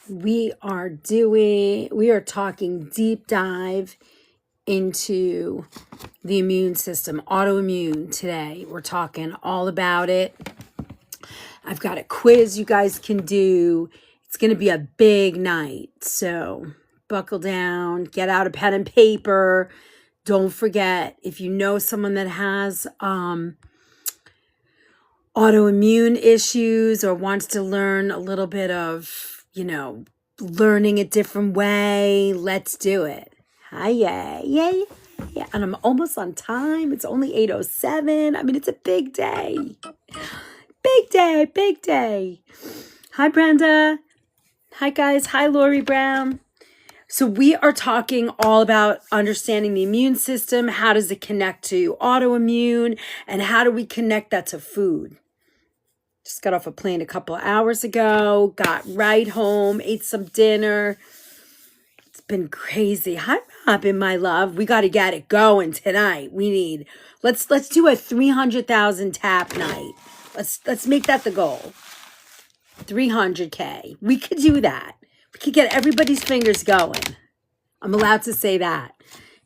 We are talking deep dive into the immune system, autoimmune today. We're talking all about it. I've got a quiz you guys can do. It's going to be a big night. So buckle down, get out a pen and paper. Don't forget, if you know someone that has autoimmune issues or wants to learn a little bit of, learning a different way, let's do it. Hi, yay. And I'm almost on time. It's only 8:07. I mean, it's a big day. Big day. Hi, Brenda. Hi, guys. Hi, Lori Brown. So we are talking all about understanding the immune system. How does it connect to autoimmune? And how do we connect that to food? Just got off a plane a couple of hours ago, got right home, ate some dinner. It's been crazy. Hi, Robin, my love. We got to get it going tonight. Let's do a 300,000 tap night. Let's make that the goal. 300K. We could do that. We could get everybody's fingers going. I'm allowed to say that.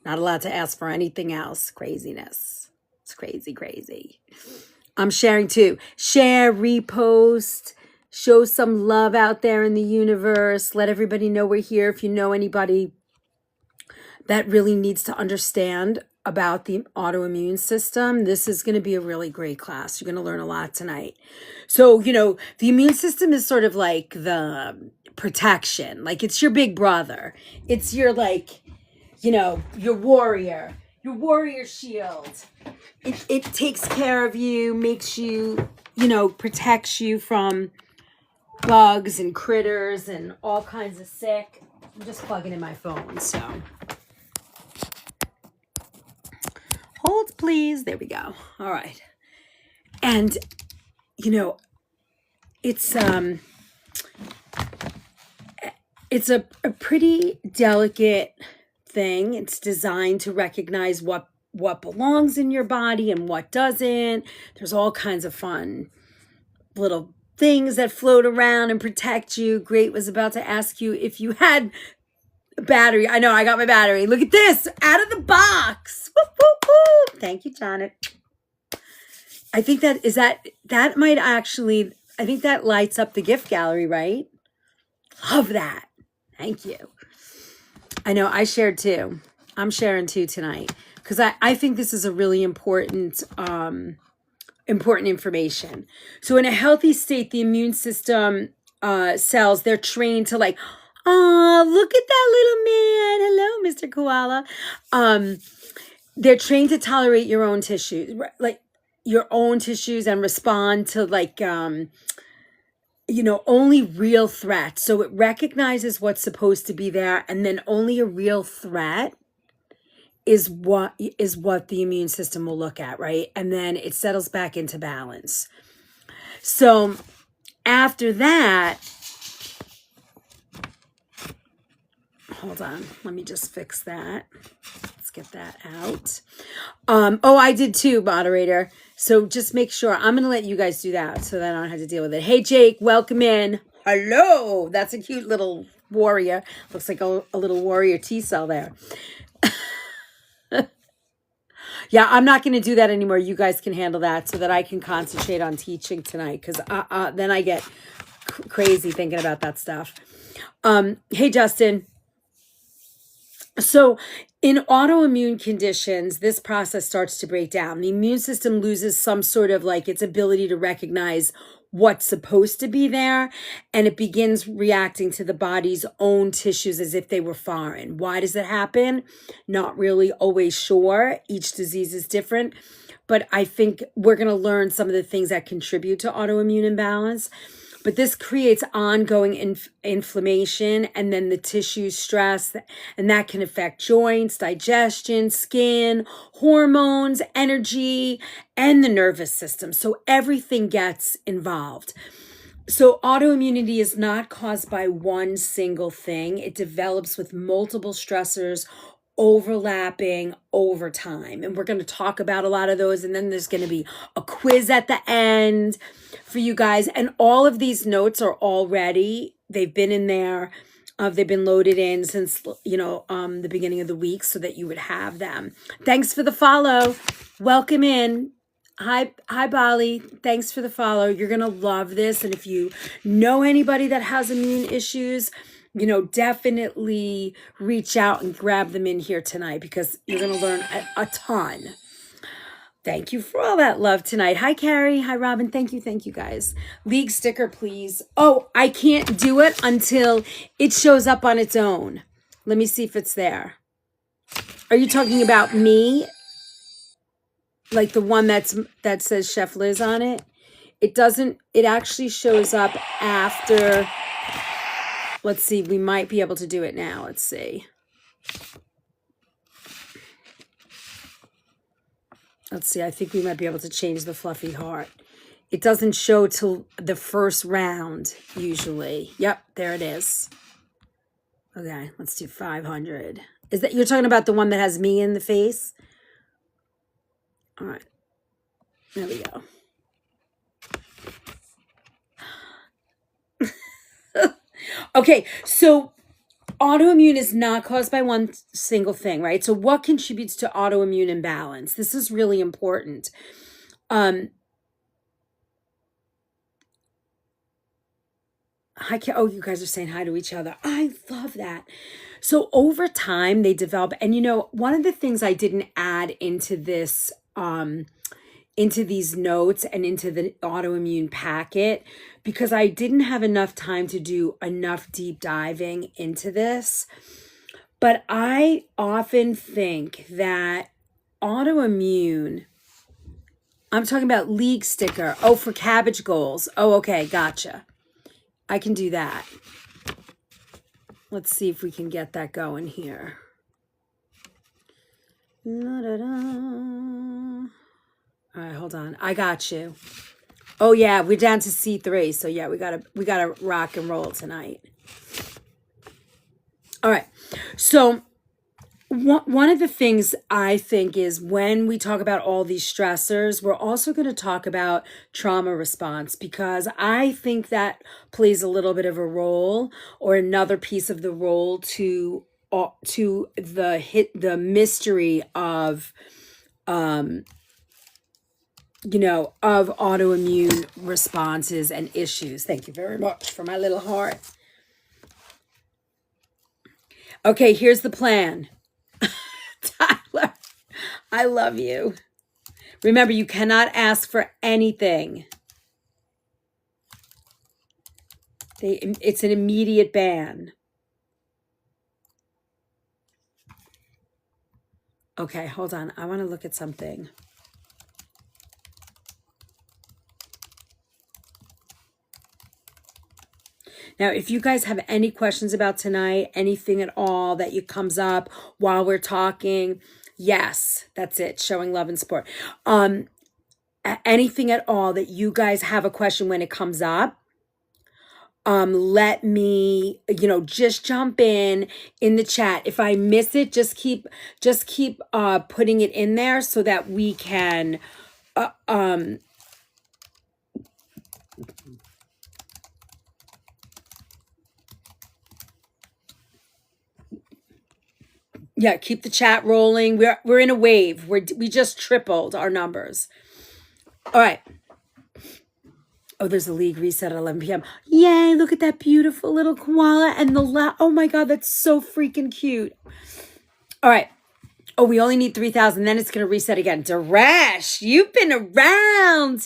Not allowed to ask for anything else. Craziness. It's crazy. I'm sharing too. Share, repost, show some love out there in the universe. Let everybody know we're here. If you know anybody that really needs to understand about the autoimmune system, this is going to be a really great class. You're going to learn a lot tonight. So, the immune system is sort of like the protection. Like it's your big brother. It's your your warrior shield. It takes care of you, makes you, protects you from bugs and critters and all kinds of sick. I'm just plugging in my phone, so. Hold, please. There we go. All right. And, it's a pretty delicate thing. It's designed to recognize what belongs in your body and what doesn't. There's all kinds of fun little things that float around and protect you. Great was about to ask you if you had a battery. I know, I got my battery. Look at this, out of the box. Woo, woo, woo. Thank you, Janet. I think that might actually, I think that lights up the gift gallery, right? Love that. Thank you. I know I shared too. I'm sharing too tonight because I think this is a really important information. So in a healthy state, the immune system cells, they're trained to look at that little man. Hello, Mr. Koala. They're trained to tolerate your own tissues, like your own tissues, and respond to only real threats. So it recognizes what's supposed to be there, and then only a real threat is what the immune system will look at, right? And then it settles back into balance. So after that, hold on, let me just fix that. Let's get that out. I did too, moderator. So just make sure. I'm going to let you guys do that so that I don't have to deal with it. Hey, Jake, welcome in. Hello. That's a cute little warrior. Looks like a little warrior T-cell there. Yeah, I'm not going to do that anymore. You guys can handle that so that I can concentrate on teaching tonight because then I get crazy thinking about that stuff. Hey, Justin. So in autoimmune conditions, this process starts to break down. The immune system loses some sort of its ability to recognize what's supposed to be there, and it begins reacting to the body's own tissues as if they were foreign. Why does it happen? Not really always sure. Each disease is different, but I think we're going to learn some of the things that contribute to autoimmune imbalance. But this creates ongoing inflammation and then the tissue stress, and that can affect joints, digestion, skin, hormones, energy, and the nervous system. So everything gets involved. So autoimmunity is not caused by one single thing. It develops with multiple stressors overlapping over time. And we're going to talk about a lot of those. And then there's going to be a quiz at the end for you guys. And all of these notes are already they've been in there. They've been loaded in since, the beginning of the week so that you would have them. Thanks for the follow. Welcome in. Hi, Bali. Thanks for the follow. You're going to love this. And if you know anybody that has immune issues, definitely reach out and grab them in here tonight because you're going to learn a ton. Thank you for all that love tonight. Hi, Carrie. Hi, Robin. Thank you, guys. League sticker, please. Oh, I can't do it until it shows up on its own. Let me see if it's there. Are you talking about me? Like the one that says Chef Liz on it? It doesn't, it actually shows up after. Let's see, we might be able to do it now. Let's see. I think we might be able to change the fluffy heart. It doesn't show till the first round, usually. Yep, there it is. Okay, let's do 500. Is that, you're talking about the one that has me in the face? All right, there we go. Okay, so autoimmune is not caused by one single thing, right? So what contributes to autoimmune imbalance? This is really important. You guys are saying hi to each other. I love that. So over time they develop, and one of the things I didn't add into this, into these notes and into the autoimmune packet, because I didn't have enough time to do enough deep diving into this. But I often think that autoimmune, I'm talking about league sticker. Oh, for cabbage goals. Oh, okay. Gotcha. I can do that. Let's see if we can get that going here. All right, hold on. I got you. Oh yeah, we're down to C3. So yeah, we gotta rock and roll tonight. All right. So one of the things I think is when we talk about all these stressors, we're also going to talk about trauma response, because I think that plays a little bit of a role, or another piece of the role to the mystery of of autoimmune responses and issues. Thank you very much for my little heart. Okay, here's the plan. Tyler, I love you. Remember, you cannot ask for anything. It's an immediate ban. Okay, hold on. I want to look at something. Now, if you guys have any questions about tonight, anything at all that comes up while we're talking, yes, that's it. Showing love and support. Anything at all that you guys have a question when it comes up, let me, just jump in the chat. If I miss it, just keep putting it in there so that we can, yeah, keep the chat rolling. We're in a wave. We just tripled our numbers. All right. Oh, there's a league reset at 11 p.m. Yay, look at that beautiful little koala and oh my God, that's so freaking cute. All right. Oh, we only need 3,000. Then it's going to reset again. Daresh, you've been around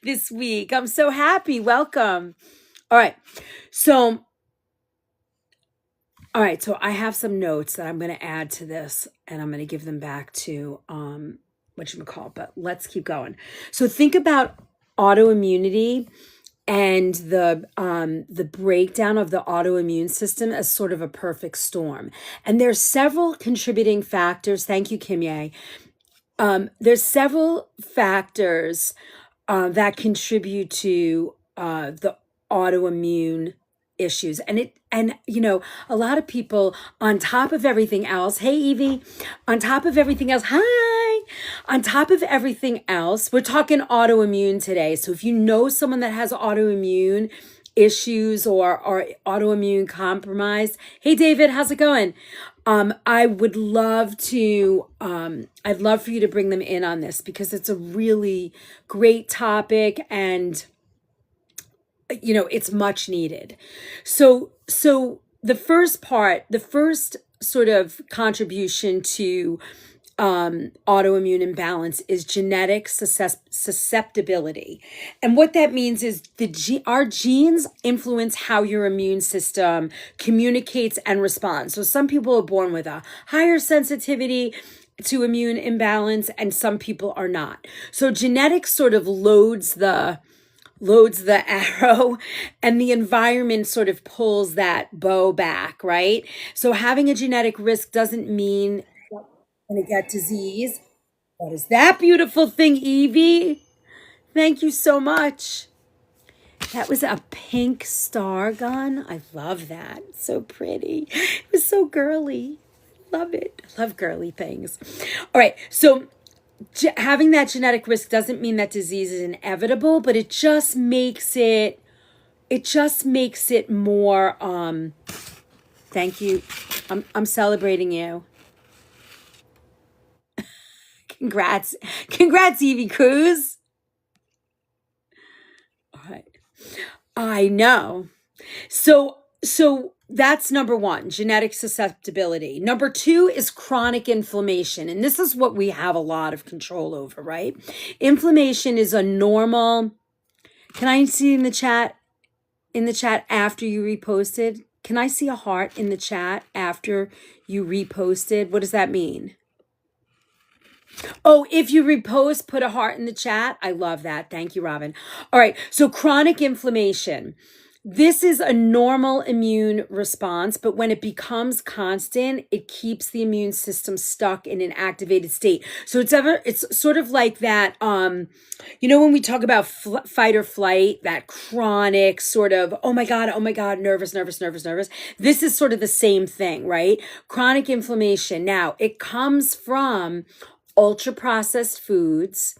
this week. I'm so happy. Welcome. All right. So I have some notes that I'm going to add to this, and I'm going to give them back to whatchamacallit, but let's keep going. So think about autoimmunity and the breakdown of the autoimmune system as sort of a perfect storm. And there's several contributing factors. Thank you, Kimye. There's several factors that contribute to the autoimmune issues. And a lot of people, on top of everything else, hey Evie, on top of everything else, hi, on top of everything else, we're talking autoimmune today. So if you know someone that has autoimmune issues or are autoimmune compromised. Hey David, how's it going? I would love to, I'd love for you to bring them in on this because it's a really great topic and, you know, it's much needed. So the first sort of contribution to autoimmune imbalance is genetic susceptibility. And what that means is our genes influence how your immune system communicates and responds. So some people are born with a higher sensitivity to immune imbalance and some people are not. So genetics sort of loads the arrow and the environment sort of pulls that bow back, right? So having a genetic risk doesn't mean going to get disease. What is that beautiful thing, Evie? Thank you so much. That was a pink star gun. I love that. So pretty. It was so girly. Love it. I love girly things. All right. So having that genetic risk doesn't mean that disease is inevitable, but it just makes it more thank you. I'm celebrating you. Congrats, Evie Cruz. All right. I know. So that's number one, genetic susceptibility. Number two is chronic inflammation. And this is what we have a lot of control over, right? Inflammation is a normal. Can I see in the chat after you reposted? Can I see a heart in the chat after you reposted? What does that mean? Oh, if you repost, put a heart in the chat. I love that. Thank you, Robin. All right. So chronic inflammation. This is a normal immune response, but when it becomes constant, it keeps the immune system stuck in an activated state. So it's sort of like that, you know, when we talk about fight or flight, that chronic sort of, oh my God, nervous. This is sort of the same thing, right? Chronic inflammation. Now, it comes from ultra processed foods,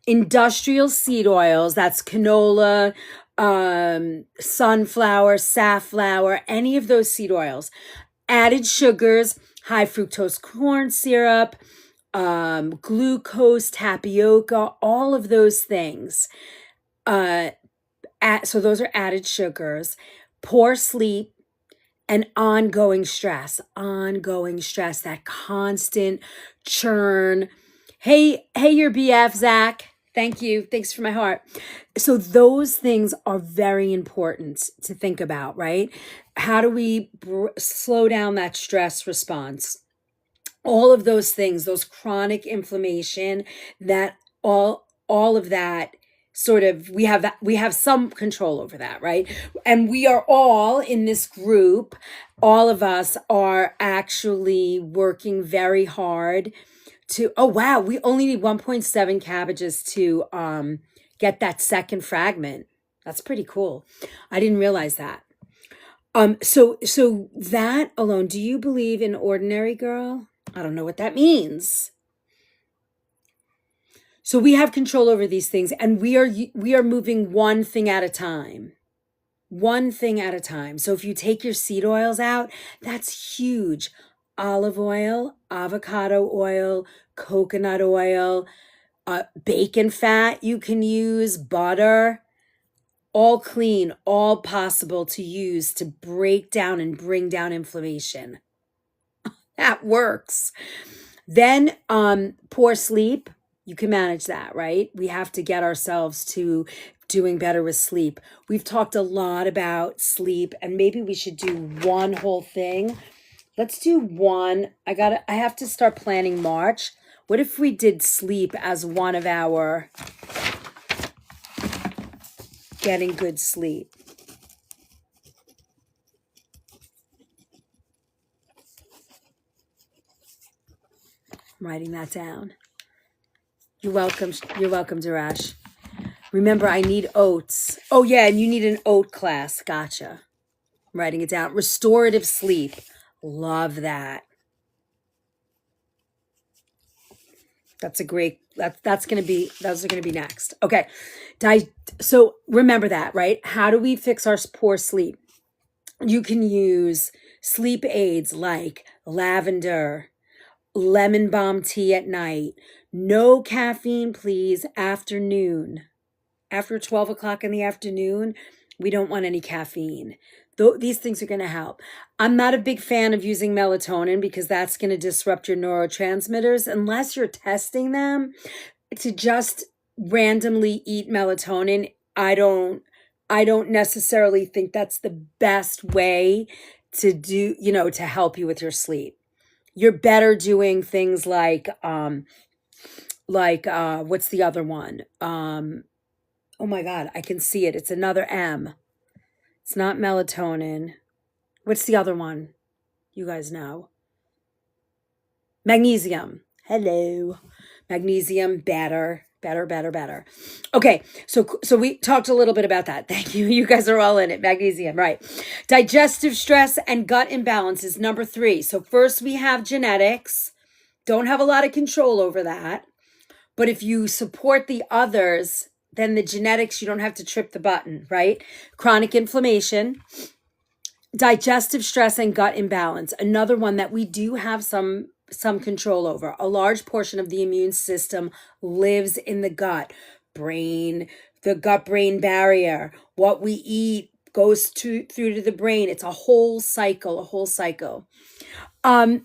industrial seed oils, that's canola, sunflower, safflower, any of those seed oils, added sugars, high fructose corn syrup, glucose, tapioca, all of those things. So those are added sugars, poor sleep, and ongoing stress, that constant churn. Hey, your BF, Zach. Thank you. Thanks for my heart. So those things are very important to think about, right? How do we slow down that stress response? All of those things, those chronic inflammation, that all of that sort of, we have some control over that, right? And we are all in this group, all of us are actually working very hard to, oh wow, we only need 1.7 cabbages to get that second fragment. That's pretty cool. I didn't realize that. So that alone, do you believe in ordinary girl? I don't know what that means. So we have control over these things, and we are moving one thing at a time. So if you take your seed oils out, that's huge. Olive oil, avocado oil, coconut oil, bacon fat you can use, butter, all clean, all possible to use to break down and bring down inflammation. That works. Then poor sleep. You can manage that, right? We have to get ourselves to doing better with sleep. We've talked a lot about sleep, and maybe we should do one whole thing. Let's do one. I have to start planning March. What if we did sleep as one of our getting good sleep? I'm writing that down. You're welcome, Darash. Remember, I need oats. Oh yeah, and you need an oat class. Gotcha. I'm writing it down. Restorative sleep. Love that. That's a great, those are going to be next. Okay. So remember that, right? How do we fix our poor sleep? You can use sleep aids like lavender, lemon balm tea at night. No caffeine, please, afternoon. After 12 o'clock in the afternoon, we don't want any caffeine. These things are going to help. I'm not a big fan of using melatonin because that's going to disrupt your neurotransmitters unless you're testing them. To just randomly eat melatonin, I don't necessarily think that's the best way to do, to help you with your sleep. You're better doing things like what's the other one? Oh my God, I can see it. It's another M. It's not melatonin. What's the other one? You guys know. Magnesium. Hello. Magnesium, better. Okay, so we talked a little bit about that. Thank you. You guys are all in it. Magnesium, right. Digestive stress and gut imbalance is number 3. So first we have genetics. Don't have a lot of control over that. But if you support the others, then the genetics, you don't have to trip the button, right? Chronic inflammation, digestive stress, and gut imbalance. Another one that we do have some control over. A large portion of the immune system lives in the gut, brain, the gut-brain barrier. What we eat goes through to the brain. It's a whole cycle. No,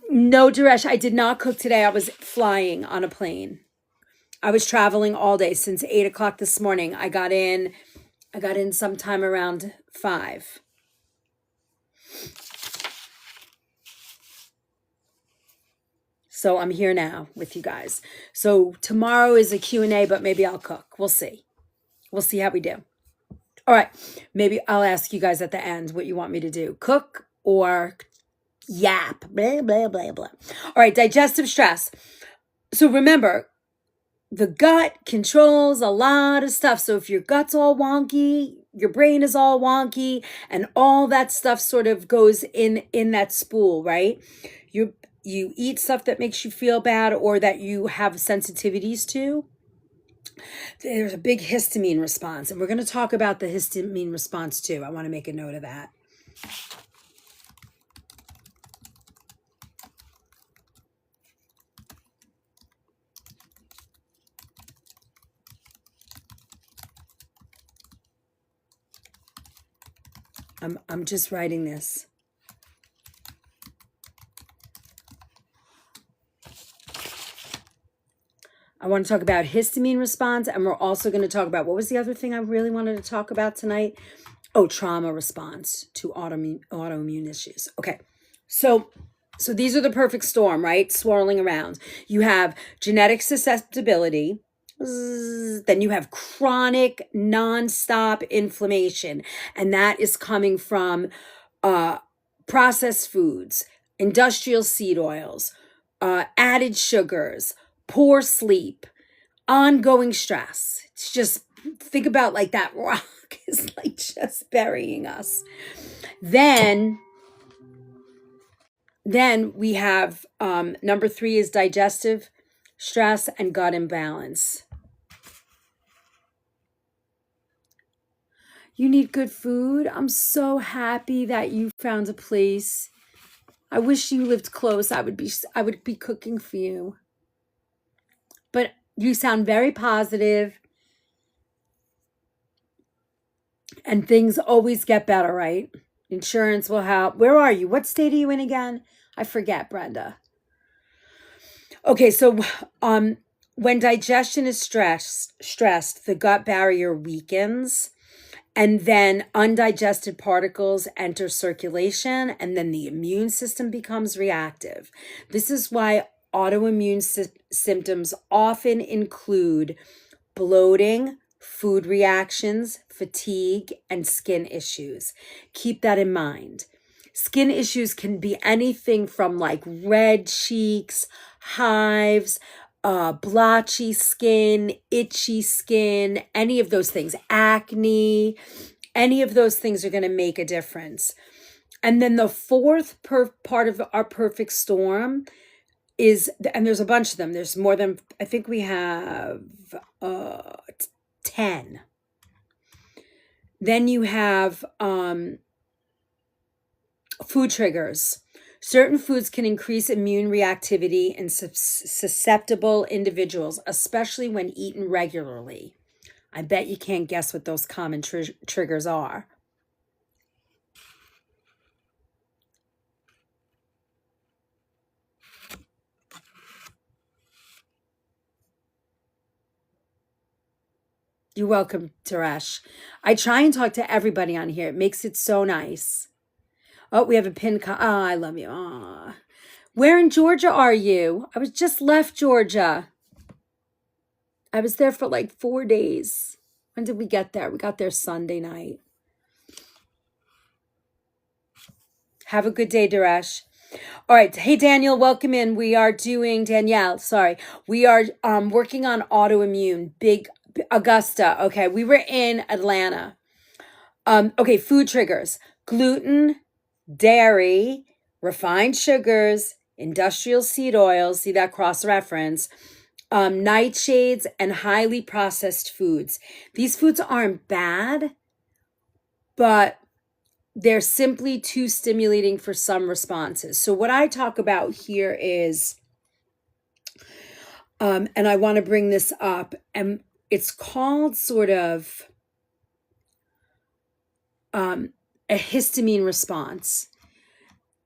Duresh, I did not cook today. I was flying on a plane. I was traveling all day since 8 o'clock this morning. I got in sometime around 5. So I'm here now with you guys. So tomorrow is a Q&A, but maybe I'll cook. We'll see. We'll see how we do. All right. Maybe I'll ask you guys at the end what you want me to do. Cook or yap. Blah, blah, blah, blah. All right. Digestive stress. So remember, the gut controls a lot of stuff. So if your gut's all wonky, your brain is all wonky, and all that stuff sort of goes in that spool, right? You eat stuff that makes you feel bad or that you have sensitivities to. There's a big histamine response, and we're going to talk about the histamine response too. I want to make a note of that. I'm just writing this. I want to talk about histamine response, and we're also going to talk about, what was the other thing I really wanted to talk about tonight? Oh, trauma response to autoimmune issues. Okay, so these are the perfect storm, right? Swirling around. You have genetic susceptibility. Then you have chronic nonstop inflammation, and that is coming from processed foods, industrial seed oils, added sugars, poor sleep, ongoing stress. It's just, think about like that rock is like just burying us. Then we have number 3 is digestive stress and gut imbalance. You need good food. I'm so happy that you found a place. I wish you lived close. I would be cooking for you. But you sound very positive, and things always get better, right? Insurance will help. Where are you? What state are you in again? I forget, Brenda. Okay, so when digestion is stressed, the gut barrier weakens, and then undigested particles enter circulation, and then the immune system becomes reactive. This is why autoimmune symptoms often include bloating, food reactions, fatigue, and skin issues. Keep that in mind. Skin issues can be anything from like red cheeks, hives, blotchy skin, itchy skin, any of those things, acne, any of those things are going to make a difference. And then the fourth part of our perfect storm and there's a bunch of them. There's more than, I think we have 10. Then you have food triggers. Certain foods can increase immune reactivity in susceptible individuals, especially when eaten regularly. I bet you can't guess what those common triggers are. You're welcome, Taresh. I try and talk to everybody on here. It makes it so nice. Oh, we have a pin. I love you. Aw. Where in Georgia are you? I was just left Georgia. I was there for like 4 days. When did we get there? We got there Sunday night. Have a good day, Daresh. All right. Hey, Daniel, welcome in. We are doing, Danielle, sorry. We are working on autoimmune, big Augusta. Okay. We were in Atlanta. Okay. Food triggers: gluten, dairy, refined sugars, industrial seed oils. See that cross reference. Nightshades, and highly processed foods. These foods aren't bad, but they're simply too stimulating for some responses. So what I talk about here is, and I want to bring this up, and it's called sort of a histamine response.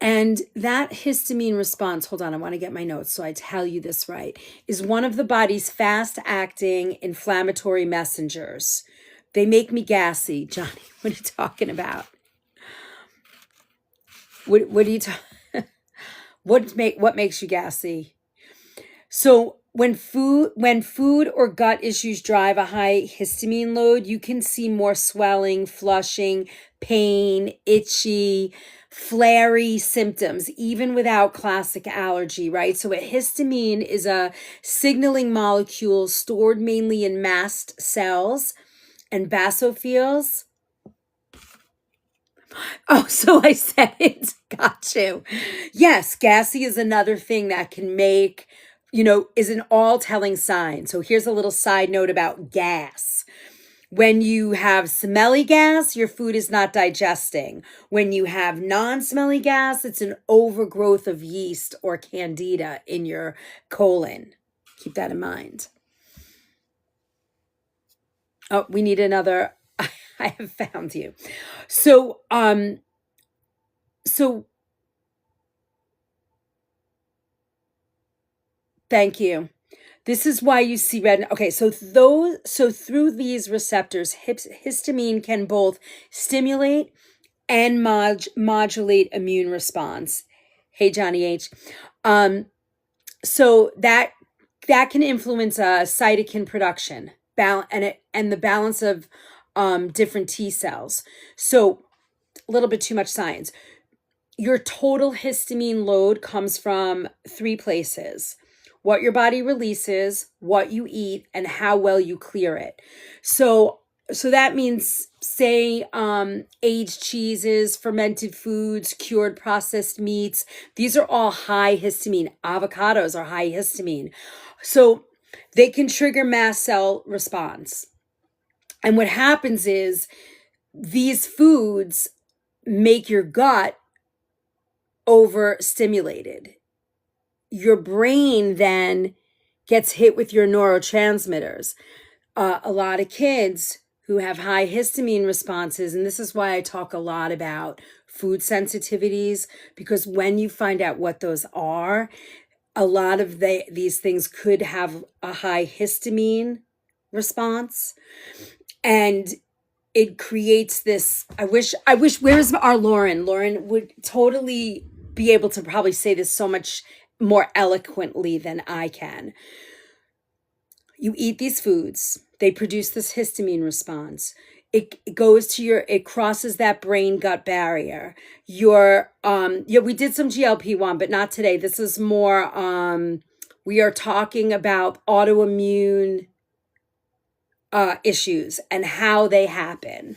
And that histamine response, hold on, I want to get my notes so I tell you this right, is one of the body's fast-acting inflammatory messengers. They make me gassy. Johnny, what are you talking about? What are you talking? What makes you gassy? So when food or gut issues drive a high histamine load, you can see more swelling, flushing, pain, itchy, flary symptoms, even without classic allergy, right? So a histamine is a signaling molecule stored mainly in mast cells and basophils. Oh, so I said it. Got you. Yes, gassy is another thing that can make, is an all-telling sign. So here's a little side note about gas. When you have smelly gas, your food is not digesting. When you have non-smelly gas, it's an overgrowth of yeast or candida in your colon. Keep that in mind. Oh, we need another. I have found you. So thank you. This is why you see red. Okay, so through these receptors, histamine can both stimulate and modulate immune response. Hey, Johnny H. So that can influence cytokine production, and the balance of different T cells. So a little bit too much science. Your total histamine load comes from 3 places: what your body releases, what you eat, and how well you clear it. So that means, say, aged cheeses, fermented foods, cured processed meats. These are all high histamine. Avocados are high histamine. So they can trigger mast cell response. And what happens is these foods make your gut overstimulated. Your brain then gets hit with your neurotransmitters. A lot of kids who have high histamine responses, and this is why I talk a lot about food sensitivities, because when you find out what those are, a lot of these things could have a high histamine response, and it creates this. I wish, where's our Lauren? Lauren would totally be able to probably say this so much more eloquently than I can. You eat these foods, they produce this histamine response. It goes to it crosses that brain gut barrier. We did some GLP-1, but not today. This is more, we are talking about autoimmune issues and how they happen.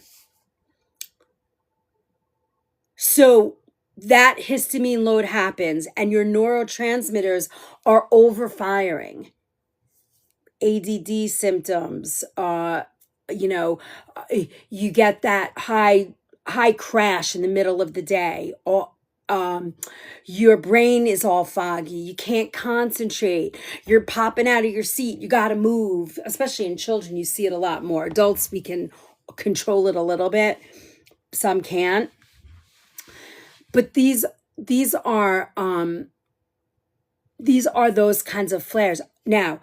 So that histamine load happens and your neurotransmitters are overfiring. ADD symptoms, you know, you get that high crash in the middle of the day, or your brain is all foggy. You can't concentrate. You're popping out of your seat. You got to move, especially in children. You see it a lot more. Adults, we can control it a little bit. Some can't. But these are those kinds of flares. Now,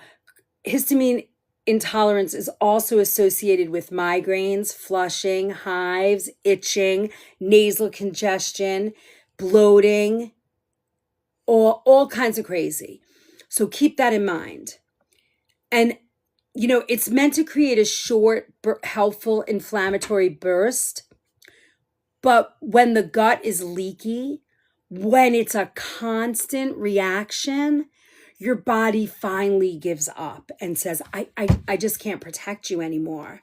histamine intolerance is also associated with migraines, flushing, hives, itching, nasal congestion, bloating, all kinds of crazy. So keep that in mind. And, it's meant to create a short, helpful inflammatory burst. But when the gut is leaky, when it's a constant reaction, your body finally gives up and says, I just can't protect you anymore.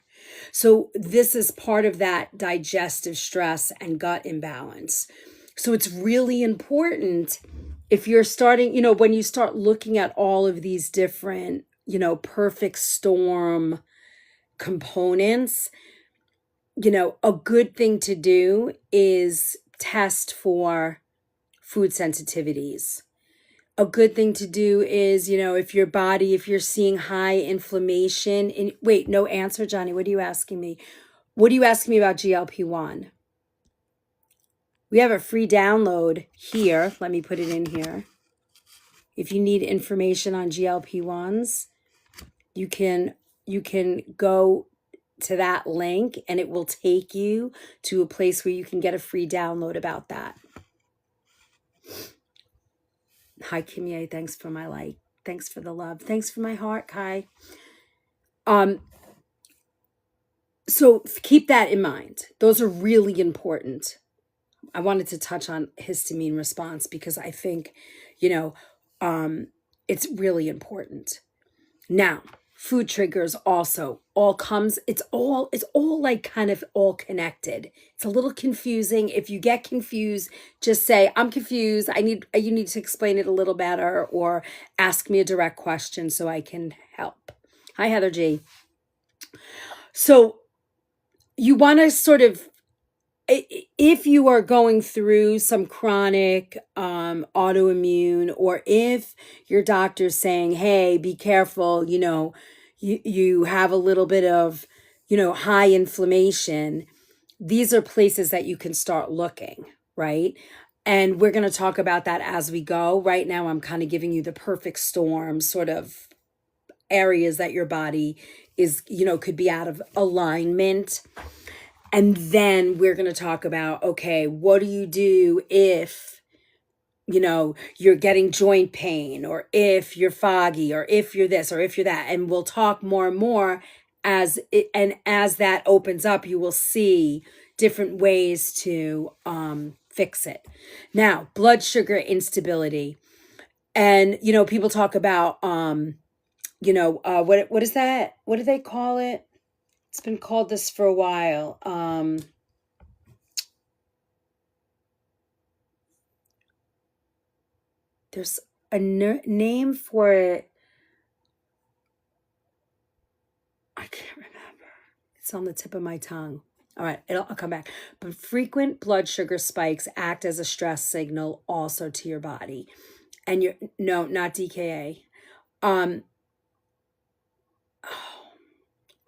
So this is part of that digestive stress and gut imbalance. So it's really important if you're starting, when you start looking at all of these different, perfect storm components, a good thing to do is test for food sensitivities. A good thing to do is, if you're seeing high inflammation wait, no answer, Johnny. What are you asking me? What are you asking me about GLP-1? We have a free download here. Let me put it in here. If you need information on GLP-1s, you can go to that link and it will take you to a place where you can get a free download about that. Hi, Kimye. Thanks for my like. Thanks for the love. Thanks for my heart, Kai. So keep that in mind. Those are really important. I wanted to touch on histamine response because I think, it's really important. Now, food triggers also it's all like kind of all connected. It's a little confusing. If you get confused, just say, I'm confused. You need to explain it a little better, or ask me a direct question so I can help. Hi, Heather G. So you want to sort of, if you are going through some chronic autoimmune, or if your doctor's saying, hey, be careful, you have a little bit of, high inflammation, these are places that you can start looking, right? And we're going to talk about that as we go. Right now, I'm kind of giving you the perfect storm sort of areas that your body is, could be out of alignment. And then we're going to talk about, okay, what do you do if, you're getting joint pain, or if you're foggy, or if you're this, or if you're that. And we'll talk more and more as that opens up, you will see different ways to fix it. Now, blood sugar instability. And, people talk about, what is that? What do they call it? It's been called this for a while. There's a name for it. I can't remember. It's on the tip of my tongue. All right, I'll come back. But frequent blood sugar spikes act as a stress signal also to your body. And no, not DKA.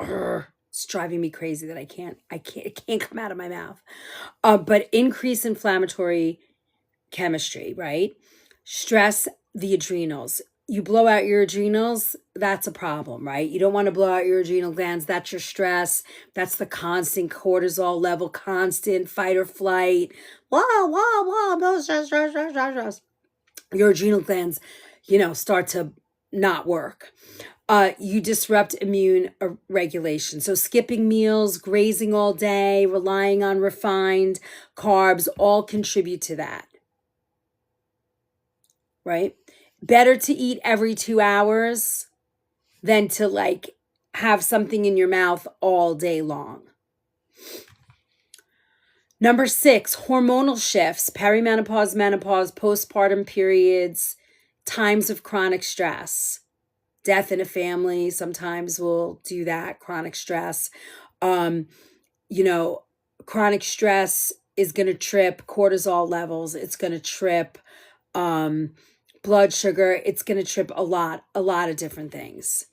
It's driving me crazy that it can't come out of my mouth. But increased inflammatory chemistry, right? Stress the adrenals. You blow out your adrenals, that's a problem, right? You don't want to blow out your adrenal glands. That's your stress. That's the constant cortisol level, constant fight or flight. No stress. Your adrenal glands, start to not work. You disrupt immune regulation. So skipping meals, grazing all day, relying on refined carbs, all contribute to that. Right? Better to eat every 2 hours than to have something in your mouth all day long. Number 6, hormonal shifts, perimenopause, menopause, postpartum periods, times of chronic stress. Death in a family sometimes will do that, chronic stress. Um, you know, chronic stress is going to trip cortisol levels. It's going to trip um, blood sugar. It's going to trip a lot of different things.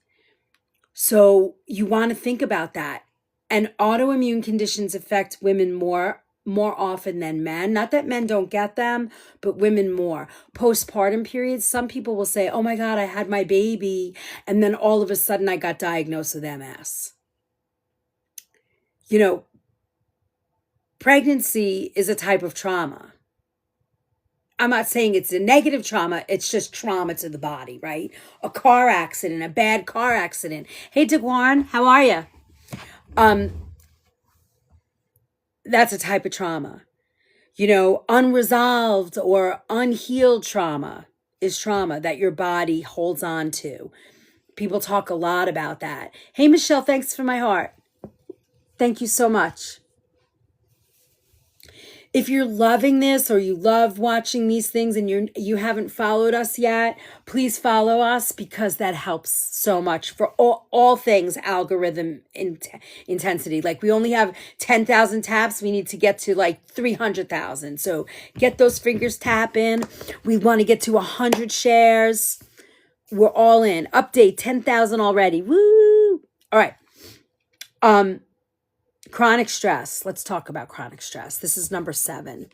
So you want to think about that. And autoimmune conditions affect women more often than men. Not that men don't get them, but women more. Postpartum periods, some people will say, "Oh my God, I had my baby, and then all of a sudden I got diagnosed with MS." You know, pregnancy is a type of trauma. I'm not saying it's a negative trauma, it's just trauma to the body, right? A car accident, a bad car accident. Hey, Daquan, how are you? That's a type of trauma. You know, unresolved or unhealed trauma is trauma that your body holds on to. People talk a lot about that. Hey, Michelle, thanks for my heart. Thank you so much. If you're loving this or you love watching these things and you haven't followed us yet, please follow us because that helps so much for all things algorithm intensity. Like we only have 10,000 taps. We need to get to like 300,000. So get those fingers tapping. We want to get to 100 shares. We're all in. Update 10,000 already. Woo! All right. Chronic stress. Let's talk about chronic stress. This is number 7.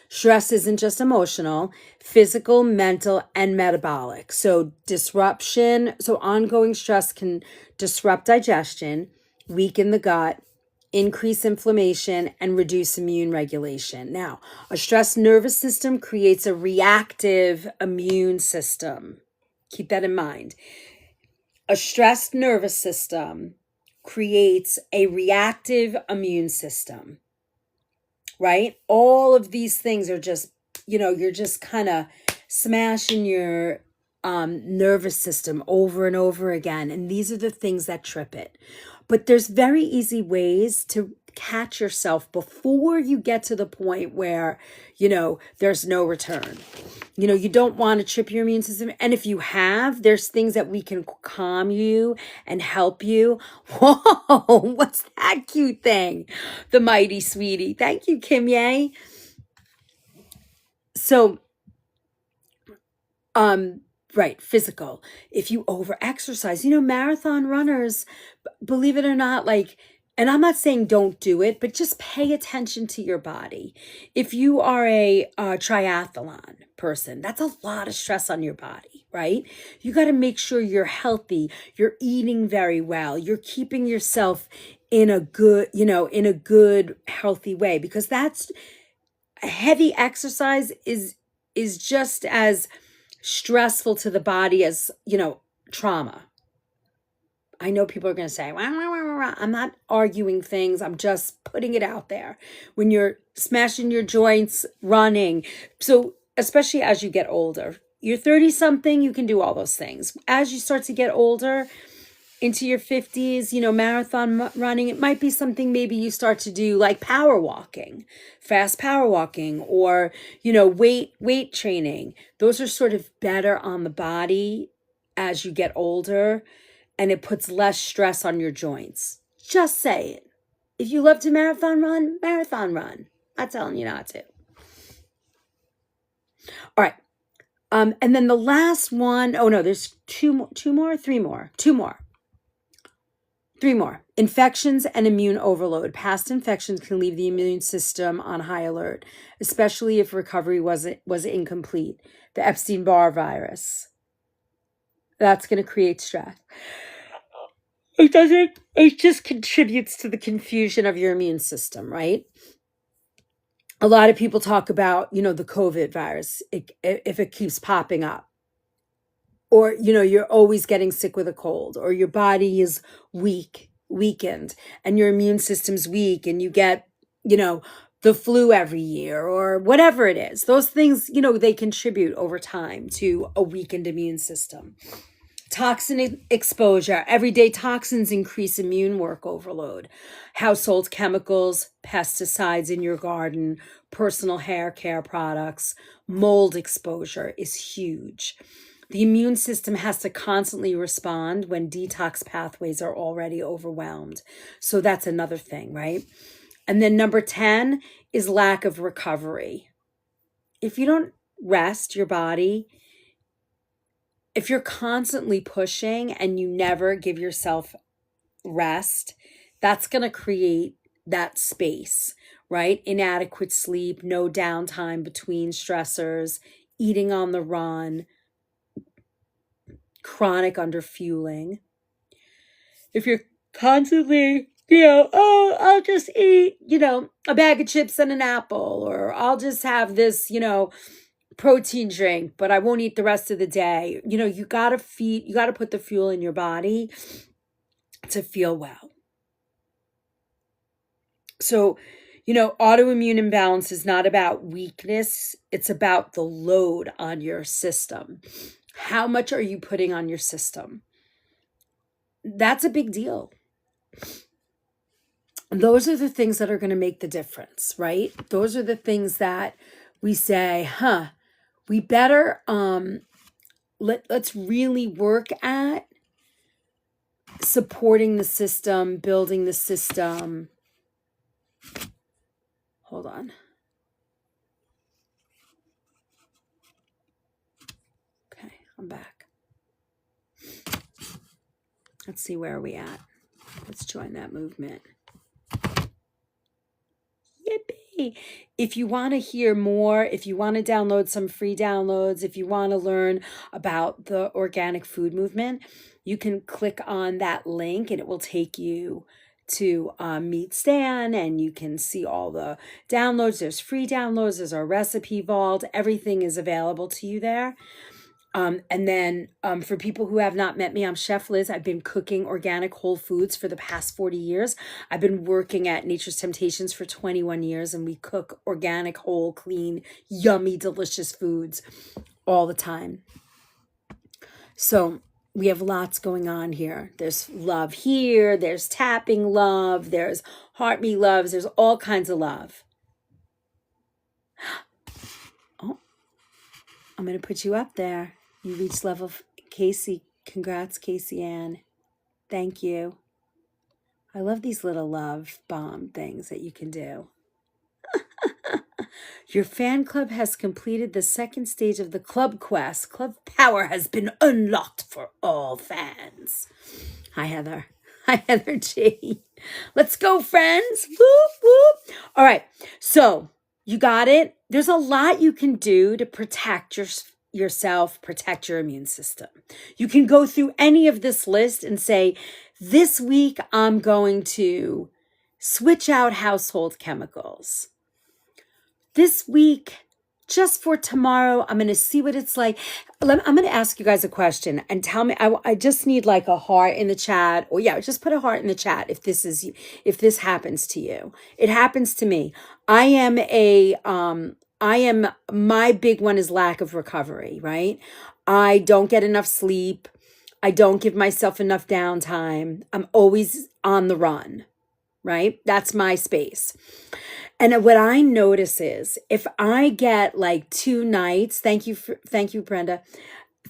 Stress isn't just emotional, physical, mental, and metabolic. So ongoing stress can disrupt digestion, weaken the gut, increase inflammation, and reduce immune regulation. Now, a stressed nervous system creates a reactive immune system. Keep that in mind. A stressed nervous system creates a reactive immune system, right? All of these things are just, you're just kind of smashing your nervous system over and over again. And these are the things that trip it. But there's very easy ways to catch yourself before you get to the point where, there's no return. You don't want to trip your immune system. And if you have, there's things that we can calm you and help you. Whoa, what's that cute thing? The mighty sweetie. Thank you, Kim Ye. So, right, physical. If you over-exercise, marathon runners, believe it or not, and I'm not saying don't do it, but just pay attention to your body. If you are a triathlon person, that's a lot of stress on your body, right? You got to make sure you're healthy, you're eating very well, you're keeping yourself in a good, healthy way, because that's heavy exercise is just as stressful to the body as, trauma. I know people are going to say, wah, wah, wah, wah. I'm not arguing things. I'm just putting it out there. When you're smashing your joints, running. So especially as you get older, you're 30 something, you can do all those things. As you start to get older into your 50s, marathon running, it might be something maybe you start to do like power walking, fast power walking, or, weight training. Those are sort of better on the body as you get older. And it puts less stress on your joints. Just say it. If you love to marathon run, marathon run. I'm not telling you not to. All right. And then the last one, there's three more. Infections and immune overload. Past infections can leave the immune system on high alert, especially if recovery was incomplete. The Epstein-Barr virus. That's going to create stress. It just contributes to the confusion of your immune system, right? A lot of people talk about, the COVID virus, if it keeps popping up, or, you're always getting sick with a cold, or your body is weakened, and your immune system's weak, and you get, the flu every year, or whatever it is. Those things, they contribute over time to a weakened immune system. Toxin exposure. Everyday toxins increase immune work overload. Household chemicals, pesticides in your garden, personal hair care products, mold exposure is huge. The immune system has to constantly respond when detox pathways are already overwhelmed. So that's another thing, right? And then number 10 is lack of recovery. If you don't rest your body, if you're constantly pushing and you never give yourself rest, that's going to create that space, right? Inadequate sleep, no downtime between stressors, eating on the run, chronic underfueling. If you're constantly, oh, I'll just eat, a bag of chips and an apple, or I'll just have this, protein drink, but I won't eat the rest of the day. You got to put the fuel in your body to feel well. So, autoimmune imbalance is not about weakness. It's about the load on your system. How much are you putting on your system? That's a big deal. Those are the things that are going to make the difference, right? Those are the things that we say, we better let's really work at supporting the system, building the system. Hold on. Okay, I'm back. Let's see, where are we at? Let's join that movement. Yippee! If you want to hear more, if you want to download some free downloads, if you want to learn about the organic food movement, you can click on that link and it will take you to Meet Stan, and you can see all the downloads. There's free downloads, there's our recipe vault, everything is available to you there. And then for people who have not met me, I'm Chef Liz. I've been cooking organic whole foods for the past 40 years. I've been working at Nature's Temptations for 21 years, and we cook organic, whole, clean, yummy, delicious foods all the time. So we have lots going on here. There's love here. There's tapping love. There's heart me loves. There's all kinds of love. Oh, I'm going to put you up there. You reached level Casey. Congrats, Casey Ann. Thank you. I love these little love bomb things that you can do. Your fan club has completed the second stage of the club quest. Club power has been unlocked for all fans. Hi, Heather. Hi, Heather G. Let's go, friends. Whoop, whoop. All right. So you got it. There's a lot you can do to protect yourself, protect your immune system. You can go through any of this list and say, this week I'm going to switch out household chemicals. This week, just for tomorrow, I'm going to see what it's like. I'm going to ask you guys a question and tell me. I just need like a heart in the chat, or just put a heart in the chat if this happens to you. It happens to me. My big one is lack of recovery, right? I don't get enough sleep. I don't give myself enough downtime. I'm always on the run, right? That's my space. And what I notice is if I get like 2 nights, thank you, Brenda.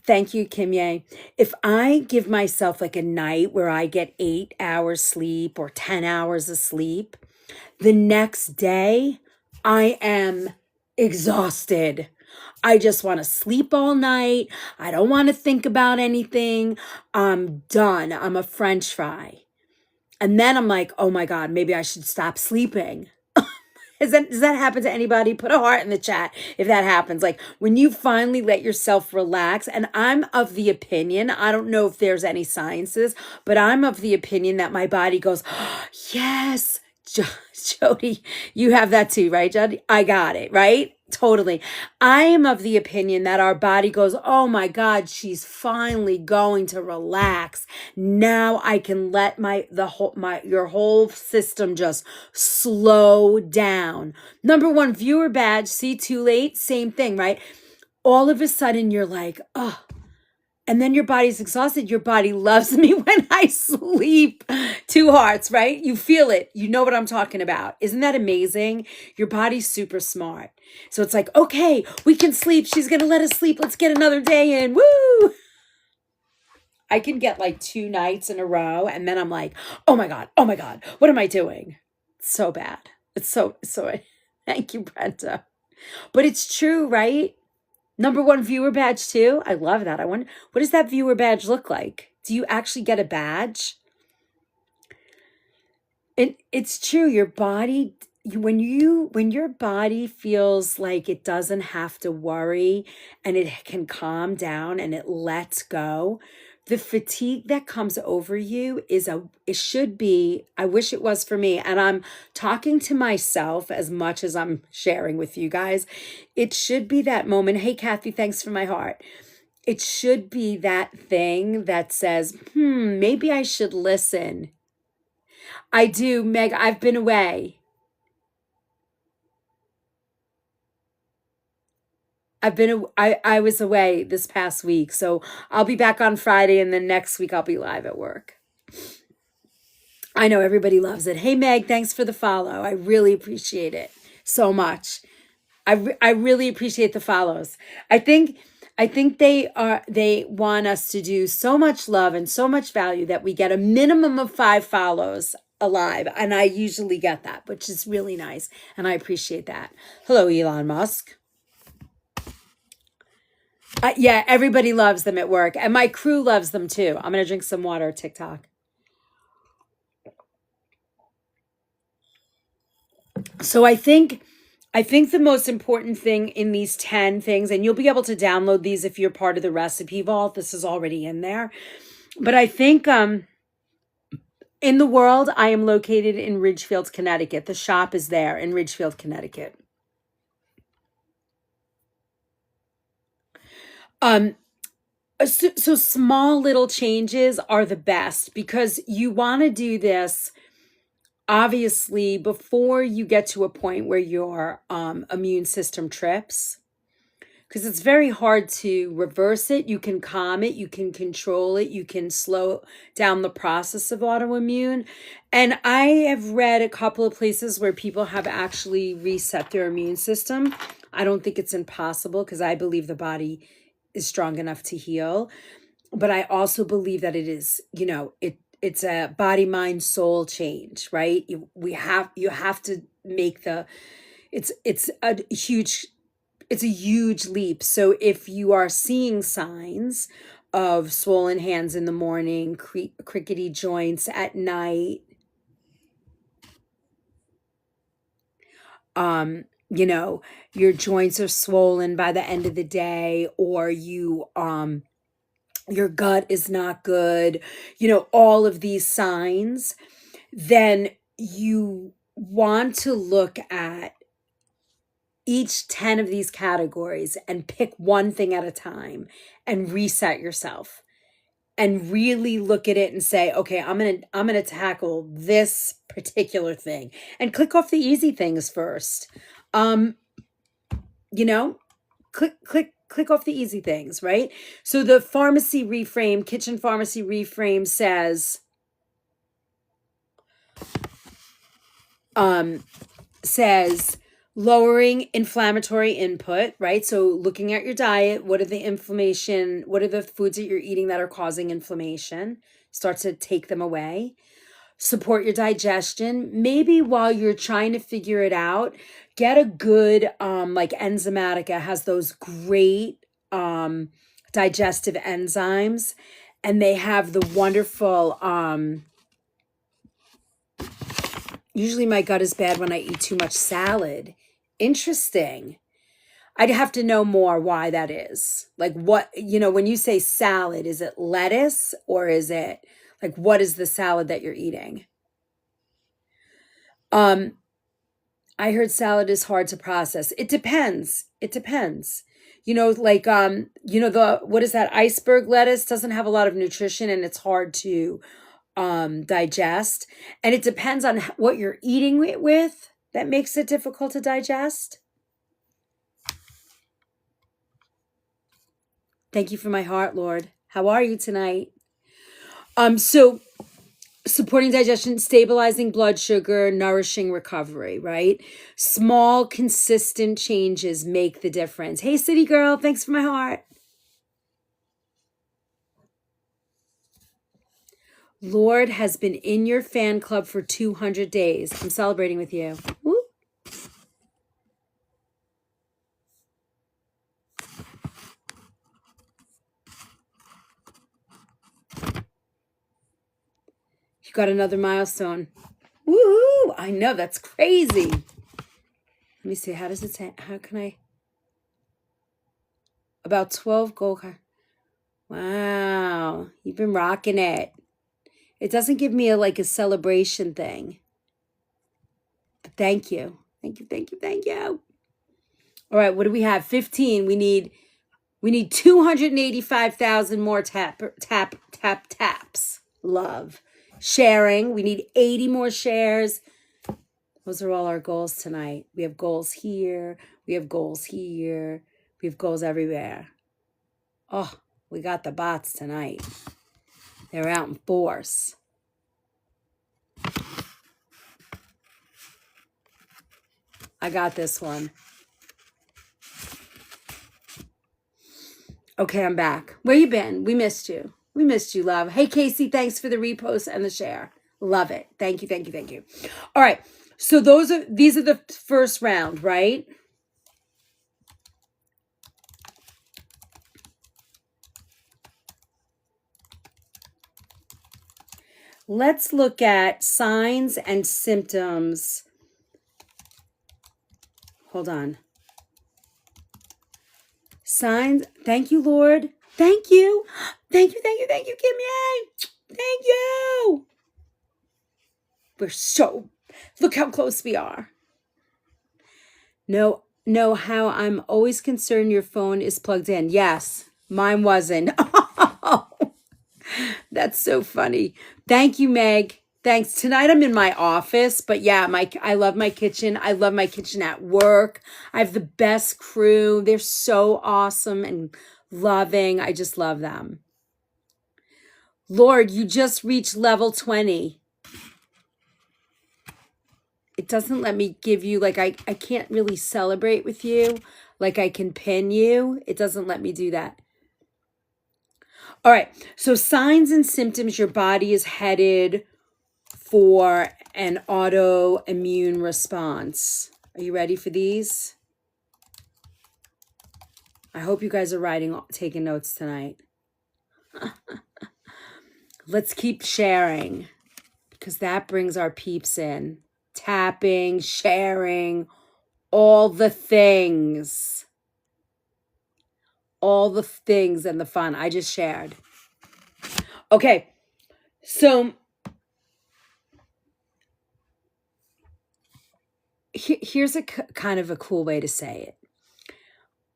Thank you, Kim Ye. If I give myself like a night where I get 8 hours sleep or 10 hours of sleep, the next day I am exhausted. I just want to sleep all night. I don't want to think about anything. I'm done. I'm a French fry. And then I'm like, oh my God, maybe I should stop sleeping. Does that happen to anybody? Put a heart in the chat if that happens. Like when you finally let yourself relax. And I'm of the opinion, I don't know if there's any sciences, but I'm of the opinion that my body goes, oh, yes, Jody, you have that too, right, Jody? I got it, right? Totally. I am of the opinion that our body goes, oh my God, she's finally going to relax. Now I can let your whole system just slow down. Number 1, viewer badge, see too late, same thing, right? All of a sudden you're like, oh, and then your body's exhausted. Your body loves me when I sleep. Two hearts, right? You feel it. You know what I'm talking about. Isn't that amazing? Your body's super smart. So it's like, okay, we can sleep. She's going to let us sleep. Let's get another day in. Woo! I can get like 2 nights in a row. And then I'm like, oh my God, what am I doing? It's so bad. It's so, thank you, Brenda. But it's true, right? #1 viewer badge too. I love that. I wonder, what does that viewer badge look like? Do you actually get a badge? It's true. Your body, when your body feels like it doesn't have to worry and it can calm down and it lets go, the fatigue that comes over you it should be, I wish it was for me. And I'm talking to myself as much as I'm sharing with you guys. It should be that moment. Hey, Kathy, thanks for my heart. It should be that thing that says, maybe I should listen. I do, Meg. I've been away. I was away this past week. So I'll be back on Friday and then next week I'll be live at work. I know everybody loves it. Hey, Meg, thanks for the follow. I really appreciate it so much. I really appreciate the follows. I think they want us to do so much love and so much value that we get a minimum of 5 follows alive. And I usually get that, which is really nice. And I appreciate that. Hello, Elon Musk. Yeah, everybody loves them at work. And my crew loves them too. I'm going to drink some water, TikTok. So I think the most important thing in these 10 things, and you'll be able to download these if you're part of the recipe vault. This is already in there. But I think in the world, I am located in Ridgefield, Connecticut. The shop is there in Ridgefield, Connecticut. So small little changes are the best because you want to do this obviously before you get to a point where your immune system trips, because it's very hard to reverse it. You can calm it, you can control it, you can slow down the process of autoimmune. And I have read a couple of places where people have actually reset their immune system. I don't think it's impossible because I believe the body is strong enough to heal. But I also believe that it is, it's a body, mind, soul change, right? You have to make it's a huge leap. So if you are seeing signs of swollen hands in the morning, crickety joints at night, your joints are swollen by the end of the day, or your gut is not good, all of these signs, then you want to look at each 10 of these categories and pick one thing at a time and reset yourself and really look at it and say, okay, I'm going to tackle this particular thing and click off the easy things first. Click off the easy things, right? So the pharmacy reframe, kitchen pharmacy reframe says lowering inflammatory input, right? So looking at your diet, what are the foods that you're eating that are causing inflammation? Start to take them away. Support your digestion. Maybe while you're trying to figure it out, get a good, like Enzymatica has those great digestive enzymes, and they have the wonderful, usually my gut is bad when I eat too much salad. Interesting. I'd have to know more why that is. Like what, when you say salad, is it lettuce or is it like, what is the salad that you're eating? I heard salad is hard to process. It depends. What is that? Iceberg lettuce doesn't have a lot of nutrition and it's hard to digest. And it depends on what you're eating it with that makes it difficult to digest. Thank you for my heart, Lord. How are you tonight? So supporting digestion, stabilizing blood sugar, nourishing recovery, right? Small, consistent changes make the difference. Hey, city girl, thanks for my heart. Lord has been in your fan club for 200 days. I'm celebrating with you. Woo. You got another milestone. Woo! I know, that's crazy. Let me see. How does it say? How can I? About 12 gold cards. Wow. You've been rocking it. It doesn't give me a celebration thing. But thank you. Thank you, thank you, thank you. All right, what do we have? 15. We need 285,000 more taps. Love. Sharing. We need 80 more shares. Those are all our goals tonight. We have goals here. We have goals here. We have goals everywhere. Oh, we got the bots tonight. They're out in force. I got this one. Okay, I'm back. Where you been? We missed you. We missed you, love. Hey, Casey, thanks for the repost and the share. Love it. Thank you, thank you, thank you. All right. So these are the first round, right? Let's look at signs and symptoms. Hold on. Signs. Thank you, Lord. Thank you. Thank you, thank you, thank you, Kimmy. Thank you. Look how close we are. Know how I'm always concerned your phone is plugged in. Yes, mine wasn't. Oh, that's so funny. Thank you, Meg. Thanks. Tonight I'm in my office, but yeah, I love my kitchen. I love my kitchen at work. I have the best crew. They're so awesome and loving. I just love them. Lord, you just reached level 20. It doesn't let me give you, I can't really celebrate with you. Like I can pin you. It doesn't let me do that. All right. So signs and symptoms, your body is headed for an autoimmune response. Are you ready for these? I hope you guys are taking notes tonight. Let's keep sharing because that brings our peeps in. Tapping, sharing, all the things. All the things and the fun I just shared. Okay, so here's a kind of a cool way to say it.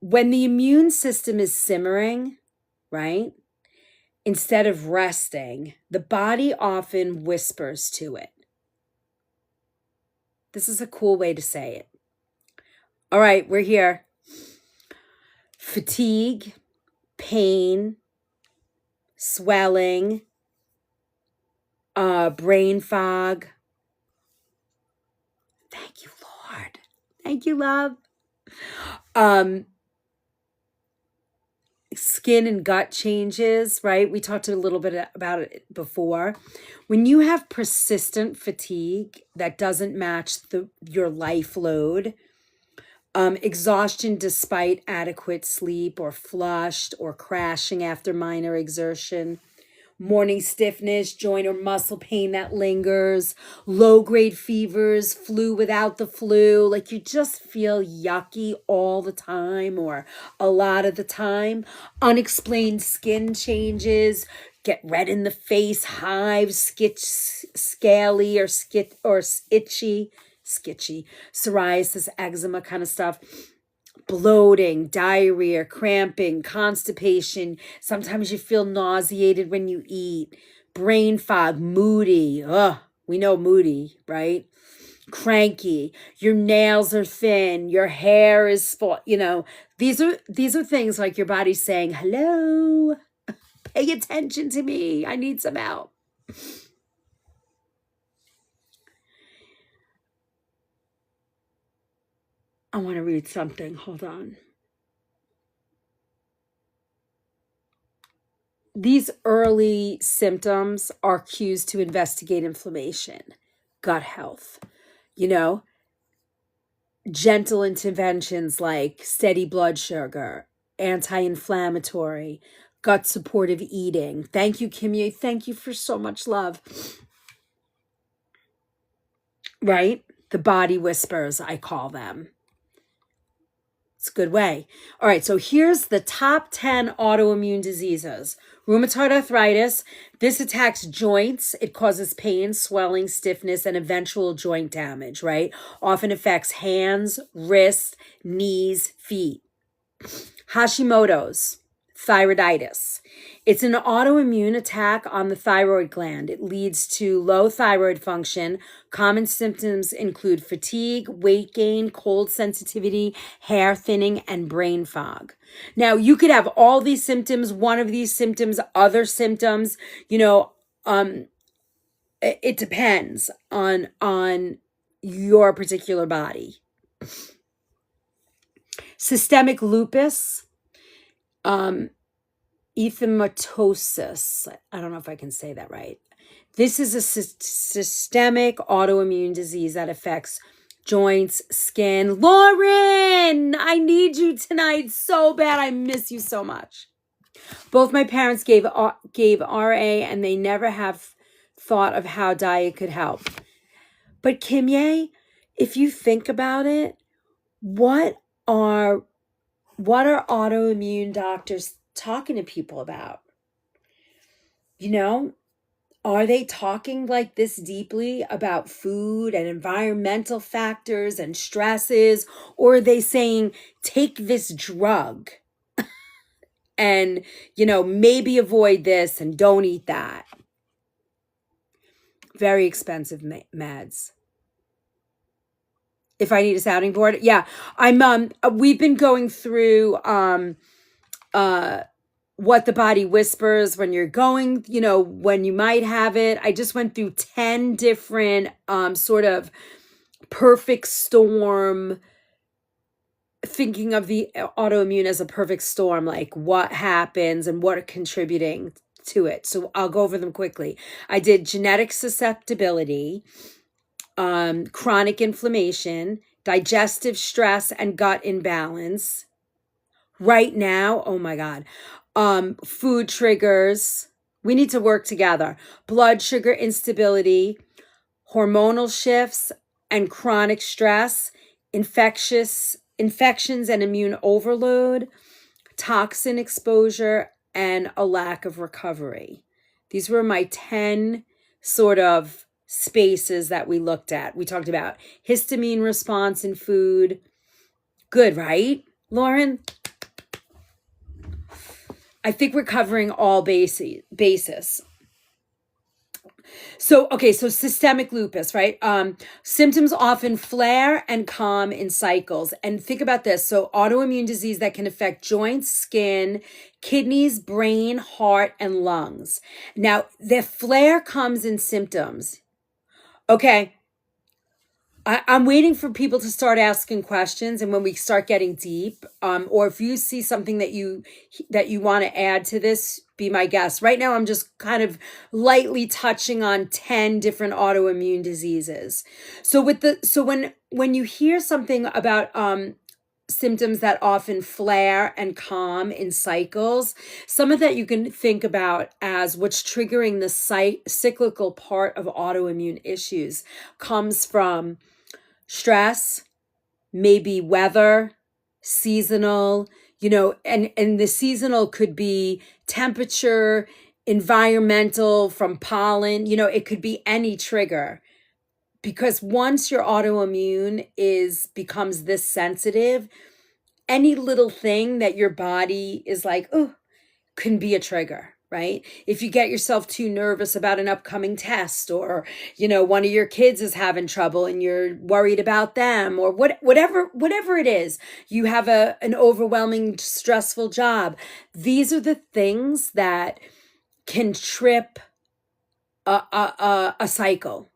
When the immune system is simmering, right, instead of resting, the body often whispers to it. This is a cool way to say it. All right, we're here. Fatigue, pain, swelling, brain fog. Thank you, Lord. Thank you, love. Skin and gut changes, right? We talked a little bit about it before. When you have persistent fatigue that doesn't match your life load, exhaustion despite adequate sleep, or flushed or crashing after minor exertion, morning stiffness, joint or muscle pain that lingers, low-grade fevers, flu without the flu, like you just feel yucky all the time or a lot of the time, unexplained skin changes, get red in the face, hives, scaly or itchy, psoriasis, eczema kind of stuff, bloating, diarrhea, cramping, constipation. Sometimes you feel nauseated when you eat, brain fog, moody. We know moody, right? Cranky. Your nails are thin. Your hair is full. These are things like your body's saying, hello. Pay attention to me. I need some help. I want to read something. Hold on. These early symptoms are cues to investigate inflammation, gut health, you know, gentle interventions like steady blood sugar, anti-inflammatory, gut supportive eating. Thank you, Kimye. Thank you for so much love. Right? The body whispers, I call them. It's a good way. All right, so here's the top 10 autoimmune diseases. Rheumatoid arthritis. This attacks joints. It causes pain, swelling, stiffness, and eventual joint damage, right? Often affects hands, wrists, knees, feet. Hashimoto's, thyroiditis. It's an autoimmune attack on the thyroid gland. It leads to low thyroid function. Common symptoms include fatigue, weight gain, cold sensitivity, hair thinning, and brain fog. Now, you could have all these symptoms, one of these symptoms, other symptoms, it depends on your particular body. Systemic lupus, erythematosus. I don't know if I can say that right. This is a systemic autoimmune disease that affects joints, skin. Lauren, I need you tonight so bad. I miss you so much. Both my parents gave RA, and they never have thought of how diet could help. But Kimye, if you think about it, what are autoimmune doctors talking to people about? Are they talking like this deeply about food and environmental factors and stresses? Or are they saying, take this drug and, maybe avoid this and don't eat that? Very expensive meds. If I need a sounding board, yeah, we've been going through, what the body whispers when you're going, when you might have it. I just went through 10 different sort of perfect storm, thinking of the autoimmune as a perfect storm, like what happens and what are contributing to it. So I'll go over them quickly. I did genetic susceptibility, chronic inflammation, digestive stress and gut imbalance. Right now, oh my God, food triggers. We need to work together. Blood sugar instability, hormonal shifts and chronic stress, infections and immune overload, toxin exposure, and a lack of recovery. These were my 10 sort of spaces that we looked at. We talked about histamine response in food. Good, right, Lauren? I think we're covering all bases. So systemic lupus, right? Symptoms often flare and calm in cycles. And think about this. So autoimmune disease that can affect joints, skin, kidneys, brain, heart, and lungs. Now, the flare comes in symptoms. Okay. I'm waiting for people to start asking questions, and when we start getting deep, or if you see something that you want to add to this, be my guest. Right now, I'm just kind of lightly touching on 10 different autoimmune diseases. So when you hear something about symptoms that often flare and calm in cycles, some of that you can think about as what's triggering the cyclical part of autoimmune issues comes from stress, maybe weather, seasonal, and the seasonal could be temperature, environmental, from pollen, it could be any trigger. Because once your autoimmune becomes this sensitive, any little thing that your body is like, oh, can be a trigger, right? If you get yourself too nervous about an upcoming test, or, one of your kids is having trouble and you're worried about them, or whatever it is, you have an overwhelming, stressful job. These are the things that can trip a cycle.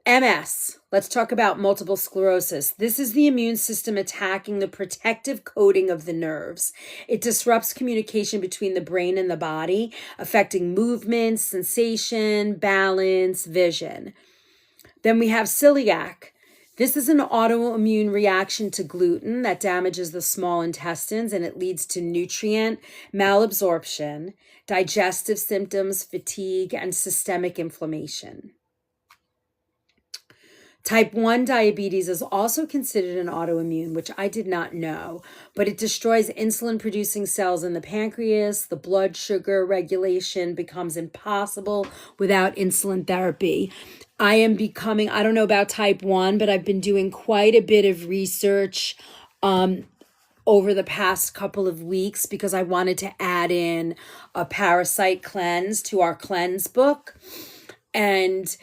MS, let's talk about multiple sclerosis. This is the immune system attacking the protective coating of the nerves. It disrupts communication between the brain and the body, affecting movement, sensation, balance, vision. Then we have celiac. This is an autoimmune reaction to gluten that damages the small intestines, and it leads to nutrient malabsorption, digestive symptoms, fatigue, and systemic inflammation. Type 1 diabetes is also considered an autoimmune, which I did not know, but it destroys insulin producing cells in the pancreas. The blood sugar regulation becomes impossible without insulin therapy. I don't know about type 1, but I've been doing quite a bit of research over the past couple of weeks because I wanted to add in a parasite cleanse to our cleanse book. And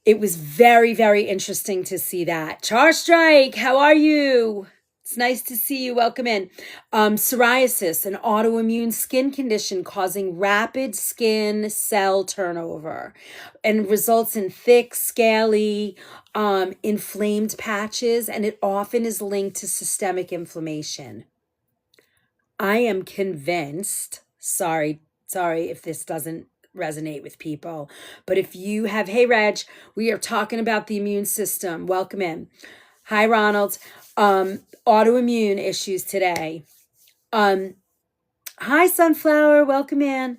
it was very, very interesting to see that. Char Strike, how are you? It's nice to see you. Welcome in. Psoriasis, an autoimmune skin condition causing rapid skin cell turnover and results in thick, scaly, inflamed patches, and it often is linked to systemic inflammation. I am convinced, sorry if this doesn't resonate with people, but if you have, hey Reg, we are talking about the immune system. Welcome in. Hi Ronald. Autoimmune issues today. Hi Sunflower, welcome in.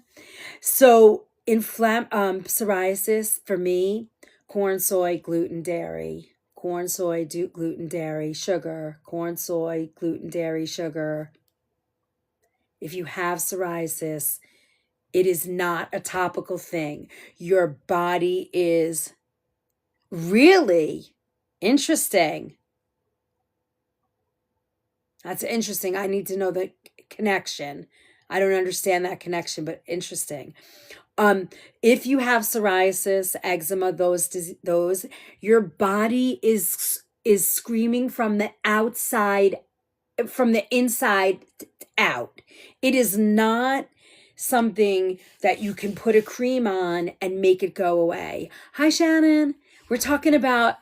So psoriasis for me, corn, soy, gluten, dairy, corn, soy, gluten, dairy, sugar, corn, soy, gluten, dairy, sugar. If you have psoriasis, it is not a topical thing. Your body is really interesting. That's interesting. I need to know the connection. I don't understand that connection, but interesting. If you have psoriasis, eczema, those, your body is screaming from the outside, from the inside out. It is not something that you can put a cream on and make it go away. Hi, Shannon. We're talking about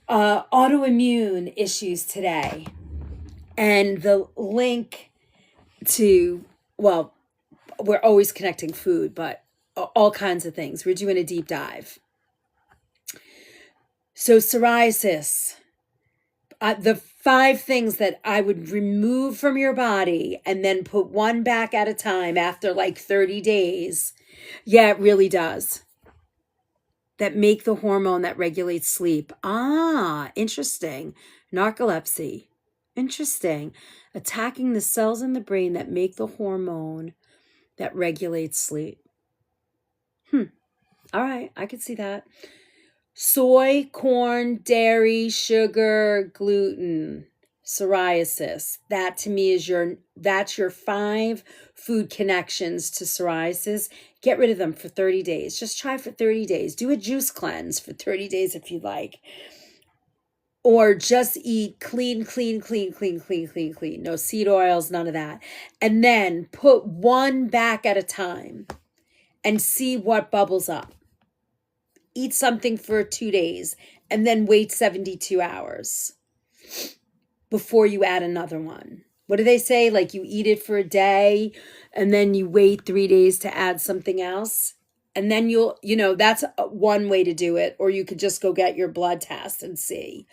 autoimmune issues today. And the link to, well, we're always connecting food, but all kinds of things. We're doing a deep dive. So psoriasis, the 5 things that I would remove from your body and then put one back at a time after like 30 days. Yeah, it really does. That make the hormone that regulates sleep. Interesting. Narcolepsy. Interesting. Attacking the cells in the brain that make the hormone that regulates sleep. All right, I could see that. Soy, corn, dairy, sugar, gluten, psoriasis. That to me is that's your 5 food connections to psoriasis. Get rid of them for 30 days. Just try for 30 days. Do a juice cleanse for 30 days if you'd like. Or just eat clean. No seed oils, none of that. And then put one back at a time and see what bubbles up. Eat something for 2 days and then wait 72 hours before you add another one. What do they say? Like you eat it for a day and then you wait 3 days to add something else. And then that's one way to do it. Or you could just go get your blood test and see.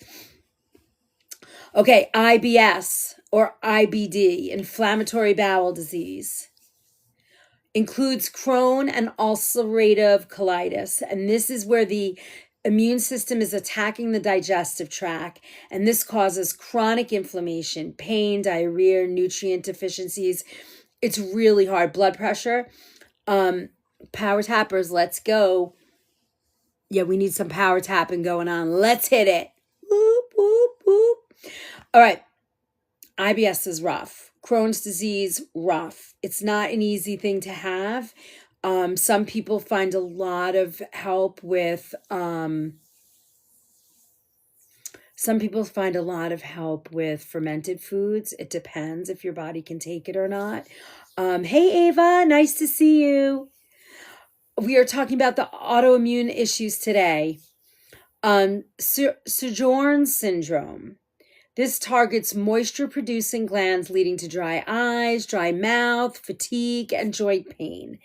Okay, IBS or IBD, inflammatory bowel disease. Includes Crohn and ulcerative colitis. And this is where the immune system is attacking the digestive tract. And this causes chronic inflammation, pain, diarrhea, nutrient deficiencies. It's really hard. Blood pressure. Power tappers, let's go. Yeah, we need some power tapping going on. Let's hit it. Whoop, whoop, whoop. All right. IBS is rough. Crohn's disease, rough. It's not an easy thing to have. Some people find a lot of help with fermented foods. It depends if your body can take it or not. Hey, Ava, nice to see you. We are talking about the autoimmune issues today. Sojourn syndrome. This targets moisture producing glands, leading to dry eyes, dry mouth, fatigue, and joint pain.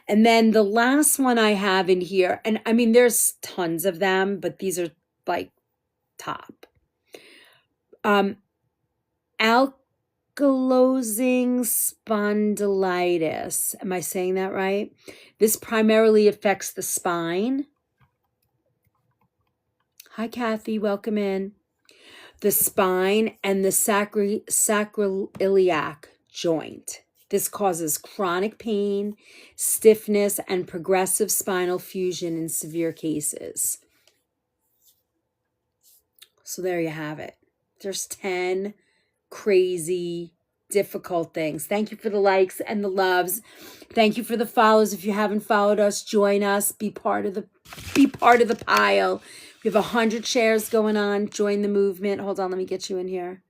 And then the last one I have in here, and I mean, there's tons of them, but these are like top. Ankylosing spondylitis. Am I saying that right? This primarily affects the spine. Hi, Kathy. Welcome in. The spine and the sacroiliac joint. This causes chronic pain, stiffness, and progressive spinal fusion in severe cases. So there you have it. There's 10 crazy, difficult things. Thank you for the likes and the loves. Thank you for the follows. If you haven't followed us, join us. Be part of the pile. We have 100 shares going on. Join the movement. Hold on, let me get you in here.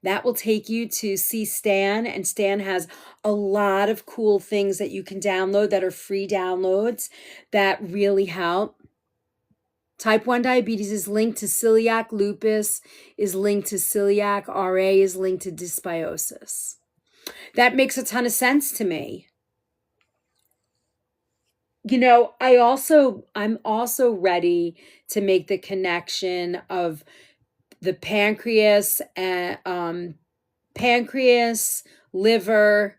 That will take you to see Stan, and Stan has a lot of cool things that you can download that are free downloads that really help. Type 1 diabetes is linked to celiac, lupus is linked to celiac, RA is linked to dysbiosis. That makes a ton of sense to me. You know, I'm also ready to make the connection of the pancreas, liver,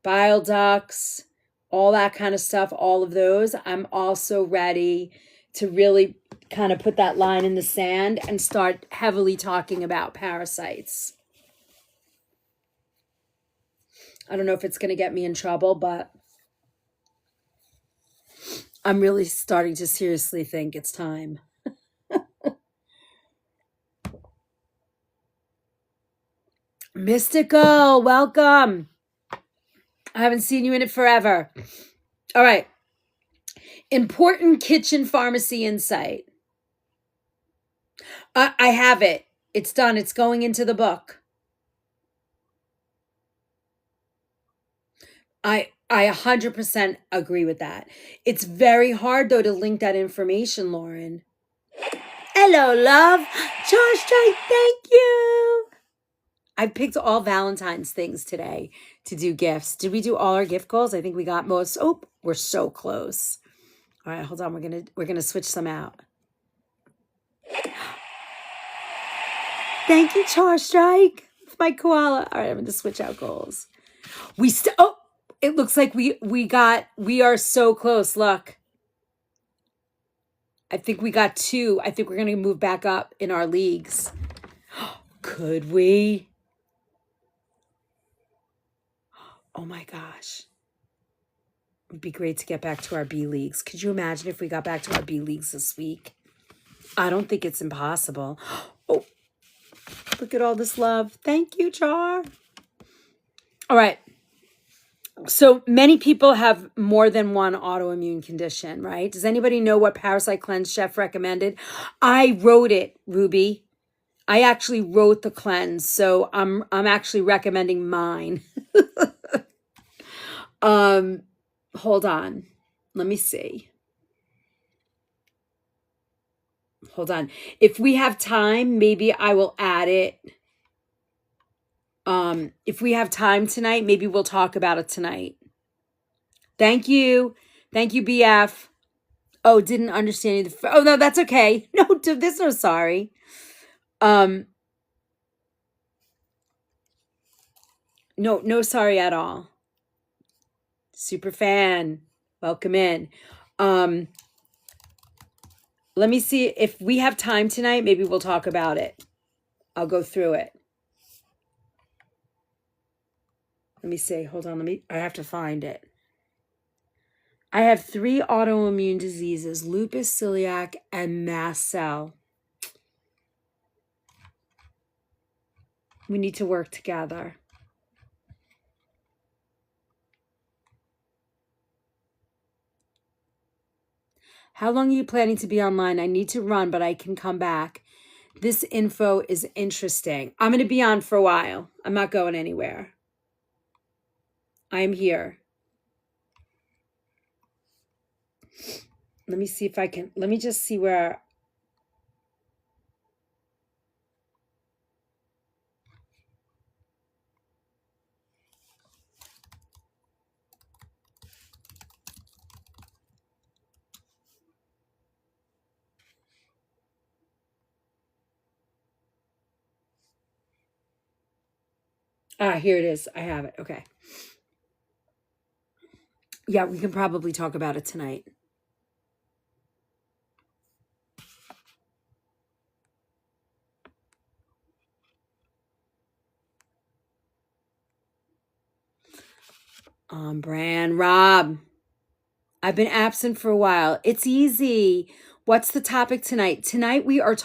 bile ducts, all that kind of stuff, all of those. I'm also ready to really kind of put that line in the sand and start heavily talking about parasites. I don't know if it's going to get me in trouble, but I'm really starting to seriously think it's time. Mystical, welcome. I haven't seen you in it forever. All right. Important kitchen pharmacy insight. I have it. It's done. It's going into the book. I 100% agree with that. It's very hard, though, to link that information, Lauren. Hello, love. Josh, thank you. I picked all Valentine's things today to do gifts. Did we do all our gift goals? I think we got most. Oh, we're so close. All right, hold on. We're gonna switch some out. Thank you, Char Strike. It's my koala. All right, I'm gonna switch out goals. It looks like we are so close. Look. I think we got 2. I think we're gonna move back up in our leagues. Could we? Oh my gosh. It'd be great to get back to our B leagues. Could you imagine if we got back to our B leagues this week? I don't think it's impossible. Oh, look at all this love. Thank you, Char. All right. So many people have more than one autoimmune condition, right? Does anybody know what parasite cleanse Chef recommended? I wrote it, Ruby. I actually wrote the cleanse, so I'm actually recommending mine. Hold on. Let me see. Hold on. If we have time, maybe I will add it. If we have time tonight, maybe we'll talk about it tonight. Thank you. Thank you, BF. Oh, didn't understand you. Oh, no, that's okay. No, this no sorry. No sorry at all. Super fan. Welcome in. Let me see if we have time tonight. Maybe we'll talk about it. I'll go through it. Let me see. Hold on. I have to find it. I have 3 autoimmune diseases: lupus, celiac, and mast cell. We need to work together. How long are you planning to be online? I need to run, but I can come back. This info is interesting. I'm going to be on for a while. I'm not going anywhere. I'm here. Let me see if I can. Let me just see where. Here it is. I have it. Okay. Yeah, we can probably talk about it tonight. Bran, Rob, I've been absent for a while. It's easy. What's the topic tonight? Tonight we're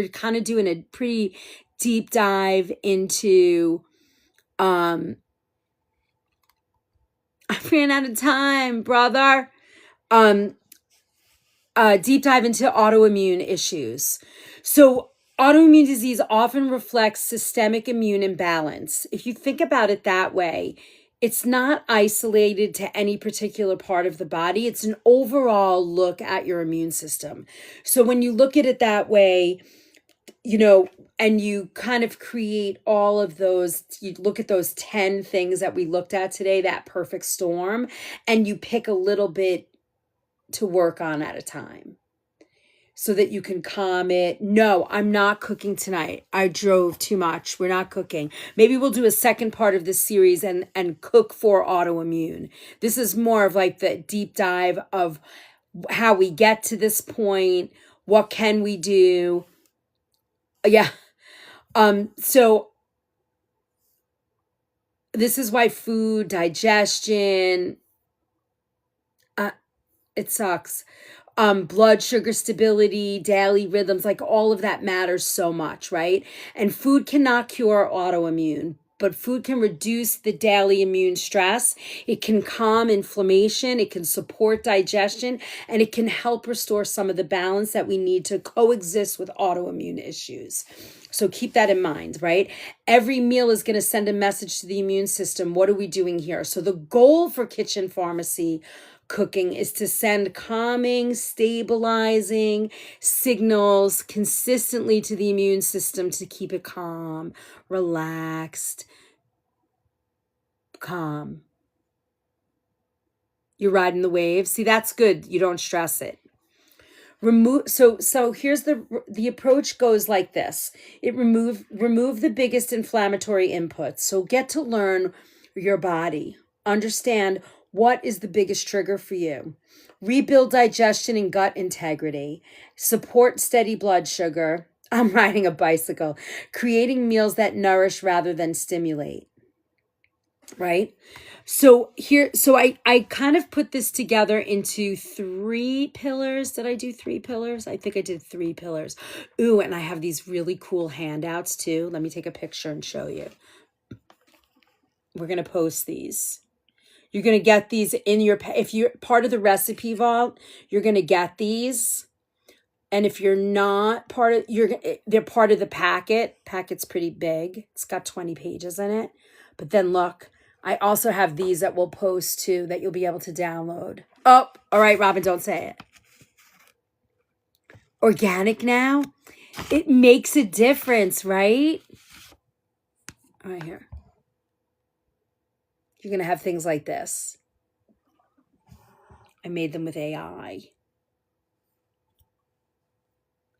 kind of doing a pretty deep dive into, I ran out of time, brother. Deep dive into autoimmune issues. So autoimmune disease often reflects systemic immune imbalance. If you think about it that way, it's not isolated to any particular part of the body. It's an overall look at your immune system. So when you look at it that way, and you kind of create all of those, you look at those 10 things that we looked at today, that perfect storm, and you pick a little bit to work on at a time so that you can calm it. No, I'm not cooking tonight. I drove too much. We're not cooking. Maybe we'll do a second part of this series and cook for autoimmune. This is more of like the deep dive of how we get to this point. What can we do? Yeah. So this is why food, digestion, it sucks. Blood sugar stability, daily rhythms, like all of that matters so much, right? And food cannot cure autoimmune, but food can reduce the daily immune stress. It can calm inflammation, it can support digestion, and it can help restore some of the balance that we need to coexist with autoimmune issues. So keep that in mind, right? Every meal is going to send a message to the immune system. What are we doing here? So the goal for kitchen pharmacy cooking is to send calming, stabilizing signals consistently to the immune system to keep it calm, relaxed, calm. You're riding the wave. See, that's good. You don't stress it. So here's the approach goes like this. It remove the biggest inflammatory inputs. So get to learn your body. Understand what is the biggest trigger for you. Rebuild digestion and gut integrity. Support steady blood sugar. I'm riding a bicycle. Creating meals that nourish rather than stimulate. Right? So I kind of put this together into 3 pillars. Did I do 3 pillars? I think I did 3 pillars. Ooh, and I have these really cool handouts too. Let me take a picture and show you. We're going to post these. You're going to get these in if you're part of the recipe vault, you're going to get these. And if you're not they're part of the packet. Packet's pretty big. It's got 20 pages in it. But then look, I also have these that we'll post too that you'll be able to download. Oh, all right, Robin, don't say it. Organic now? It makes a difference, right? Right here. You're going to have things like this. I made them with AI.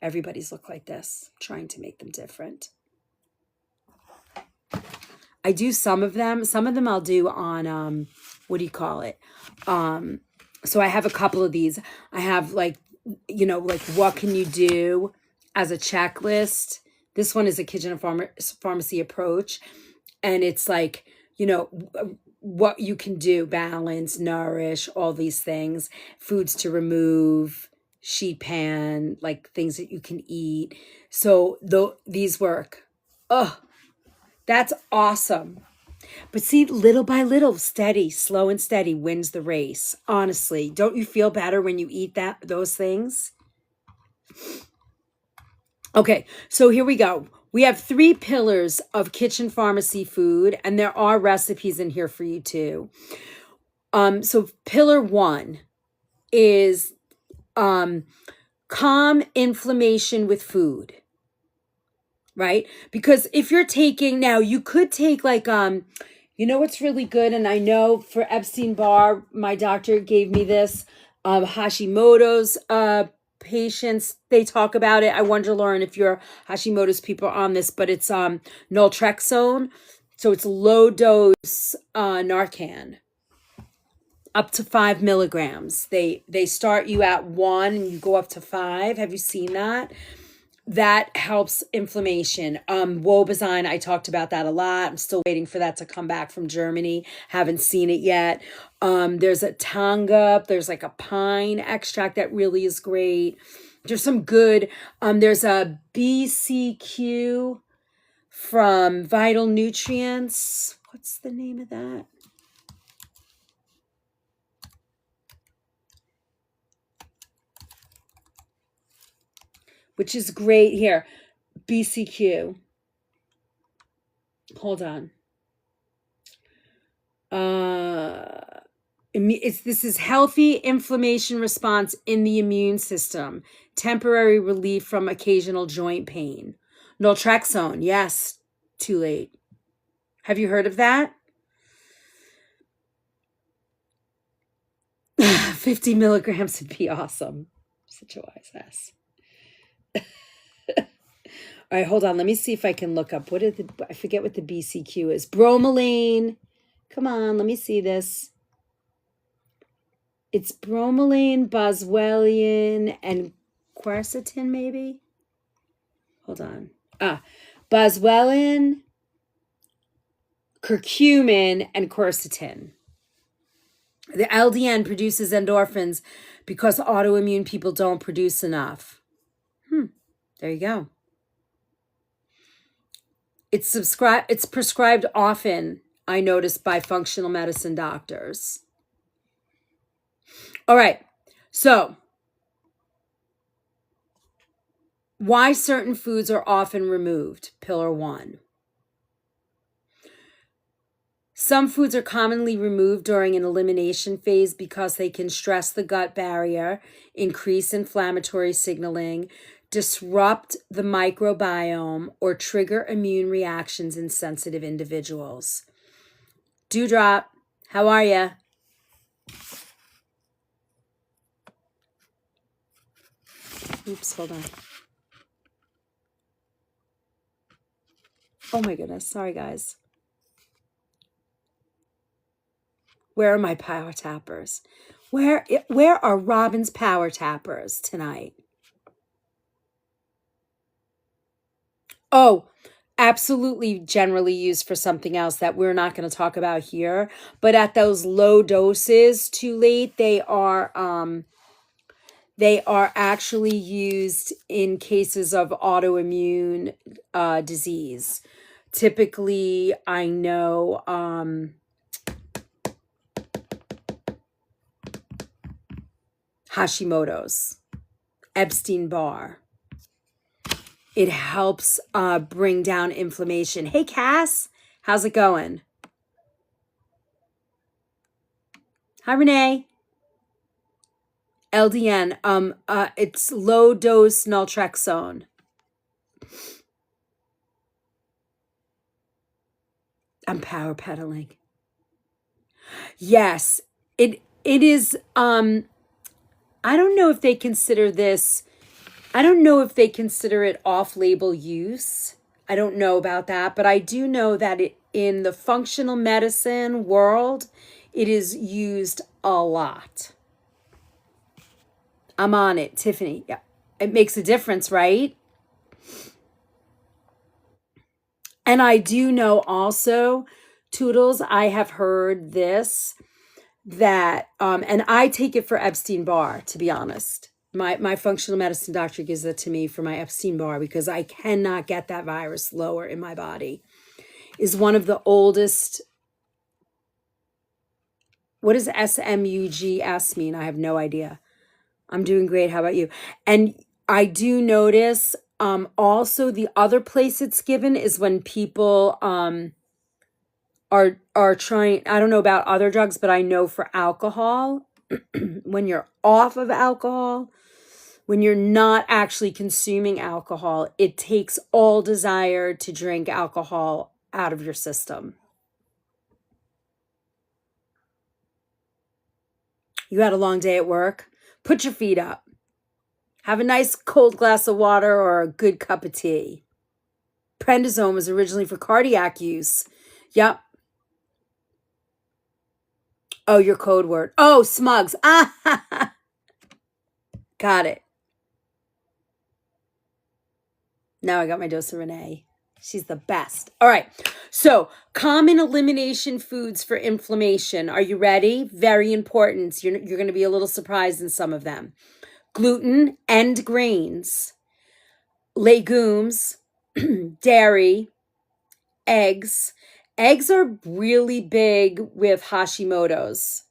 Everybody's look like this. I'm trying to make them different. I do some of them. Some of them I'll do on, what do you call it? So I have a couple of these. I have like what can you do as a checklist. This one is a kitchen and pharmacy approach. And it's like, what you can do, balance, nourish, all these things, foods to remove, sheet pan, like things that you can eat. So these work. Oh, that's awesome. But see, little by little, steady, slow and steady wins the race. Honestly, don't you feel better when you eat those things? Okay, so here we go. We have 3 pillars of kitchen pharmacy food, and there are recipes in here for you too. So pillar 1 is um, calm inflammation with food, right? Because if you're taking now, you could take like you know what's really good, and I know for Epstein-Barr, my doctor gave me this. Hashimoto's patients, they talk about it. I wonder, Lauren, if your Hashimoto's people are on this, but it's naltrexone. So it's low dose Narcan, up to 5 milligrams. They start you at 1 and you go up to 5. Have you seen that? That helps inflammation. Wobazine, I talked about that a lot. I'm still waiting for that to come back from Germany. Haven't seen it yet. There's a Tonga. There's like a pine extract that really is great. There's some good. There's a BCQ from Vital Nutrients. What's the name of that? Which is great here. BCQ. Hold on. This is healthy inflammation response in the immune system, temporary relief from occasional joint pain. Naltrexone, yes, too late. Have you heard of that? 50 milligrams would be awesome. Such a wise ass. All right, hold on. Let me see if I can look up. I forget what the BCQ is. Bromelain. Come on, let me see this. It's bromelain, boswellian, and quercetin, maybe? Hold on. Boswellian, curcumin, and quercetin. The LDN produces endorphins because autoimmune people don't produce enough. There you go. It's prescribed often, I noticed, by functional medicine doctors. All right. So, why certain foods are often removed? Pillar 1. Some foods are commonly removed during an elimination phase because they can stress the gut barrier, increase inflammatory signaling, disrupt the microbiome, or trigger immune reactions in sensitive individuals. Dewdrop, how are you? Oops, hold on. Oh my goodness, sorry guys. Where are my power tappers? Where are Robin's power tappers tonight? Oh, absolutely generally used for something else that we're not going to talk about here. But at those low doses, too late, they are actually used in cases of autoimmune disease. Typically, I know Hashimoto's, Epstein-Barr. It helps bring down inflammation. Hey, Cass, how's it going? Hi, Renee. LDN, it's low dose naltrexone. I'm power pedaling. Yes, it is. I don't know if they consider this. I don't know if they consider it off-label use. I don't know about that, but I do know that in the functional medicine world, it is used a lot. I'm on it, Tiffany. Yeah, it makes a difference, right? And I do know also, Toodles, I have heard this, that and I take it for Epstein-Barr, to be honest. My functional medicine doctor gives it to me for my Epstein-Barr because I cannot get that virus lower in my body. Is one of the oldest. What does SMUGS mean? I have no idea. I'm doing great. How about you? And I do notice Also, the other place it's given is when people are trying, I don't know about other drugs, but I know for alcohol, when you're off of alcohol, when you're not actually consuming alcohol, it takes all desire to drink alcohol out of your system. You had a long day at work? Put your feet up. Have a nice cold glass of water or a good cup of tea. Prednisone was originally for cardiac use. Yep. Oh, your code word. Oh, smugs. Ah, got it. Now I got my dose of Renee. She's the best. All right. So, common elimination foods for inflammation. Are you ready? Very important. You're going to be a little surprised in some of them. Gluten and grains, legumes, dairy, eggs. Eggs are really big with Hashimoto's.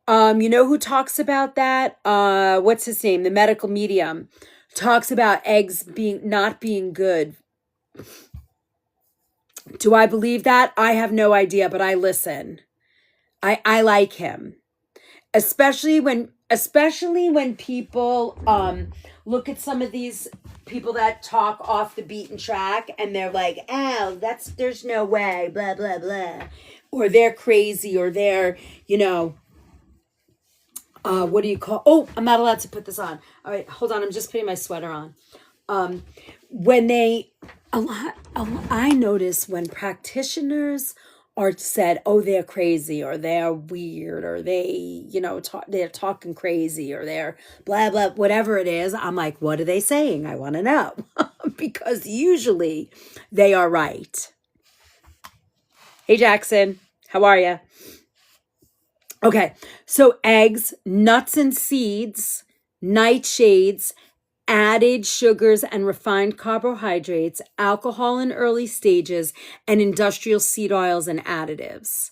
You know who talks about that? What's his name? The medical medium talks about eggs not being good. Do I believe that? I have no idea, but I listen. I like him. Especially when people look at some of these people that talk off the beaten track and they're like, "Oh, there's no way, blah blah blah." Or they're crazy, or they're, what do you call? Oh, I'm not allowed to put this on. All right, hold on. I'm just putting my sweater on. When I notice when practitioners are said, oh, they're crazy, or they're weird, or they, they're talking crazy, or they're blah, blah, whatever it is. I'm like, what are they saying? I want to know. Because usually they are right. Hey, Jackson, how are you? Okay, so eggs, nuts and seeds, nightshades, added sugars and refined carbohydrates, alcohol in early stages, and industrial seed oils and additives.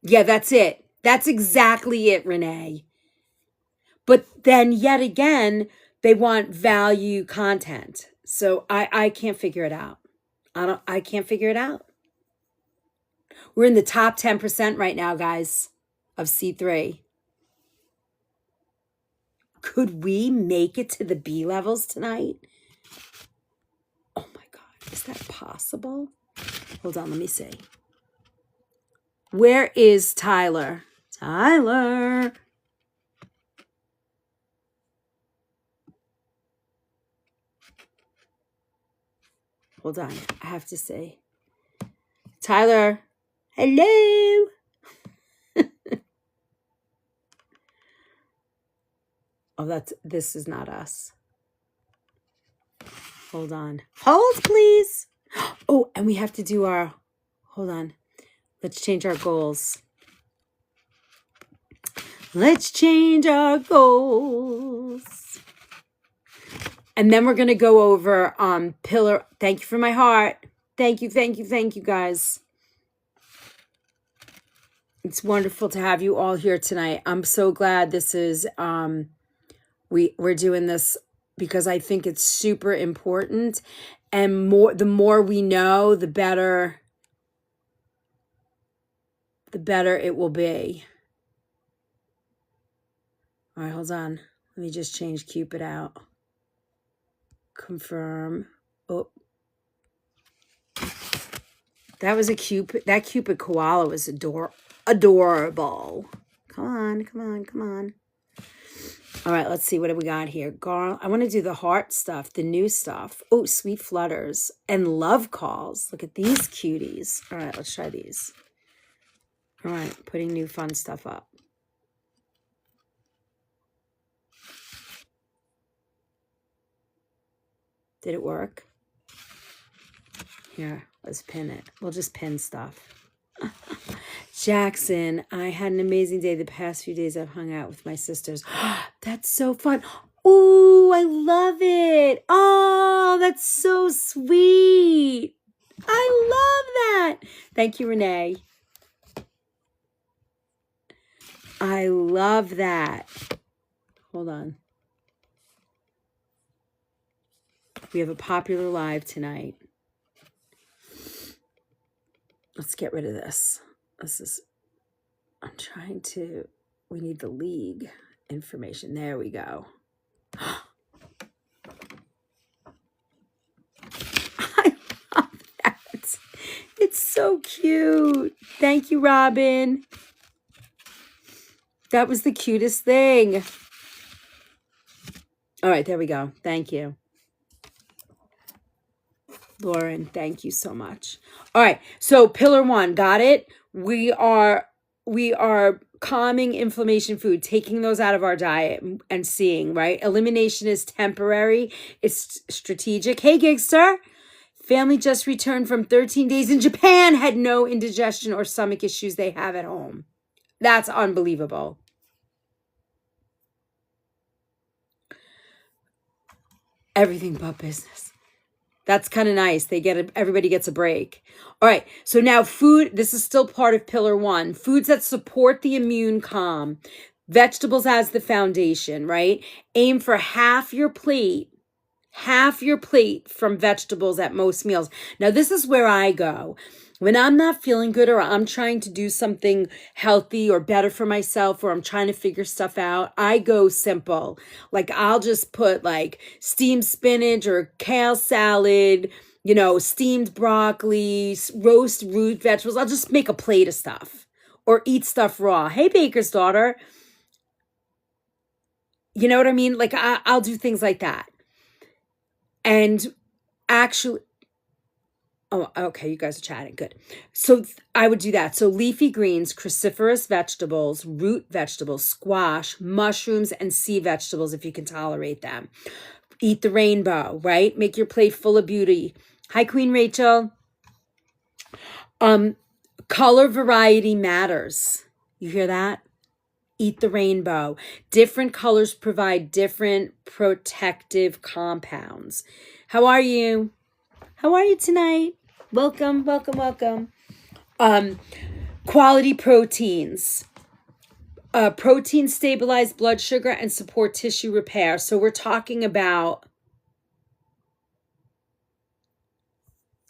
Yeah, that's it. That's exactly it, Renee. But then yet again, they want value content. So I can't figure it out. I can't figure it out. We're in the top 10% right now, guys, of C3. Could we make it to the B levels tonight? Oh my God, is that possible? Hold on, let me see. Where is Tyler? Tyler. Hold on, I have to see. Tyler, hello. Oh, this is not us. Hold on. Hold, please. Oh, and we have to do hold on. Let's change our goals. Let's change our goals. And then we're going to go over pillar. Thank you for my heart. Thank you, guys. It's wonderful to have you all here tonight. I'm so glad this is we're doing this because I think it's super important, and the more we know, the better it will be. All right, hold on. Let me just change Cupid out. Confirm. Oh. That was a Cupid. That Cupid koala was adorable. Come on. All right, let's see. What do we got here? I want to do the heart stuff, the new stuff. Oh, sweet flutters and love calls. Look at these cuties. All right, let's try these. All right, putting new fun stuff up. Did it work? Here, let's pin it. We'll just pin stuff. Jackson, I had an amazing day. The past few days I've hung out with my sisters. That's so fun. Oh, I love it. Oh, that's so sweet. I love that. Thank you, Renee. I love that. Hold on. We have a popular live tonight. Let's get rid of this. We need the league information. There we go. I love that. It's so cute. Thank you, Robin. That was the cutest thing. All right, there we go. Thank you. Lauren, thank you so much. All right, so pillar 1, got it? We are calming inflammation food, taking those out of our diet and seeing, right? Elimination is temporary. It's strategic. Hey, Gigster. Family just returned from 13 days in Japan, had no indigestion or stomach issues they have at home. That's unbelievable. Everything but business. That's kind of nice. Everybody gets a break. All right. So now food, this is still part of pillar 1. Foods that support the immune calm. Vegetables as the foundation, right? Aim for half your plate from vegetables at most meals. Now, this is where I go. When I'm not feeling good or I'm trying to do something healthy or better for myself or I'm trying to figure stuff out, I go simple. Like I'll just put like steamed spinach or kale salad, steamed broccoli, roast root vegetables. I'll just make a plate of stuff or eat stuff raw. Hey, baker's daughter. You know what I mean? Like I'll do things like that. And actually, oh, okay, you guys are chatting. Good. So I would do that. So leafy greens, cruciferous vegetables, root vegetables, squash, mushrooms, and sea vegetables if you can tolerate them. Eat the rainbow, right? Make your plate full of beauty. Hi, Queen Rachel. Color variety matters. You hear that? Eat the rainbow. Different colors provide different protective compounds. How are you? How are you tonight? Welcome, welcome, welcome. Quality proteins. Proteins stabilize blood sugar and support tissue repair. So we're talking about,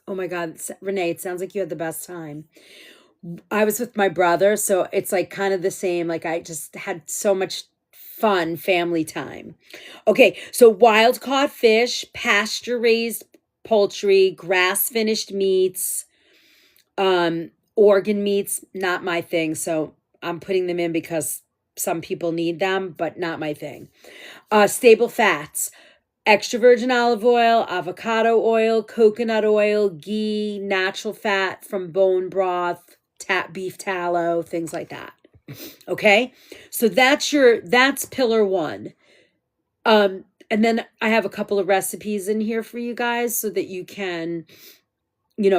oh my God, Renee, it sounds like you had the best time. I was with my brother, so it's like kind of the same. Like I just had so much fun family time. Okay, so wild caught fish, pasture raised poultry, grass finished meats, organ meats, not my thing. So I'm putting them in because some people need them, but not my thing. Stable fats, extra virgin olive oil, avocado oil, coconut oil, ghee, natural fat from bone broth, beef tallow, things like that. Okay. So that's pillar 1. And then I have a couple of recipes in here for you guys so that you can,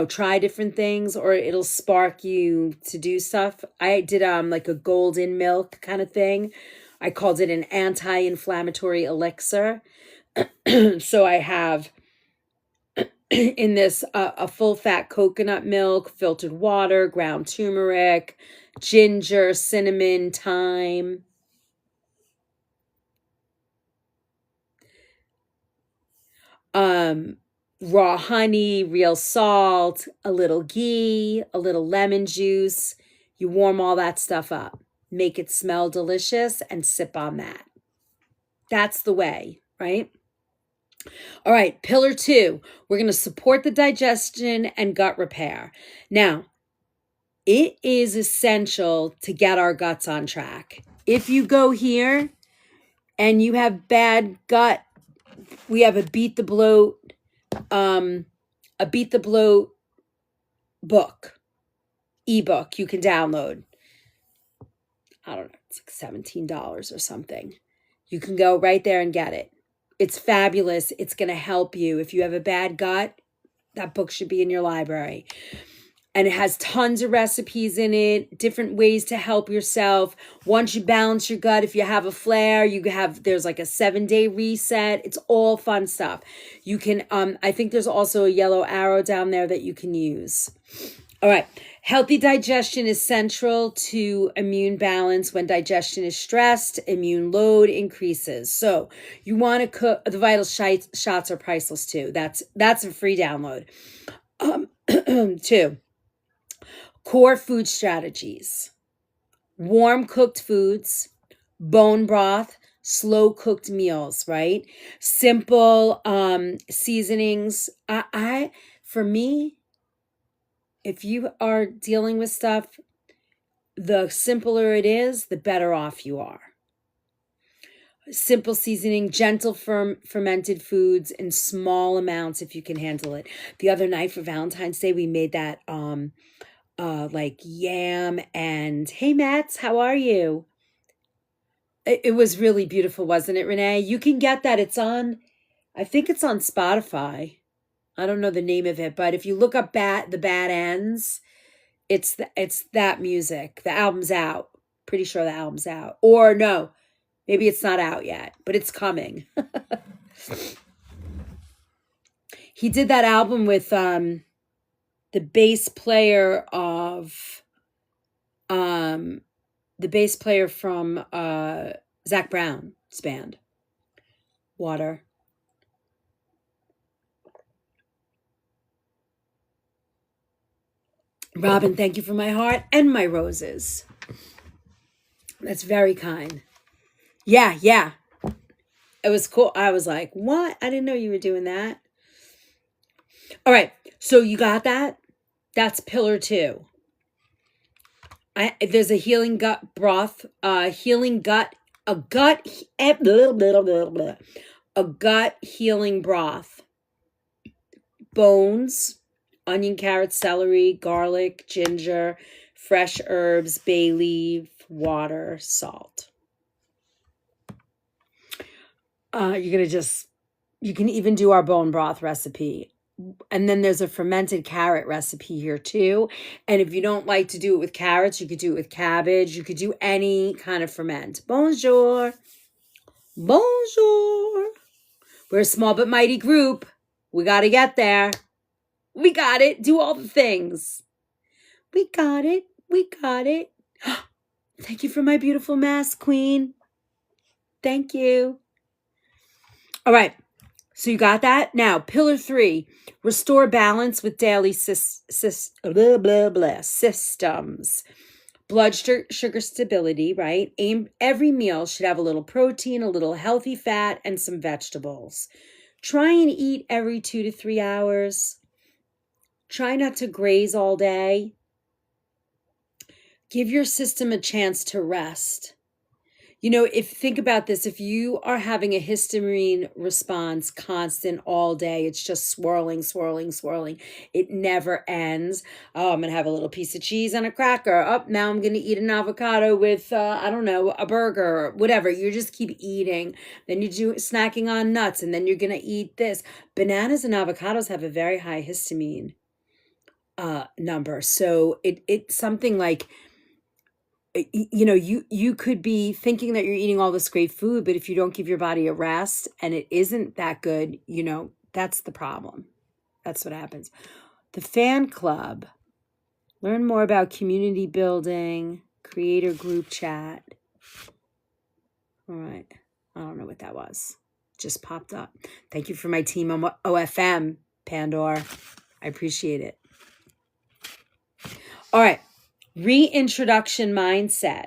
try different things or it'll spark you to do stuff. I did like a golden milk kind of thing. I called it an anti-inflammatory elixir. So I have in this a full fat coconut milk, filtered water, ground turmeric, ginger, cinnamon, thyme. Raw honey, real salt, a little ghee, a little lemon juice. You warm all that stuff up, make it smell delicious and sip on that. That's the way, right? All right, pillar 2, we're going to support the digestion and gut repair. Now, it is essential to get our guts on track. If you go here and you have bad gut, we have a Beat the Bloat book, ebook you can download. I don't know, it's like $17 or something. You can go right there and get it. It's fabulous. It's going to help you. If you have a bad gut, that book should be in your library. And it has tons of recipes in it, different ways to help yourself. Once you balance your gut, if you have a flare, there's like a 7-day reset. It's all fun stuff. You can, I think there's also a yellow arrow down there that you can use. All right. Healthy digestion is central to immune balance. When digestion is stressed, immune load increases. So you want to cook. The vital shots are priceless too. That's a free download. 2, core food strategies: warm cooked foods, bone broth, slow cooked meals, right? Simple seasonings. For me, if you are dealing with stuff, the simpler it is, the better off you are. Simple seasoning, gentle fermented foods in small amounts if you can handle it. The other night for Valentine's Day, we made that like yam and, hey Mats, how are you? It was really beautiful, wasn't it, Renee? You can get that. I think it's on Spotify. I don't know the name of it, but if you look up the Bad Ends, it's that music. The album's out. Pretty sure the album's out. Or no, maybe it's not out yet, but it's coming. He did that album with the bass player from Zach Brown's band. Water. Robin, thank you for my heart and my roses. That's very kind. Yeah. It was cool. I was like, what? I didn't know you were doing that. All right. So you got that? That's pillar 2. There's a healing gut broth, a gut healing broth. Bones, onion, carrot, celery, garlic, ginger, fresh herbs, bay leaf, water, salt. You can even do our bone broth recipe. And then there's a fermented carrot recipe here too. And if you don't like to do it with carrots, you could do it with cabbage. You could do any kind of ferment. Bonjour. Bonjour. We're a small but mighty group. We got to get there. We got it. Do all the things. We got it. We got it. Thank you for my beautiful mask, Queen. Thank you. All right. So you got that? Now, pillar 3, restore balance with daily systems. Blood sugar stability, right? Every meal should have a little protein, a little healthy fat, and some vegetables. Try and eat every 2 to 3 hours. Try not to graze all day. Give your system a chance to rest. Think about this, if you are having a histamine response constant all day, it's just swirling. It never ends. Oh, I'm going to have a little piece of cheese and a cracker. Oh, now I'm going to eat an avocado with, a burger or whatever. You just keep eating. Then you do snacking on nuts, and then you're going to eat this. Bananas and avocados have a very high histamine number. So it's something like, you could be thinking that you're eating all this great food, but if you don't give your body a rest and it isn't that good, that's the problem. That's what happens. The fan club. Learn more about community building, creator group chat. All right. I don't know what that was. Just popped up. Thank you for my team on OFM, Pandora. I appreciate it. All right. Reintroduction mindset.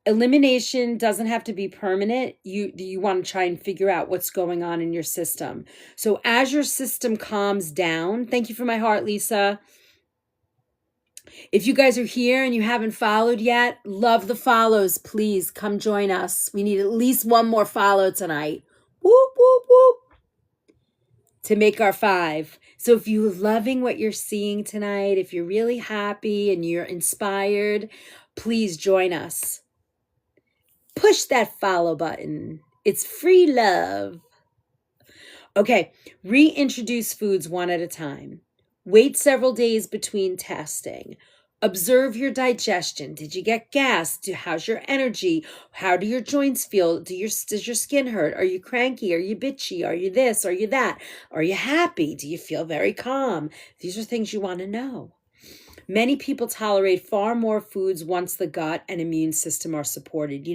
Elimination doesn't have to be permanent. You want to try and figure out what's going on in your system. So as your system calms down, thank you for my heart, Lisa. If you guys are here and you haven't followed yet, love the follows. Please come join us. We need at least one more follow tonight. Whoop, whoop, whoop. To make our 5. So if you're loving what you're seeing tonight, if you're really happy and you're inspired, please join us. Push that follow button. It's free love. Okay, reintroduce foods one at a time. Wait several days between testing. Observe your digestion. Did you get gas? How's your energy? How do your joints feel? Does your skin hurt? Are you cranky? Are you bitchy? Are you this? Are you that? Are you happy? Do you feel very calm? These are things you want to know. Many people tolerate far more foods once the gut and immune system are supported.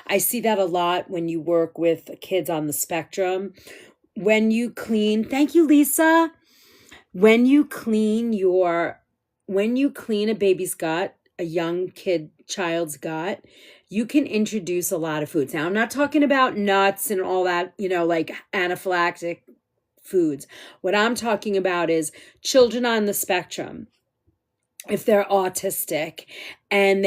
I see that a lot when you work with kids on the spectrum. When you clean, thank you, Lisa. When you clean a baby's gut, a young child's gut, you can introduce a lot of foods. Now, I'm not talking about nuts and all that, like anaphylactic foods. What I'm talking about is children on the spectrum. If they're autistic and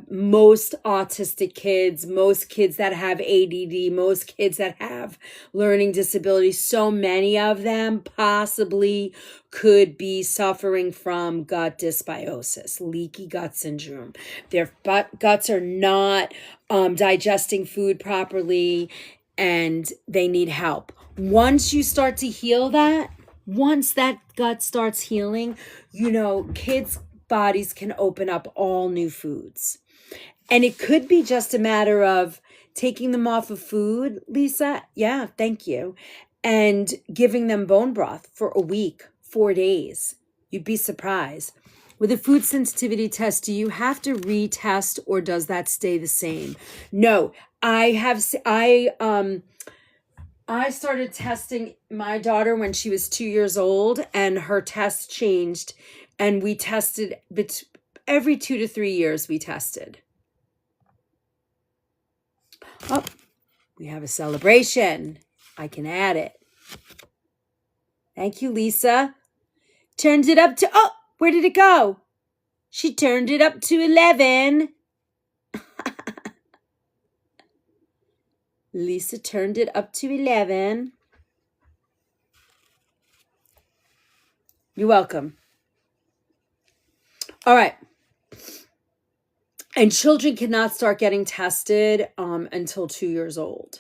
most autistic kids, most kids that have ADD, most kids that have learning disabilities, so many of them possibly could be suffering from gut dysbiosis, leaky gut syndrome. Their guts are not digesting food properly and they need help. Once you start to heal that, once that gut starts healing, kids' bodies can open up all new foods. And it could be just a matter of taking them off of food, Lisa. Yeah, thank you. And giving them bone broth for a week, 4 days. You'd be surprised. With a food sensitivity test, do you have to retest or does that stay the same? No, I started testing my daughter when she was 2 years old, and her test changed, and we tested every 2 to 3 years we tested. Oh, we have a celebration. I can add it. Thank you, Lisa. Turned it up to, where did it go? She turned it up to 11. Lisa turned it up to 11. You're welcome. All right. And children cannot start getting tested until 2 years old.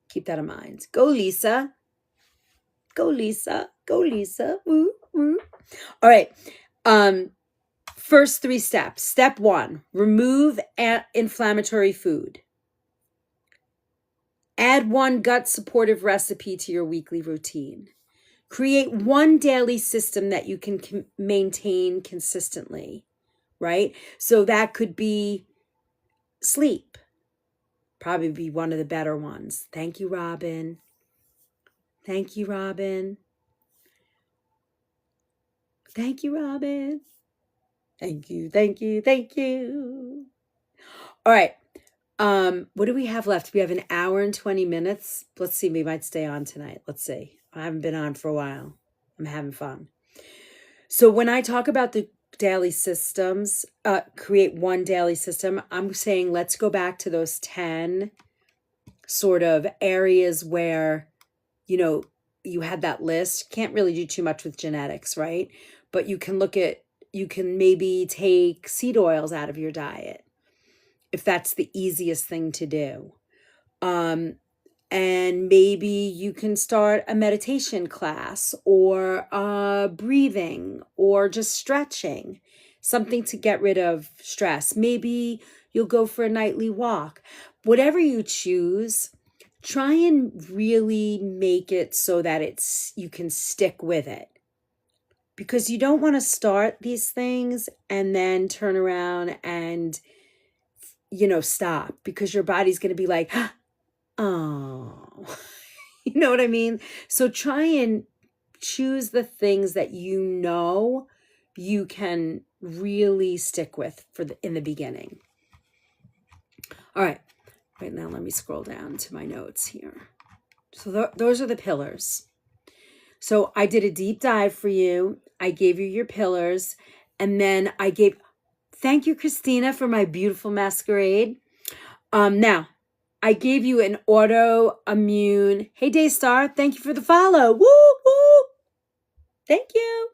Keep that in mind. Go, Lisa. Go, Lisa. Go, Lisa. Woo, woo. All right. First 3 steps. Step 1, remove inflammatory food. Add 1 gut supportive recipe to your weekly routine. Create 1 daily system that you can maintain consistently, right? So that could be sleep. Probably be one of the better ones. Thank you, Robin. Thank you, Robin. Thank you, Robin. Thank you, thank you, thank you. All right. What do we have left? We have an hour and 20 minutes. Let's see. We might stay on tonight. Let's see. I haven't been on for a while. I'm having fun. So when I talk about the daily systems, create 1 daily system, I'm saying let's go back to those 10 sort of areas where, you had that list. Can't really do too much with genetics, right? But you can maybe take seed oils out of your diet, if that's the easiest thing to do. And maybe you can start a meditation class or breathing or just stretching, something to get rid of stress. Maybe you'll go for a nightly walk. Whatever you choose, try and really make it so that you can stick with it. Because you don't want to start these things and then turn around and stop, because your body's going to be like, oh, you know what I mean? So try and choose the things that you can really stick with in the beginning. All right. Right now, let me scroll down to my notes here. So those are the pillars. So I did a deep dive for you. I gave you your pillars, and then thank you, Christina, for my beautiful masquerade. Now, I gave you an autoimmune. Hey, Daystar, thank you for the follow. Woo, woo. Thank you.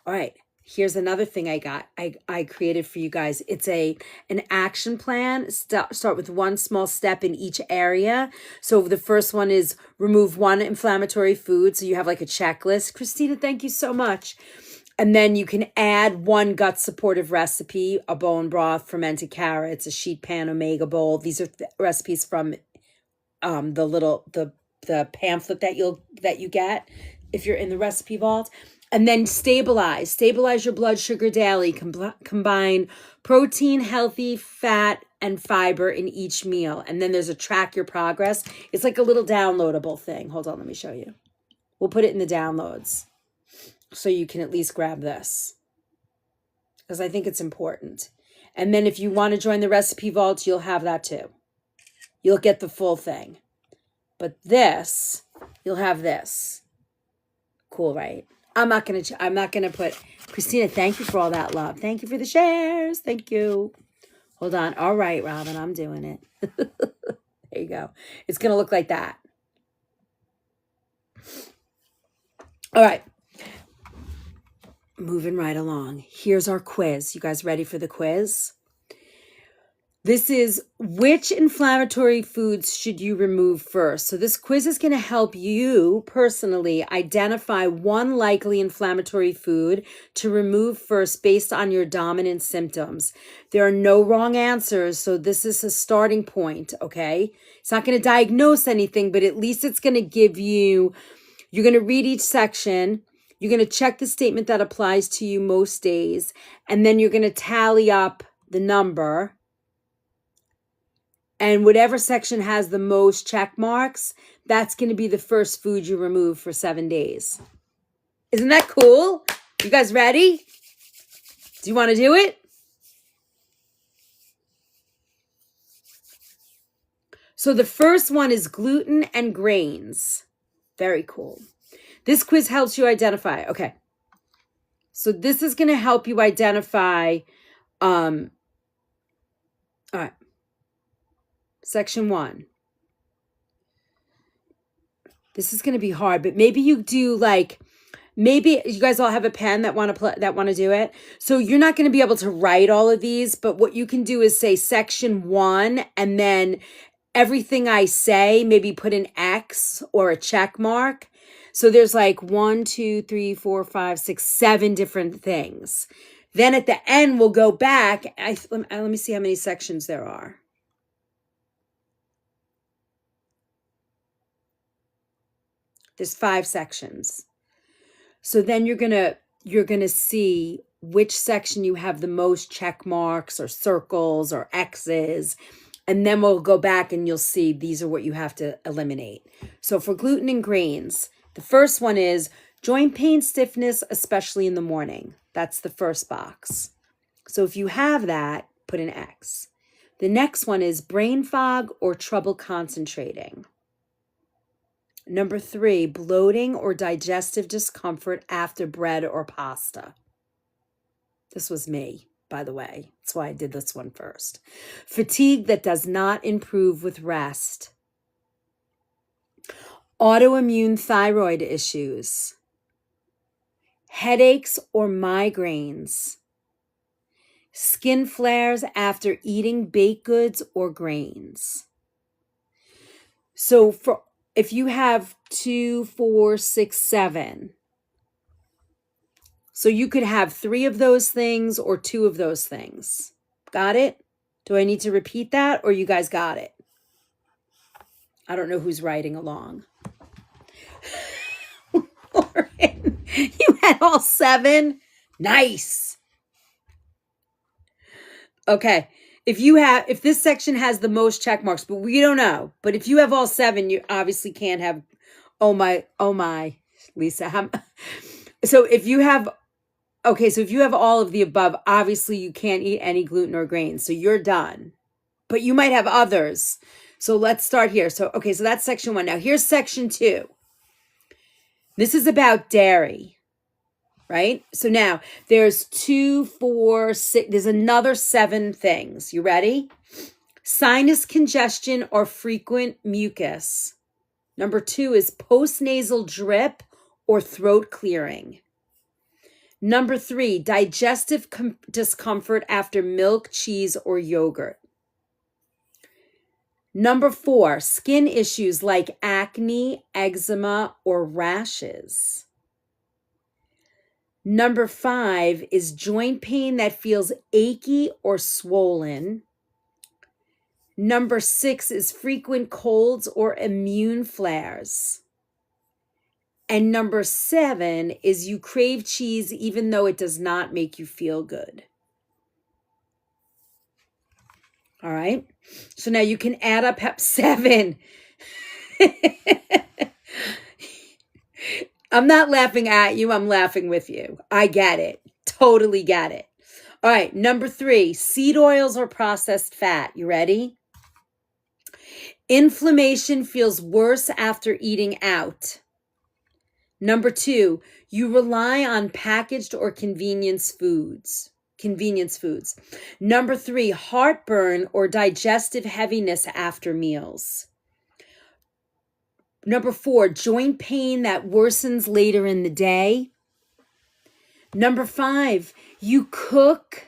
All right, here's another thing I created for you guys. It's an action plan. Start with 1 small step in each area. So the first one is remove 1 inflammatory food. So you have like a checklist. Christina, thank you so much. And then you can add 1 gut supportive recipe, a bone broth, fermented carrots, a sheet pan omega bowl. These are recipes from the pamphlet that you get if you're in the recipe vault. And then stabilize your blood sugar daily. Combine protein, healthy fat, and fiber in each meal. And then there's a track your progress. It's like a little downloadable thing. Hold on, let me show you. We'll put it in the downloads so you can at least grab this, because I think it's important. And then if you want to join the recipe vault, you'll have that too. You'll get the full thing. But this, you'll have this. Cool, right? I'm not gonna put, Christina, thank you for all that love. Thank you for the shares. Thank you. Hold on. All right, Robin, I'm doing it. There you go. It's gonna look like that. All right. Moving right along. Here's our quiz. You guys ready for the quiz? This is, which inflammatory foods should you remove first? So this quiz is going to help you personally identify one likely inflammatory food to remove first based on your dominant symptoms. There are no wrong answers, so this is a starting point, okay? It's not going to diagnose anything, but at least it's going to give you, you're going to read each section, you're going to check the statement that applies to you most days, and then you're going to tally up the number. And whatever section has the most check marks, that's going to be the first food you remove for 7 days. Isn't that cool? You guys ready? Do you want to do it? So the first one is gluten and grains. Very cool. This quiz helps you identify. Okay. So this is going to help you identify. All right. Section 1. This is going to be hard, but maybe you do maybe you guys all have a pen that want to do it. So you're not going to be able to write all of these, but what you can do is say section 1 and then everything I say, maybe put an X or a check mark. So there's 1, 2, 3, 4, 5, 6, 7 different things. Then at the end, we'll go back. Let me see how many sections there are. There's 5 sections. So then you're going to see which section you have the most check marks or circles or X's. And then we'll go back and you'll see these are what you have to eliminate. So for gluten and grains, the first one is joint pain, stiffness, especially in the morning. That's the first box. So if you have that, put an X. The next one is brain fog or trouble concentrating. Number 3, bloating or digestive discomfort after bread or pasta. This was me, by the way. That's why I did this one first. Fatigue that does not improve with rest. Autoimmune thyroid issues. Headaches or migraines. Skin flares after eating baked goods or grains. So if you have 2, 4, 6, 7, so you could have 3 of those things or 2 of those things. Got it? Do I need to repeat that or you guys got it? I don't know who's writing along. Lauren, you had all 7? Nice. Okay. If this section has the most check marks, but we don't know. But if you have all 7, you obviously can't have, oh my, Lisa. So if you have all of the above, obviously you can't eat any gluten or grains. So you're done. But you might have others. So let's start here. So that's section 1. Now here's section 2. This is about dairy. Right? So now there's 2, 4, 6, there's another 7 things. You ready? Sinus congestion or frequent mucus. Number 2 is postnasal drip or throat clearing. Number 3, digestive discomfort after milk, cheese, or yogurt. Number 4, skin issues like acne, eczema, or rashes. Number 5 is joint pain that feels achy or swollen. Number 6 is frequent colds or immune flares. And number 7 is you crave cheese even though it does not make you feel good. All right. So now you can add up 7. I'm not laughing at you. I'm laughing with you. I get it. Totally get it. All right. Number 3, seed oils or processed fat. You ready? Inflammation feels worse after eating out. Number 2, you rely on packaged or convenience foods. Number 3, heartburn or digestive heaviness after meals. Number 4, joint pain that worsens later in the day. Number 5, you cook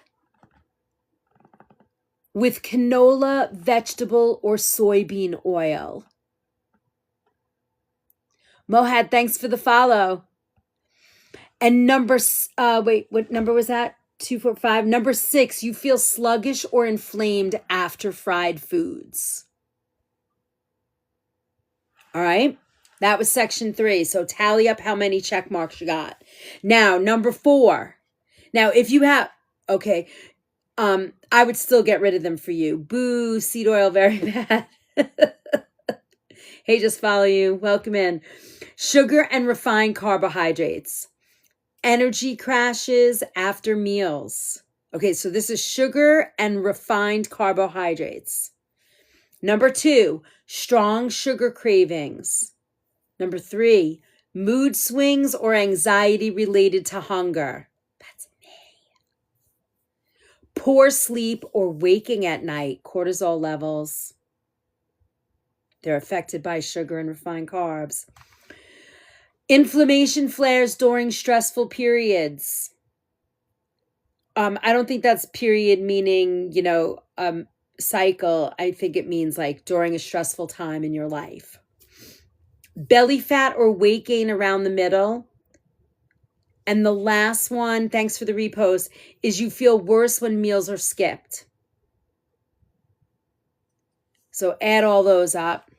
with canola, vegetable, or soybean oil. Mohad, thanks for the follow. And what number was that? 2, 4, 5. Number 6, you feel sluggish or inflamed after fried foods. All right. That was section 3. So tally up how many check marks you got. Now, number 4. Now, if you have, okay, I would still get rid of them for you. Boo, seed oil, very bad. Hey, just follow you. Welcome in. Sugar and refined carbohydrates. Energy crashes after meals. Okay, so this is sugar and refined carbohydrates. Number 2, strong sugar cravings. Number 3, mood swings or anxiety related to hunger. That's me. Poor sleep or waking at night, cortisol levels. They're affected by sugar and refined carbs. Inflammation flares during stressful periods. I don't think that's period meaning, cycle. I think it means like during a stressful time in your life. Belly fat or weight gain around the middle. And the last one, thanks for the repost, is you feel worse when meals are skipped. So add all those up.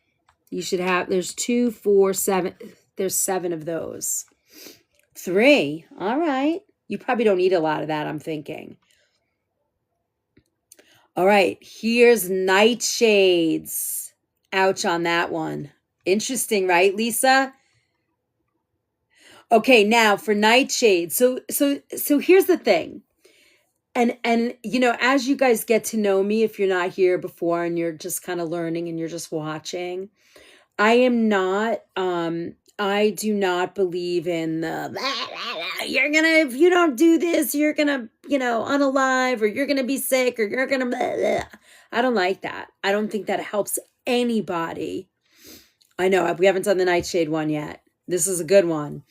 You should have, there's 2, 4, 7. There's 7 of those. 3. All right. You probably don't eat a lot of that, I'm thinking. All right. Here's nightshades. Ouch on that one. Interesting, right, Lisa? Okay, now for nightshades. So here's the thing. And as you guys get to know me, if you're not here before and you're just kind of learning and you're just watching, I do not believe in the if you don't do this, you're gonna, unalive, or you're gonna be sick, or you're gonna I don't like that. I don't think that helps anybody. I know we haven't done the nightshade one yet. This is a good one.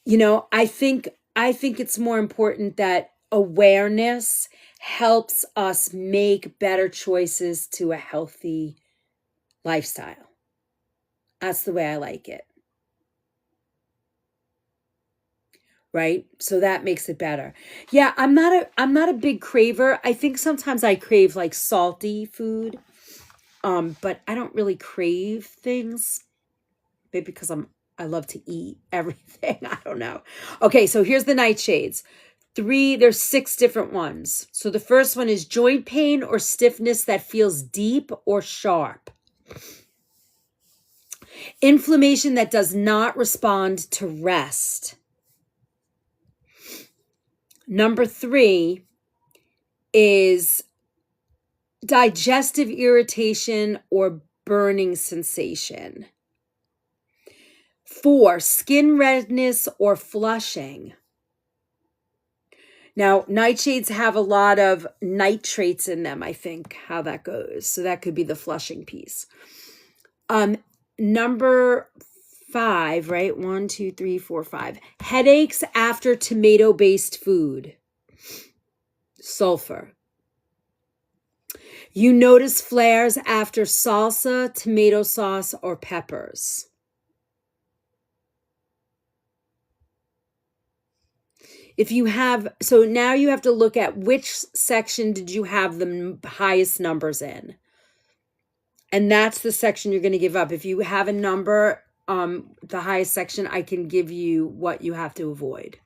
I think it's more important that awareness helps us make better choices to a healthy lifestyle. That's the way I like it. Right? So that makes it better. Yeah, I'm not a big craver. I think sometimes I crave like salty food. But I don't really crave things. Maybe because I love to eat everything. I don't know. Okay, so here's the nightshades. There's 6 different ones. So the first one is joint pain or stiffness that feels deep or sharp. Inflammation that does not respond to rest. Number 3 is digestive irritation or burning sensation. 4, skin redness or flushing. Now, nightshades have a lot of nitrates in them, I think, how that goes. So that could be the flushing piece. Number 5, right? 1, 2, 3, 4, 5. Headaches after tomato-based food. Sulfur. You notice flares after salsa, tomato sauce, or peppers. So now you have to look at which section did you have the highest numbers in. And that's the section you're going to give up. If you have a number the highest section, I can give you what you have to avoid.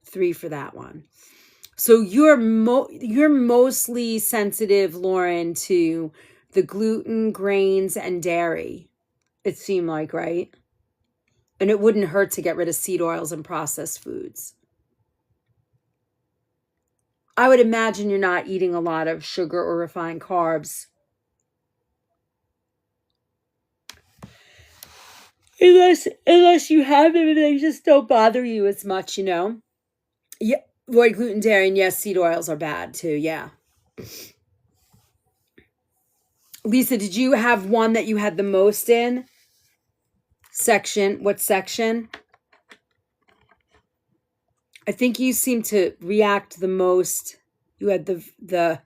3 for that one. So you're mostly sensitive, Lauren, to the gluten, grains, and dairy. It seemed like, right? And it wouldn't hurt to get rid of seed oils and processed foods. I would imagine you're not eating a lot of sugar or refined carbs. Unless you have them and they just don't bother you as much, you know? Yeah, avoid gluten, dairy, and yes, seed oils are bad too, yeah. Lisa, did you have one that you had the most in? Section, what section? I think you seem to react the most. You had the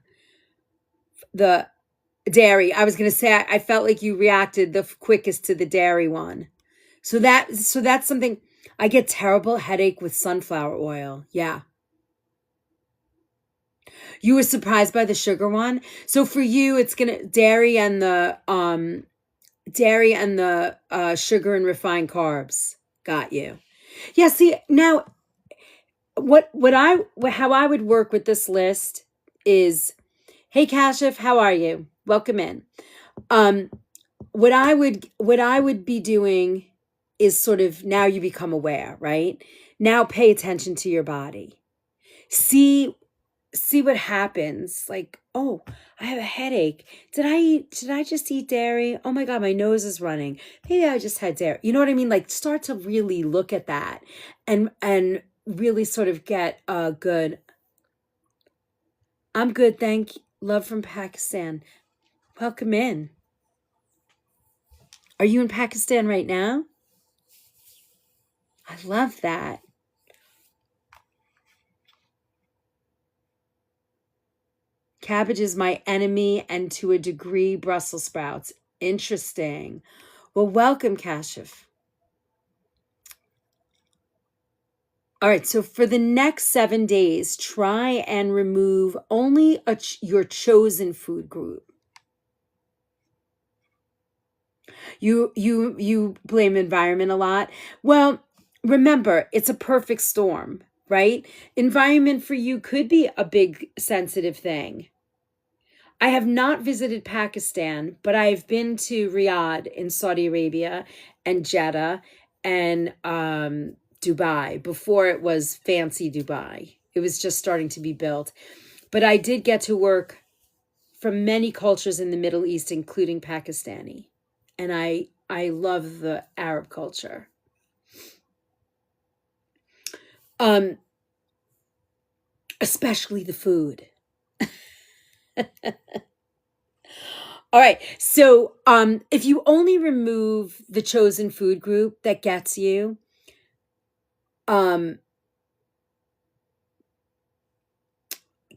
dairy. I was going to say I felt like you reacted the quickest to the dairy one. So that's something. I get terrible headache with sunflower oil. Yeah. You were surprised by the sugar one. So for you, it's gonna dairy and the sugar and refined carbs. Got you. Yeah. See now, how I would work with this list is, hey Kashif, how are you? Welcome in. What I would be doing is sort of, now you become aware, right? Now pay attention to your body. See what happens. Like, oh, I have a headache. Did I just eat dairy? Oh my God, my nose is running. Maybe I just had dairy. You know what I mean? Like, start to really look at that and really sort of get a good, I'm good, thank you. Love from Pakistan. Welcome in. Are you in Pakistan right now? I love that. Cabbage is my enemy, and to a degree, Brussels sprouts. Interesting. Well, welcome, Kashif. All right, so for the next 7 days, try and remove only your chosen food group. You blame environment a lot. Well, remember, it's a perfect storm, right? Environment for you could be a big sensitive thing. I have not visited Pakistan, but I've been to Riyadh in Saudi Arabia and Jeddah and Dubai before it was fancy Dubai. It was just starting to be built. But I did get to work from many cultures in the Middle East, including Pakistani. And I love the Arab culture. Especially the food. All right. So if you only remove the chosen food group that gets you,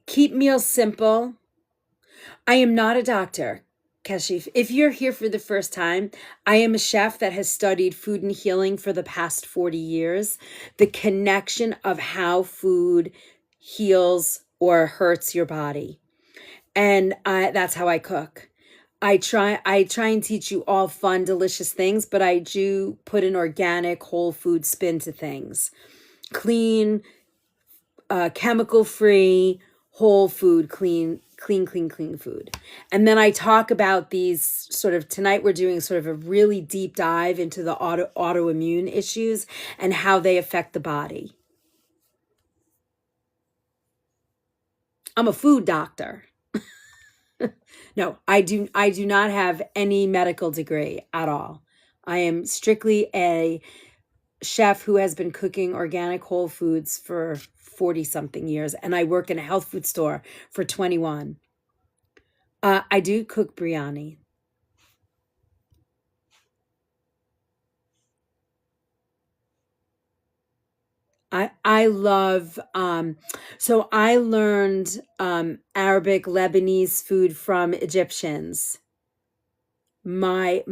keep meals simple. I am not a doctor, Kashif. If you're here for the first time, I am a chef that has studied food and healing for the past 40 years. The connection of how food heals or hurts your body. And that's how I cook. I try and teach you all fun, delicious things, but I do put an organic, whole food spin to things. Clean, chemical-free, whole food, clean food. And then I talk about these sort of, tonight we're doing sort of a really deep dive into the autoimmune issues and how they affect the body. I'm a food doctor. No, I do not have any medical degree at all. I am strictly a chef who has been cooking organic whole foods for 40 something years, and I work in a health food store for 21. I do cook biryani. I love so I learned Arabic Lebanese food from Egyptians. My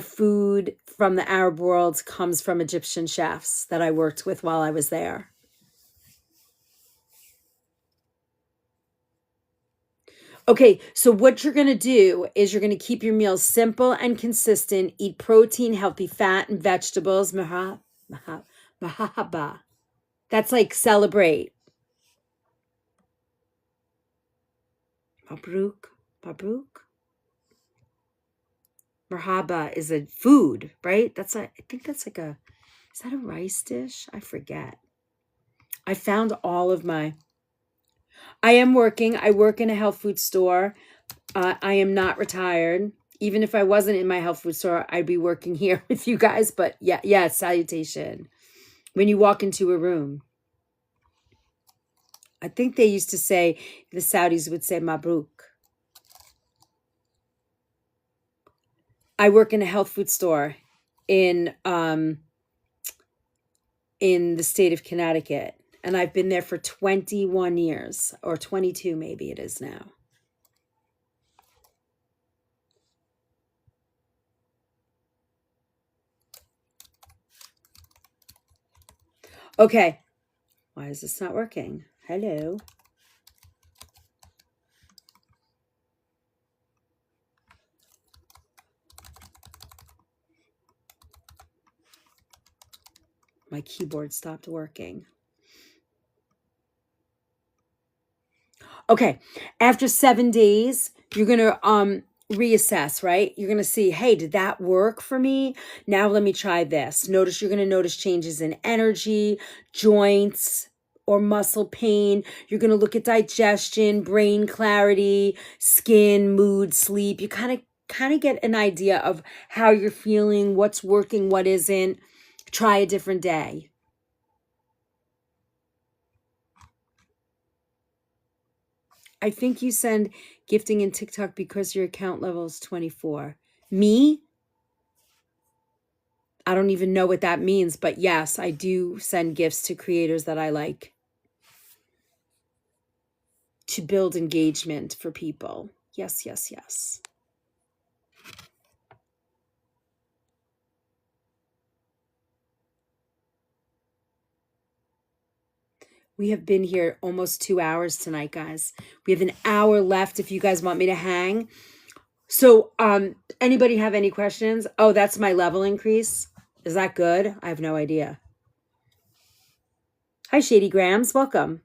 food from the Arab world comes from Egyptian chefs that I worked with while I was there. Okay, so what you're going to do is you're going to keep your meals simple and consistent. Eat protein, healthy fat, and vegetables. Mahaba. That's like celebrate. Mabruk. Mabruk. Marhaba is a food, right? I think that's like is that a rice dish? I forget. I found all of I am working. I work in a health food store. I am not retired. Even if I wasn't in my health food store, I'd be working here with you guys. But yeah, salutation. When you walk into a room, I think they used to say, the Saudis would say Mabruk. I work in a health food store in the state of Connecticut, and I've been there for 21 years, or 22 maybe it is now. Okay. Why is this not working? Hello. My keyboard stopped working. Okay. After 7 days, you're going to reassess, right? You're going to see, hey, did that work for me? Now let me try this. You're going to notice changes in energy, joints, or muscle pain. You're going to look at digestion, brain clarity, skin, mood, sleep. You kind of get an idea of how you're feeling, what's working, what isn't. Try a different day. I think you send gifting in TikTok because your account level is 24. Me? I don't even know what that means, but yes, I do send gifts to creators that I like to build engagement for people. Yes, yes, yes. We have been here almost 2 hours tonight, guys. We have an hour left if you guys want me to hang. So, anybody have any questions? Oh, that's my level increase. Is that good? I have no idea. Hi, Shady Grams. Welcome.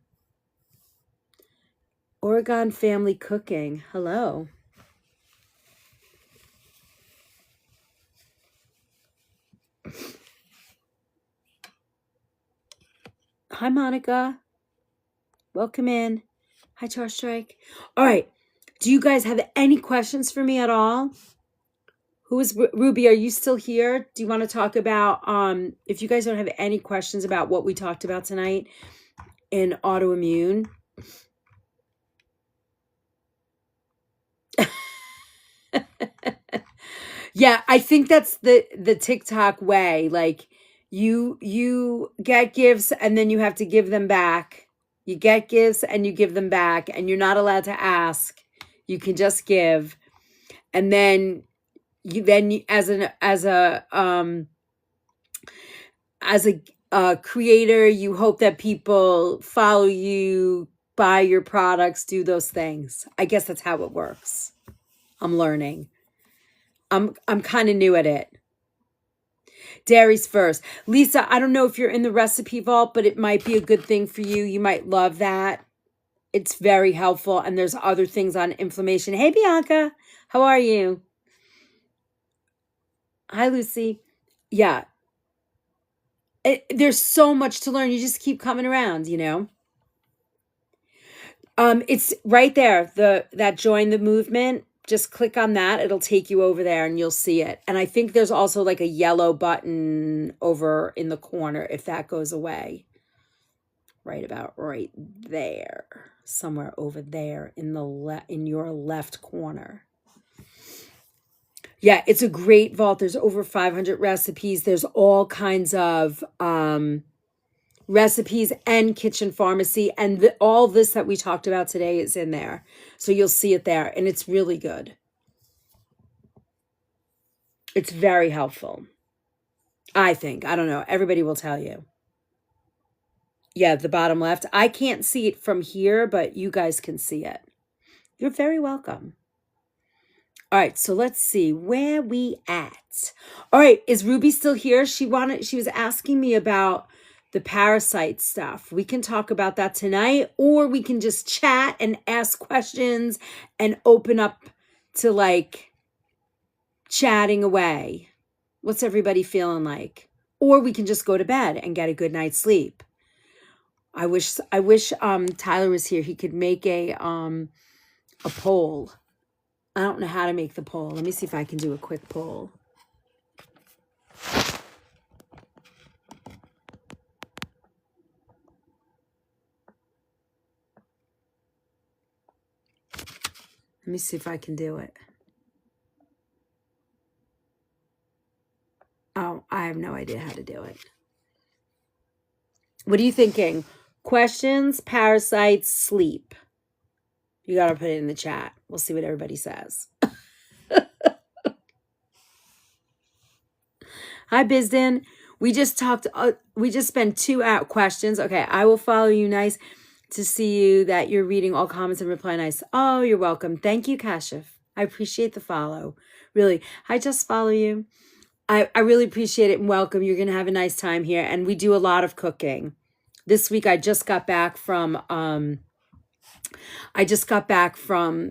Oregon Family Cooking. Hello. Hi, Monica. Welcome in. Hi, Char Strike. All right. Do you guys have any questions for me at all? Who is Ruby? Are you still here? Do you want to talk about, if you guys don't have any questions about what we talked about tonight in autoimmune? Yeah, I think that's the TikTok way. Like you get gifts and then you have to give them back. You get gifts and you give them back, and you're not allowed to ask. You can just give. And then as a creator, you hope that people follow you, buy your products, do those things. I guess that's how it works. I'm learning. I'm kind of new at it. Dairies first. Lisa, I don't know if you're in the recipe vault, but it might be a good thing for you. You might love that. It's very helpful. And there's other things on inflammation. Hey, Bianca, how are you? Hi, Lucy. Yeah. There's so much to learn. You just keep coming around, you know? It's right there. That join the movement. Just click on that. It'll take you over there and you'll see it. And I think there's also like a yellow button over in the corner if that goes away. Right about right there. Somewhere over there in in your left corner. Yeah, it's a great vault. There's over 500 recipes. There's all kinds of recipes and kitchen pharmacy, and all this that we talked about today is in there. So you'll see it there, and it's really good. It's very helpful. I think. I don't know. Everybody will tell you. Yeah, the bottom left. I can't see it from here, but you guys can see it. You're very welcome. All right, so let's see where we at. All right, is Ruby still here? She was asking me about the parasite stuff. We can talk about that tonight, or we can just chat and ask questions and open up to like chatting away. What's everybody feeling like? Or we can just go to bed and get a good night's sleep. I wish Tyler was here. He could make a poll. I don't know how to make the poll. Let me see if I can do a quick poll. Let me see if I can do it. Oh, I have no idea how to do it. What are you thinking? Questions, parasites, sleep. You got to put it in the chat. We'll see what everybody says. Hi, Bizden. We just spent 2 hour questions. Okay, I will follow you. Nice to see you, that you're reading all comments and reply nice. Oh, you're welcome. Thank you, Kashif. I appreciate the follow. Really. I just follow you. I really appreciate it and welcome. You're going to have a nice time here. And we do a lot of cooking. This week, I just got back from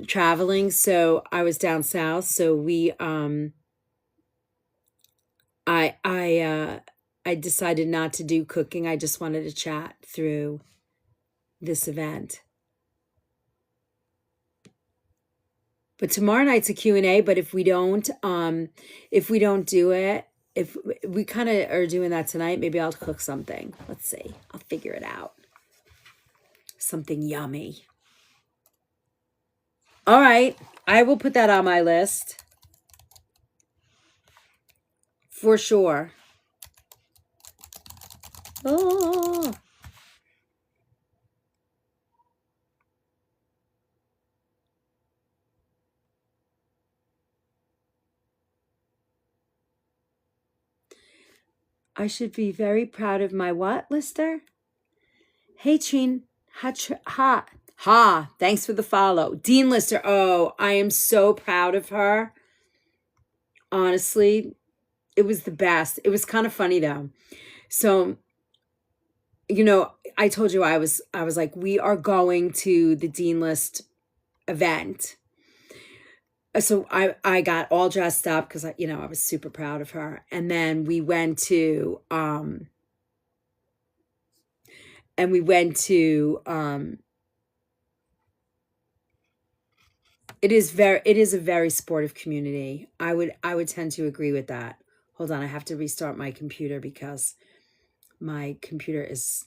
traveling. So I was down south. So we, I decided not to do cooking. I just wanted to chat through this event. But tomorrow night's a Q&A, but if we don't do it, if we kind of are doing that tonight, maybe I'll cook something. Let's see. I'll figure it out. Something yummy. All right. I will put that on my list. For sure. Oh. I should be very proud of my what, Lister? Hey, Chin. Ha. Thanks for the follow. Dean Lister. Oh, I am so proud of her. Honestly, it was the best. It was kind of funny, though. So, I told you I was like, we are going to the Dean List event. So I got all dressed up because I was super proud of her. And then we went to it is a very supportive community. I would tend to agree with that. Hold on, I have to restart my computer because my computer is,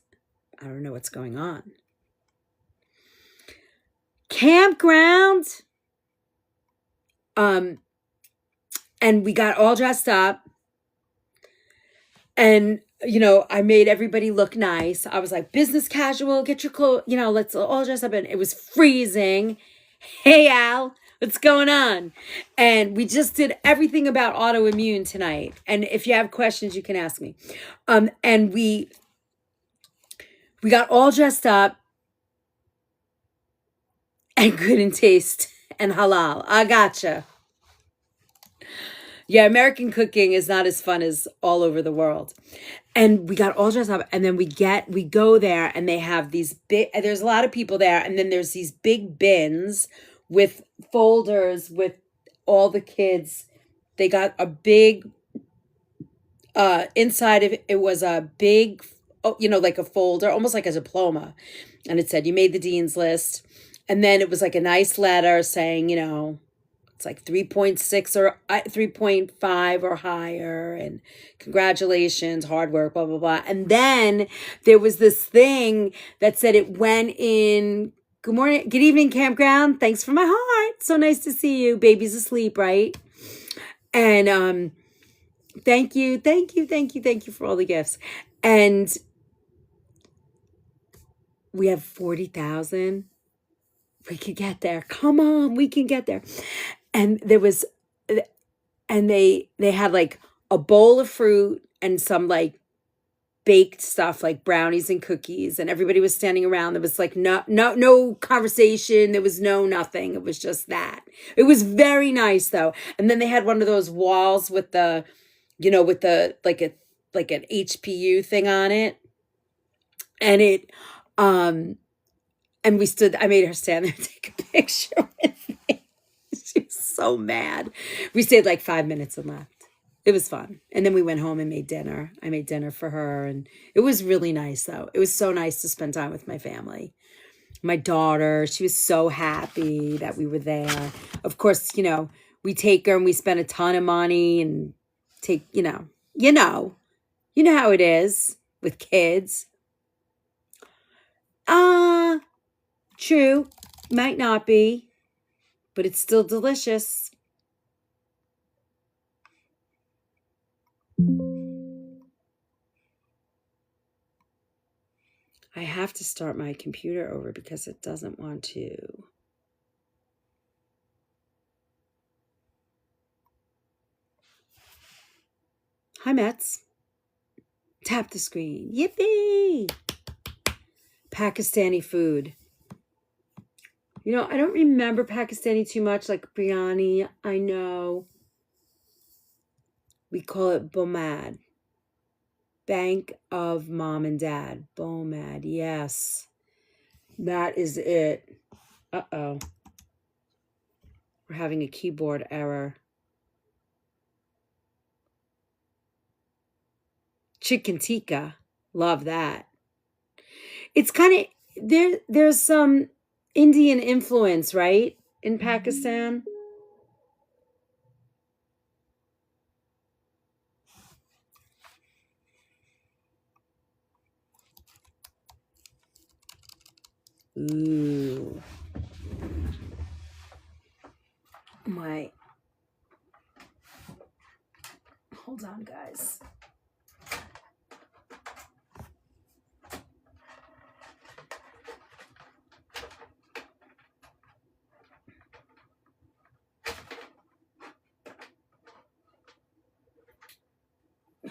I don't know what's going on. Campground. And we got all dressed up. And, I made everybody look nice. I was like, business casual, get your clothes, let's all dress up. And it was freezing. Hey, Al, what's going on? And we just did everything about autoimmune tonight. And if you have questions, you can ask me. And we got all dressed up and couldn't taste and halal. I gotcha. Yeah, American cooking is not as fun as all over the world. And we got all dressed up, and then we go there, and they have these there's a lot of people there, and then there's these big bins with folders with all the kids. They got a big, inside of it was a big, like a folder, almost like a diploma. And it said, you made the Dean's List. And then it was like a nice letter saying, it's like 3.6 or 3.5 or higher, and congratulations, hard work, blah, blah, blah. And then there was this thing that said it went in, good morning, good evening, campground. Thanks for my heart. So nice to see you. Baby's asleep, right? And thank you for all the gifts. And we have 40,000. We could get there. Come on, we can get there. And there was, and they had like a bowl of fruit and some like baked stuff like brownies and cookies, and everybody was standing around. There was like no conversation. There was no nothing. It was just that. It was very nice though. And then they had one of those walls with the, with the like an HPU thing on it. And it and I made her stand there and take a picture with me. She was so mad. We stayed like 5 minutes and left. It was fun. And then we went home and made dinner. I made dinner for her. And it was really nice, though. It was so nice to spend time with my family. My daughter, she was so happy that we were there. Of course, we take her and we spend a ton of money and take, you know how it is with kids. True. Might not be, but it's still delicious. I have to start my computer over because it doesn't want to. Hi, Mets. Tap the screen. Yippee! Pakistani food. I don't remember Pakistani too much, like biryani. I know. We call it bomad. Bank of Mom and Dad. BOMAD, yes. That is it. Uh-oh. We're having a keyboard error. Chicken tikka. Love that. It's kind of, there's some Indian influence, right? In Pakistan. Ooh. Hold on, guys.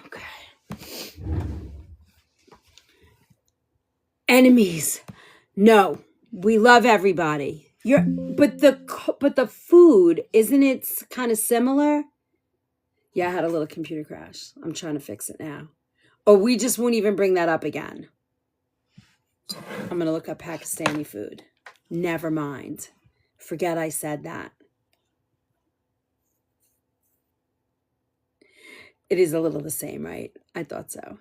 Okay. Enemies. No, we love everybody. But the food, isn't it kind of similar? Yeah, I had a little computer crash. I'm trying to fix it now. Or we just won't even bring that up again. I'm going to look up Pakistani food. Never mind. Forget I said that. It is a little the same, right? I thought so.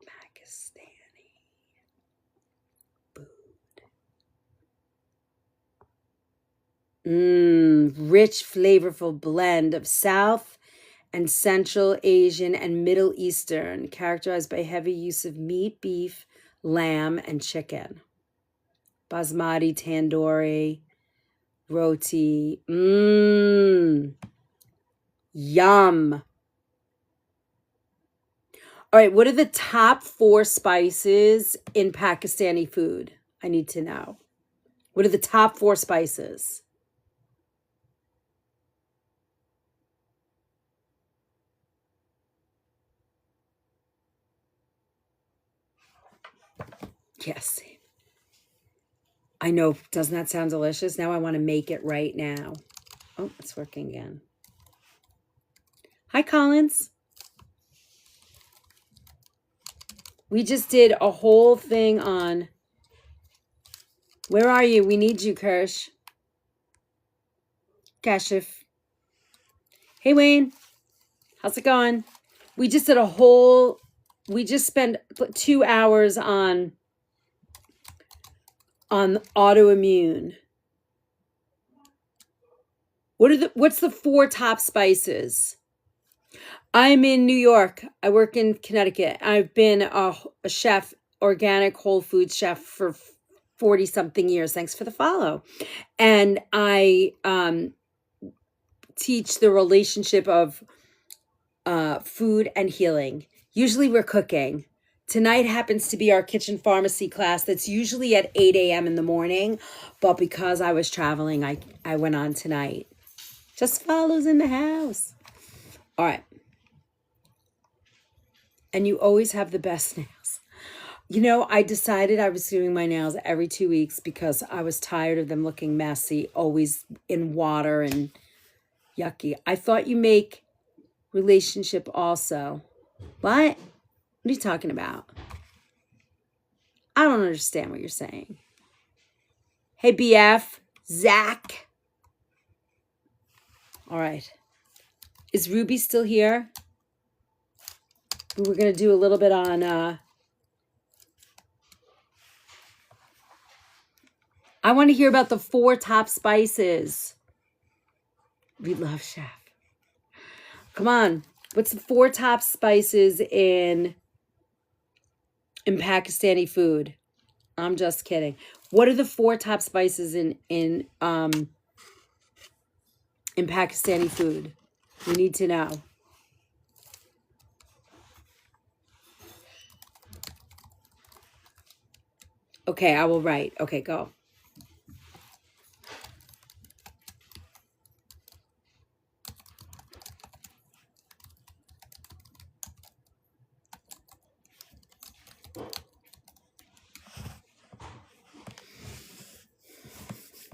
Pakistani food. Rich, flavorful blend of South and Central Asian and Middle Eastern, characterized by heavy use of meat, beef, lamb, and chicken. Basmati, tandoori, roti. Yum. All right, what are the top 4 spices in Pakistani food? I need to know. What are the top 4 spices? Yes. I know. Doesn't that sound delicious? Now I want to make it right now. Oh, it's working again. Hi, Collins. We just did a whole thing on... Where are you? We need you, Kirsch. Kashif. Hey, Wayne. How's it going? We just did we just spent 2 hours on autoimmune. What's the 4 top spices? I'm in New York. I work in Connecticut. I've been a chef, organic whole foods chef for 40 something years. Thanks for the follow. And I teach the relationship of food and healing. Usually we're cooking. Tonight happens to be our kitchen pharmacy class that's usually at 8 a.m. in the morning. But because I was traveling, I went on tonight. Just follows in the house. All right. And you always have the best nails. You know, I decided I was doing my nails every 2 weeks because I was tired of them looking messy, always in water and yucky. I thought you make relationship also. What? What are you talking about? I don't understand what you're saying. Hey, BF. Zach. All right. Is Ruby still here? We're going to do a little bit on... I want to hear about the 4 top spices. We love chef. Come on. What's the 4 top spices in Pakistani food? I'm just kidding. What are the 4 top spices in Pakistani food? We need to know. Okay, I will write. Okay, go.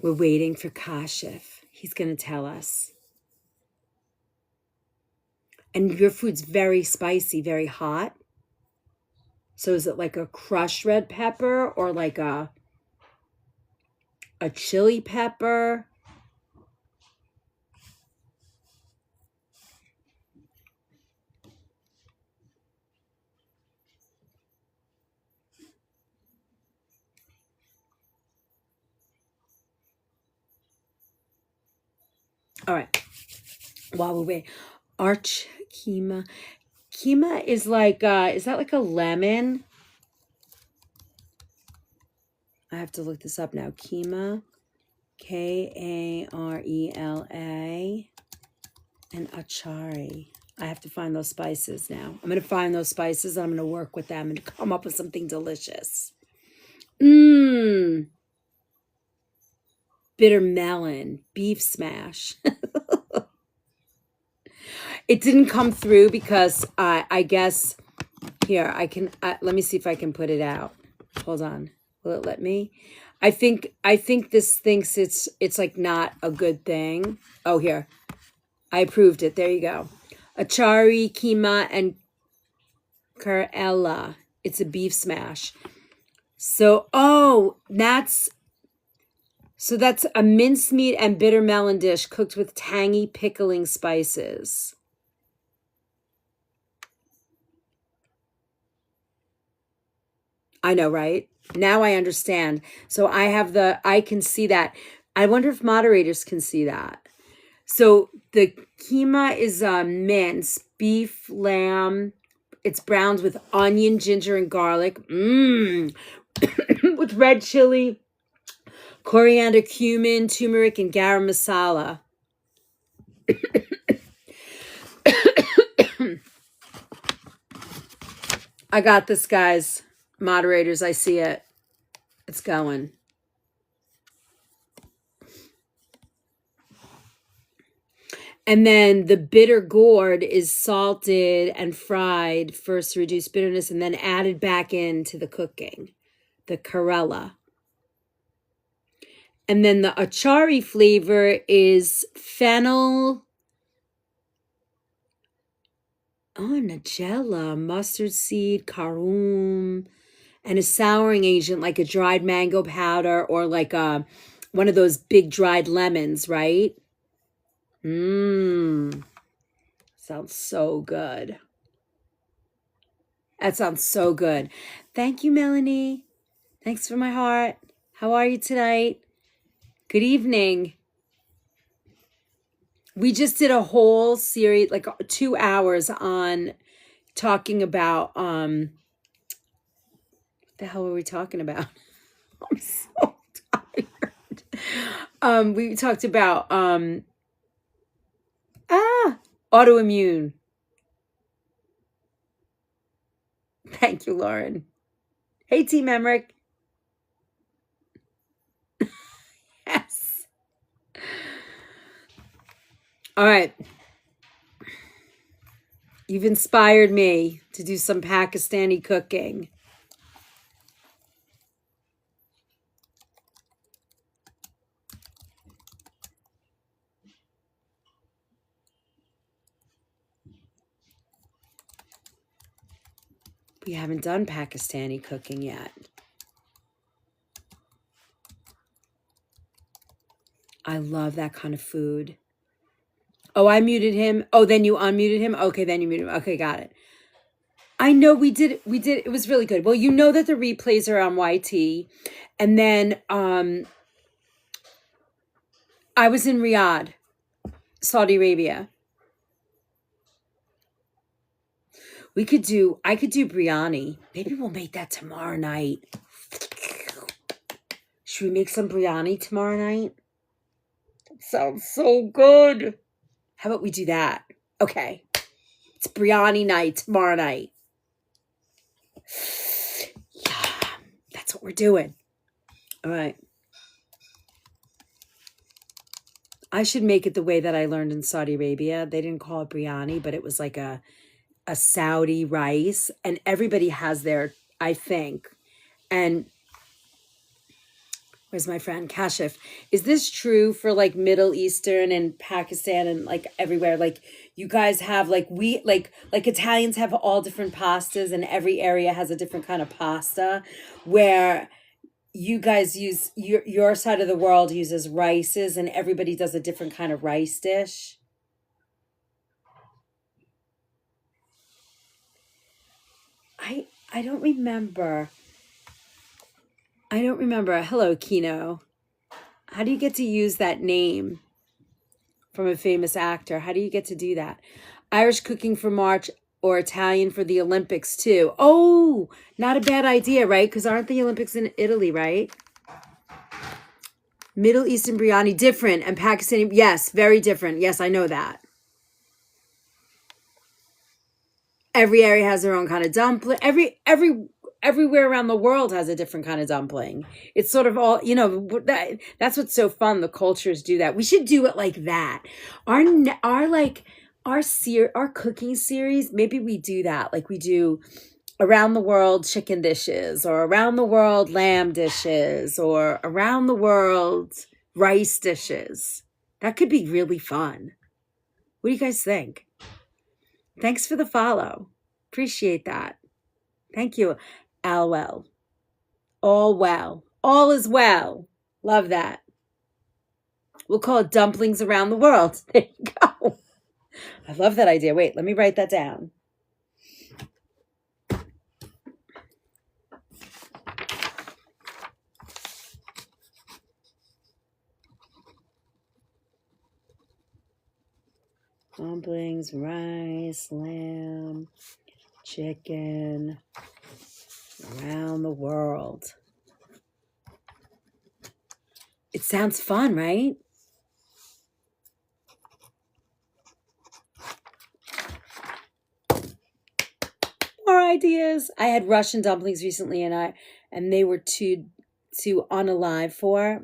We're waiting for Kashif. He's going to tell us. And your food's very spicy, very hot. So is it like a crushed red pepper or like a chili pepper? All right. While we wait. Arch keema. Keema is like, is that like a lemon? I have to look this up now. Keema. Karela. And achari. I have to find those spices now. I'm going to find those spices and I'm going to work with them and come up with something delicious. Bitter melon. Beef smash. It didn't come through because I guess... Here, I can... let me see if I can put it out. Hold on. Will it let me? I think this thinks it's like not a good thing. Oh, here. I approved it. There you go. Achari, keema, and Karela. It's a beef smash. So, that's a mincemeat and bitter melon dish cooked with tangy pickling spices. I know, right? Now I understand. So I can see that. I wonder if moderators can see that. So the keema is mince, beef, lamb. It's browned with onion, ginger, and garlic. With red chili, coriander, cumin, turmeric, and garam masala. I got this, guys. Moderators, I see it. It's going. And then the bitter gourd is salted and fried first to reduce bitterness and then added back into the cooking, the Karela. And then the achari flavor is fennel, nigella, mustard seed, karum, and a souring agent like a dried mango powder or like one of those big dried lemons, right? Sounds so good. That sounds so good. Thank you, Melanie. Thanks for my heart. How are you tonight? Good evening. We just did a whole series, like 2 hours on talking about, what the hell were we talking about? I'm so tired. We talked about, autoimmune. Thank you, Lauren. Hey, Team Emmerich. Yes. All right. You've inspired me to do some Pakistani cooking. We haven't done Pakistani cooking yet. I love that kind of food. Oh, I muted him. Oh, then you unmuted him. Okay, then you muted him. Okay, got it. I know we did. We did. It was really good. Well, you know that the replays are on YT, and then I was in Riyadh, Saudi Arabia. I could do biryani. Maybe we'll make that tomorrow night. Should we make some biryani tomorrow night? That sounds so good. How about we do that? Okay. It's biryani night tomorrow night. Yeah, that's what we're doing. All right. I should make it the way that I learned in Saudi Arabia. They didn't call it biryani, but it was like a Saudi rice, and everybody has their, I think. And where's my friend Kashif? Is this true for like Middle Eastern and Pakistan and like everywhere? Like you guys have like Italians have all different pastas, and every area has a different kind of pasta, where you guys use your side of the world uses rices, and everybody does a different kind of rice dish. I don't remember. Hello, Kino. How do you get to use that name from a famous actor? How do you get to do that? Irish cooking for March or Italian for the Olympics too. Oh, not a bad idea, right? Because aren't the Olympics in Italy, right? Middle Eastern biryani, different. And Pakistani, yes, very different. Yes, I know that. Every area has their own kind of dumpling. Everywhere around the world has a different kind of dumpling. It's sort of all, that's what's so fun. The cultures do that. We should do it like that. Our cooking series, maybe we do that. Like we do around the world chicken dishes, or around the world lamb dishes, or around the world rice dishes. That could be really fun. What do you guys think? Thanks for the follow. Appreciate that. Thank you. All well. All is well. Love that. We'll call it dumplings around the world. There you go. I love that idea. Wait, let me write that down. Dumplings, rice, lamb, chicken, around the world. It sounds fun, right? More ideas. I had Russian dumplings recently, and they were too unalive for.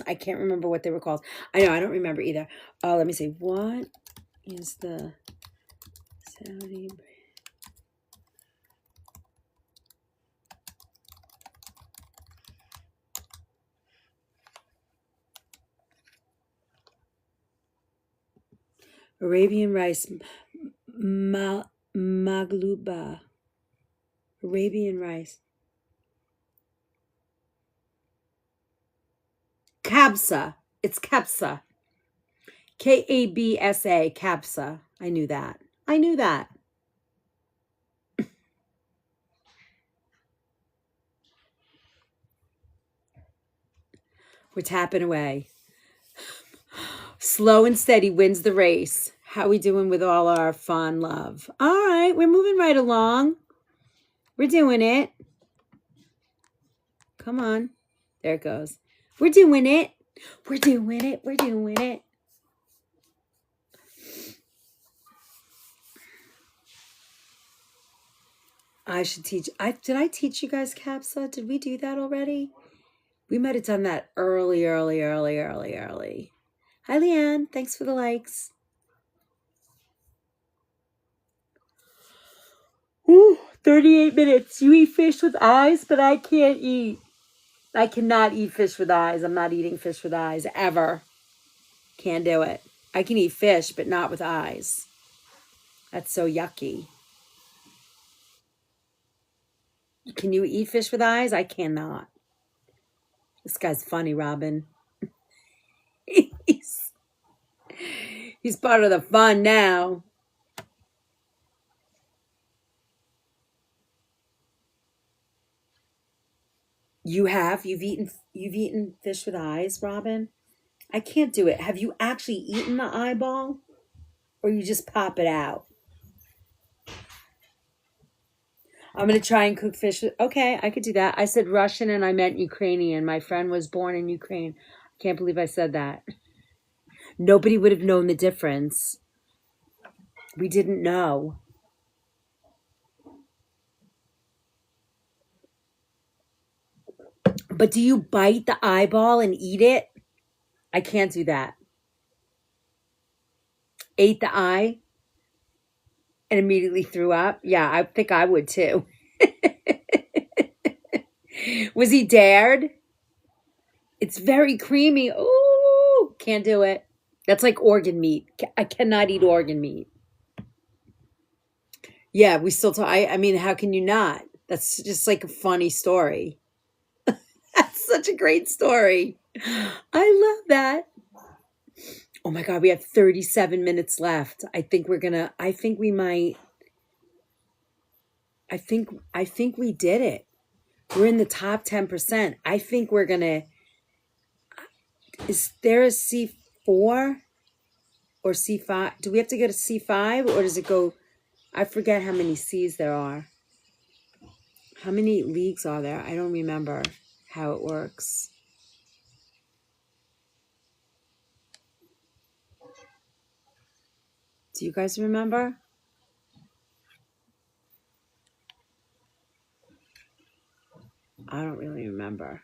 I can't remember what they were called. I know, I don't remember either. Let me see. What is the Saudi Arabian rice? Magluba. Arabian rice. Kabsa. It's kabsa. Kabsa. Kabsa. I knew that. We're tapping away. Slow and steady wins the race. How we doing with all our fun love? All right, we're moving right along. We're doing it. Come on. There it goes. We're doing it. We're doing it. We're doing it. I should teach. Did I teach you guys CAPSA? Did we do that already? We might have done that early. Hi, Leanne. Thanks for the likes. Ooh, 38 minutes. You eat fish with eyes, but I can't eat. I cannot eat fish with eyes. I'm not eating fish with eyes ever. Can't do it. I can eat fish, but not with eyes. That's so yucky. Can you eat fish with eyes? I cannot. This guy's funny, Robin. he's, he's part of the fun now. You've eaten fish with eyes, Robin? I can't do it. Have you actually eaten the eyeball? Or you just pop it out? I'm going to try and cook fish. Okay, I could do that. I said Russian and I meant Ukrainian. My friend was born in Ukraine. I can't believe I said that. Nobody would have known the difference. We didn't know. But do you bite the eyeball and eat it? I can't do that. Ate the eye and immediately threw up? Yeah, I think I would too. Was he dared? It's very creamy. Ooh, can't do it. That's like organ meat. I cannot eat organ meat. Yeah, we still talk. I mean, how can you not? That's just like a funny story. That's such a great story. I love that. Oh my God, we have 37 minutes left. I think we did it. We're in the top 10%. I think we're gonna, is there a C4 or C5? Do we have to go to C5 or does it go, I forget how many C's there are. How many leagues are there? I don't remember how it works. Do you guys remember? I don't really remember.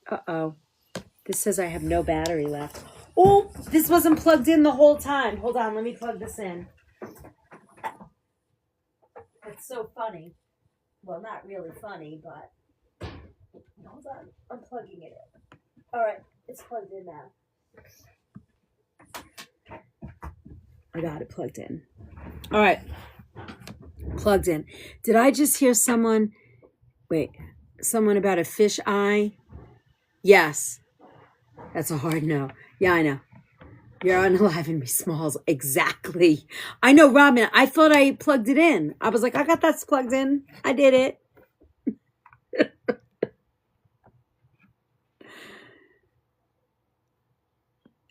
Uh-oh. This says I have no battery left. Oh, this wasn't plugged in the whole time. Hold on, let me plug this in. That's so funny. Well, not really funny, but hold on. I'm plugging it in. All right, it's plugged in now. I got it plugged in. All right, plugged in. Did I just hear someone about a fish eye? Yes. That's a hard no. Yeah, I know. You're unaliving me, Smalls. Exactly. I know, Robin. I thought I plugged it in. I was like, I got that plugged in. I did it.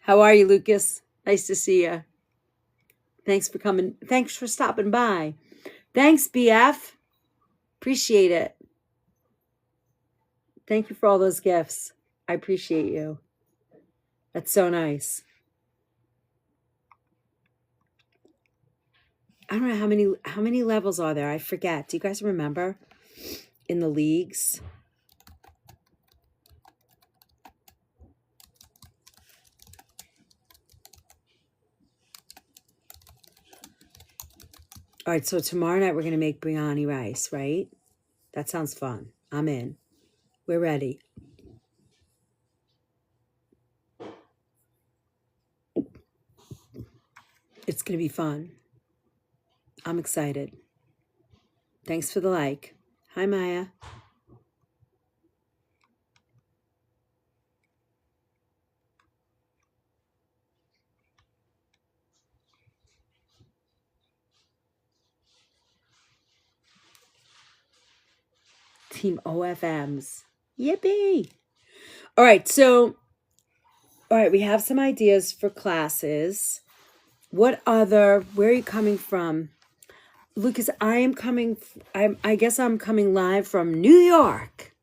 How are you, Lucas? Nice to see you. Thanks for coming. Thanks for stopping by. Thanks, BF. Appreciate it. Thank you for all those gifts. I appreciate you. That's so nice. I don't know how many levels are there. I forget. Do you guys remember in the leagues? All right, so tomorrow night we're going to make biryani rice, right? That sounds fun. I'm in. We're ready. It's going to be fun. I'm excited. Thanks for the like. Hi, Maya. Team OFMs. Yippee. All right, we have some ideas for classes. Where are you coming from? Lucas, I guess I'm coming live from New York.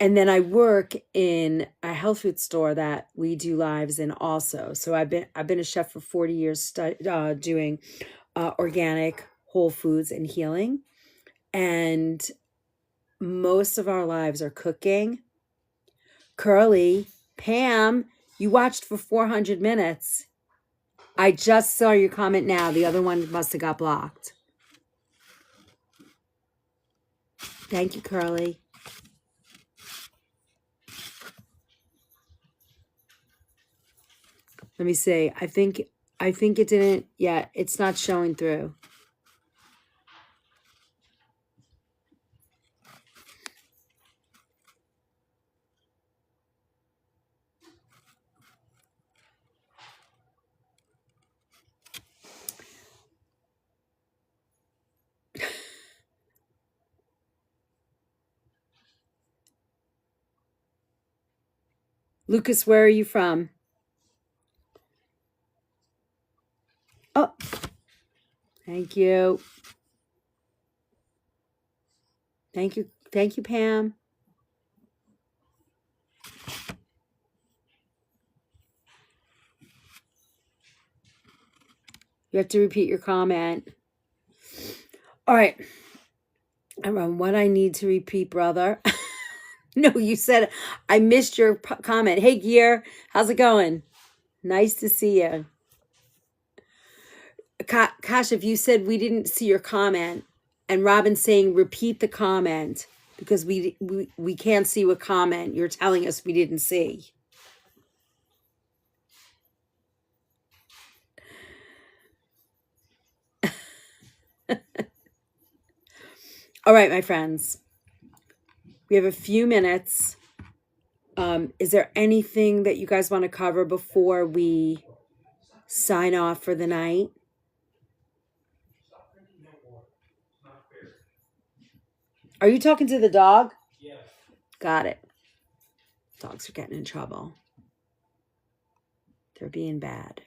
And then I work in a health food store that we do lives in also. So I've been a chef for 40 years doing organic, whole foods and healing. And most of our lives are cooking. Curly, Pam, You watched for 400 minutes. I just saw your comment now. The other one must have got blocked. Thank you, Curly. Let me see. I think it didn't. Yeah, it's not showing through. Lucas, where are you from? Oh, thank you. Thank you. Thank you, Pam. You have to repeat your comment. All right. Around what I need to repeat, brother. No, you said I missed your comment. Hey, Gear, how's it going? Nice to see you. Kash, if you said we didn't see your comment, and Robin's saying repeat the comment because we can't see what comment you're telling us we didn't see. All right, my friends. We have a few minutes. Is there anything that you guys want to cover before we sign off for the night? Are you talking to the dog? Yeah. Got it. Dogs are getting in trouble. They're being bad.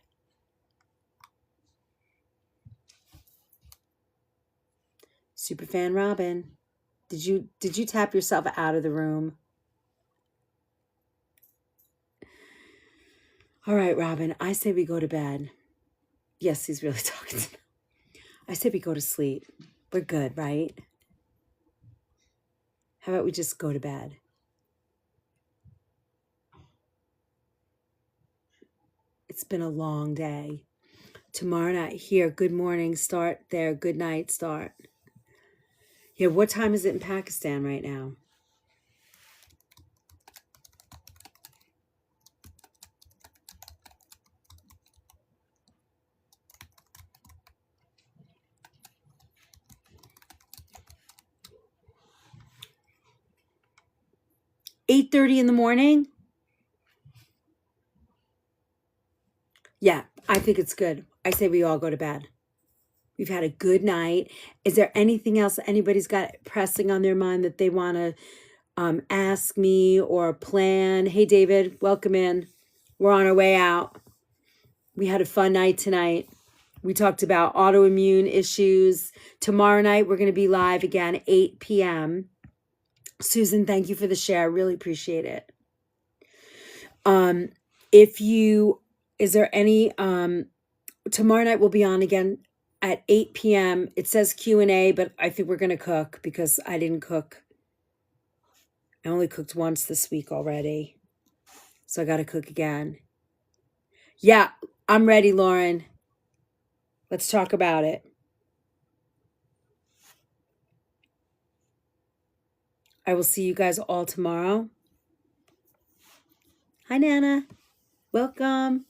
Superfan Robin, did you tap yourself out of the room? All right, Robin, I say we go to bed. Yes, he's really talking to me. I say we go to sleep. We're good, right? How about we just go to bed? It's been a long day. Tomorrow night here, good morning start there, good night start. Yeah, what time is it in Pakistan right now? $8:30 in the morning? Yeah, I think it's good. I say we all go to bed. We've had a good night. Is there anything else anybody's got pressing on their mind that they want to ask me or plan? Hey, David, welcome in. We're on our way out. We had a fun night tonight. We talked about autoimmune issues. Tomorrow night, we're going to be live again, 8 p.m. Susan, thank you for the share. Really appreciate it. Is there any, tomorrow night we'll be on again at 8 p.m. It says Q&A, but I think we're going to cook because I didn't cook. I only cooked once this week already. So I got to cook again. Yeah, I'm ready, Lauren. Let's talk about it. I will see you guys all tomorrow. Hi, Nana. Welcome.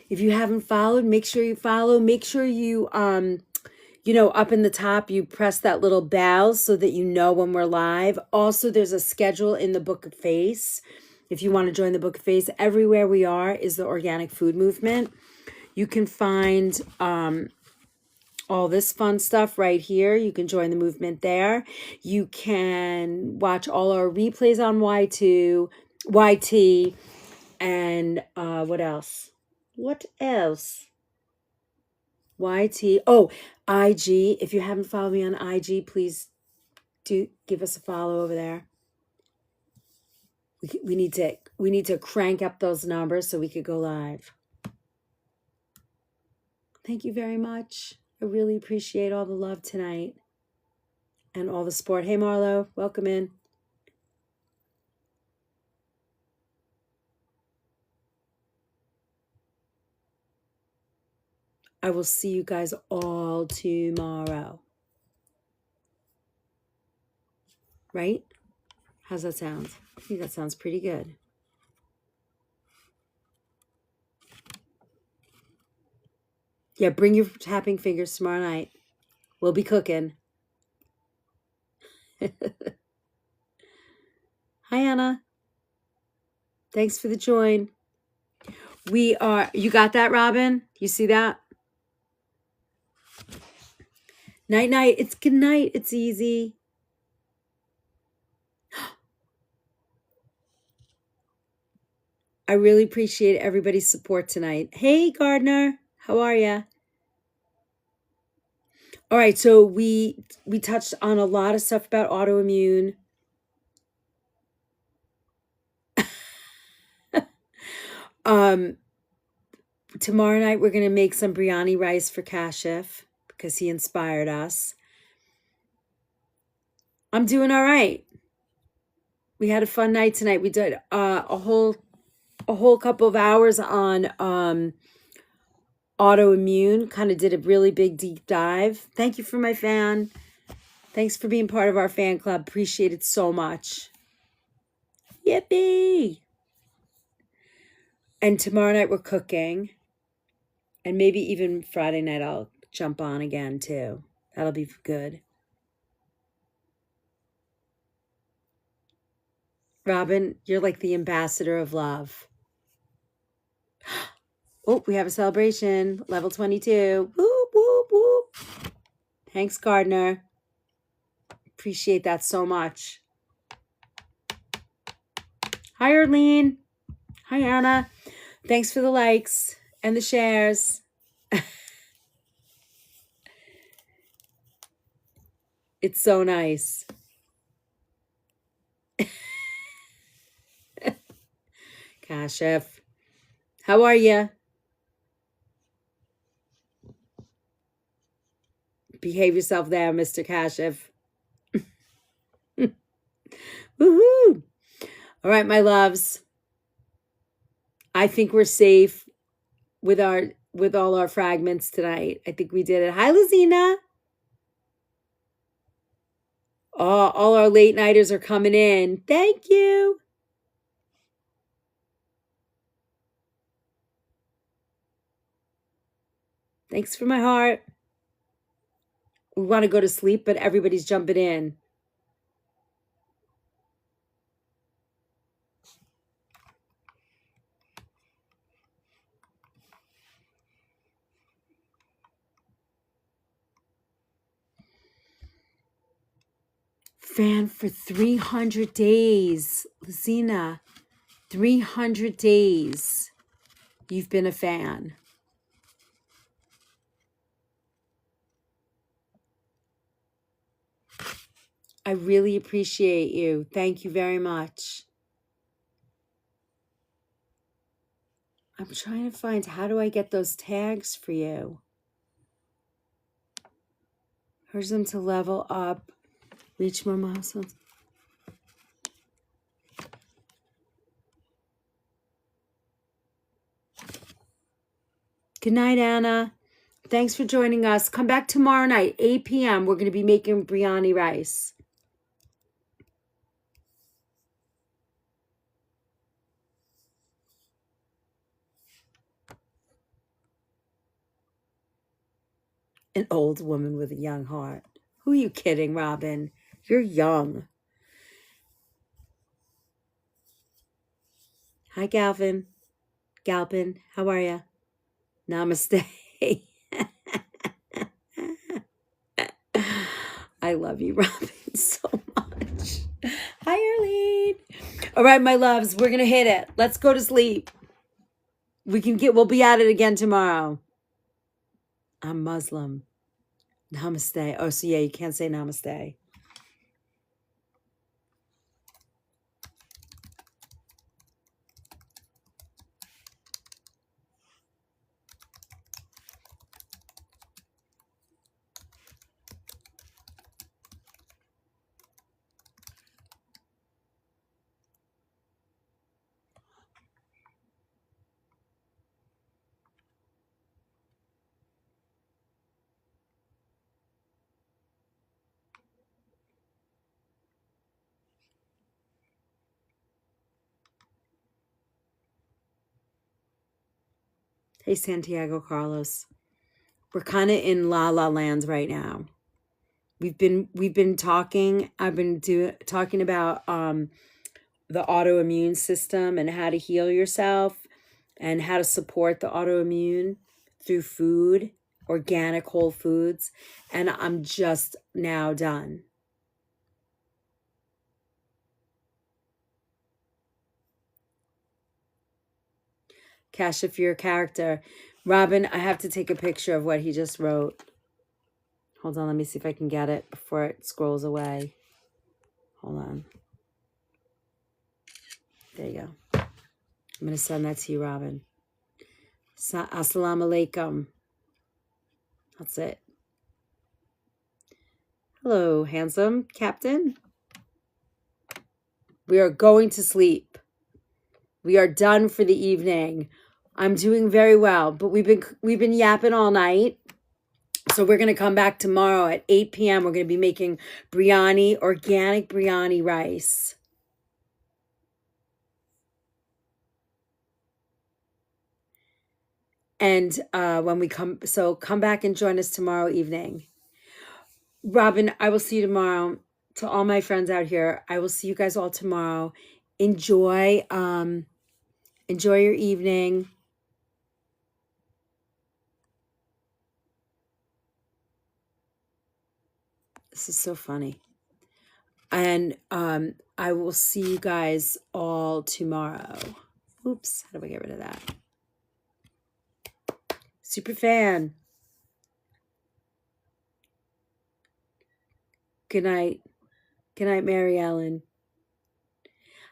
If you haven't followed, make sure you follow. Make sure you, up in the top, you press that little bell so that you know when we're live. Also, there's a schedule in the Book of Face. If you want to join the Book of Face, everywhere we are is the Organic Food Movement. You can find all this fun stuff right here. You can join the movement there. You can watch all our replays on YT, and what else? What else? YT. Oh, IG. If you haven't followed me on IG, please do give us a follow over there. We need to crank up those numbers so we could go live. Thank you very much. I really appreciate all the love tonight and all the support. Hey, Marlo, welcome in. I will see you guys all tomorrow. Right? How's that sound? I think that sounds pretty good. Yeah, bring your tapping fingers tomorrow night. We'll be cooking. Hi, Anna. Thanks for the join. You got that, Robin? You see that? Night, night. It's good night. It's easy. I really appreciate everybody's support tonight. Hey, Gardner. How are you? All right, so we touched on a lot of stuff about autoimmune. Tomorrow night we're gonna make some biryani rice for Kashif because he inspired us. I'm doing all right. We had a fun night tonight. We did a whole couple of hours on autoimmune. Kind of did a really big deep dive. Thank you for my fan. Thanks for being part of our fan club. Appreciate it so much. Yippee! And tomorrow night we're cooking. And maybe even Friday night I'll jump on again too. That'll be good. Robin, you're like the ambassador of love. Oh, we have a celebration. Level 22. Whoop, whoop, whoop. Thanks, Gardner. Appreciate that so much. Hi, Arlene. Hi, Anna. Thanks for the likes and the shares. It's so nice. Kashif, how are you? Behave yourself there, Mr. Kashif. Woohoo! All right, my loves. I think we're safe with all our fragments tonight. I think we did it. Hi, Lizina. Oh, all our late nighters are coming in. Thank you. Thanks for my heart. We want to go to sleep, but everybody's jumping in. Fan for 300 days. Lizina, 300 days. You've been a fan. I really appreciate you. Thank you very much. I'm trying to find, how do I get those tags for you? Urge them to level up, reach more milestones. Good night, Anna. Thanks for joining us. Come back tomorrow night, 8 p.m. We're going to be making biryani rice. An old woman with a young heart. Who are you kidding, Robin? You're young. Hi, Galvin. Galpin, how are you? Namaste. I love you, Robin, so much. Hi, Arlene. All right, my loves, we're going to hit it. Let's go to sleep. We'll be at it again tomorrow. I'm Muslim. Namaste. Oh, so yeah, you can't say namaste. Hey, Santiago Carlos. We're kind of in la la lands right now. We've been talking. I've been talking about the autoimmune system and how to heal yourself and how to support the autoimmune through food, organic whole foods, and I'm just now done. Cash if you're a character. Robin, I have to take a picture of what he just wrote. Hold on, let me see if I can get it before it scrolls away. Hold on. There you go. I'm going to send that to you, Robin. Assalamu alaikum. That's it. Hello, handsome captain. We are going to sleep. We are done for the evening. I'm doing very well, but we've been yapping all night. So we're going to come back tomorrow at 8 p.m. We're going to be making biryani, organic biryani rice. And when we come back and join us tomorrow evening. Robin, I will see you tomorrow. To all my friends out here, I will see you guys all tomorrow. Enjoy your evening. This is so funny. And I will see you guys all tomorrow. Oops, how do I get rid of that? Super fan. Good night. Good night, Mary Ellen.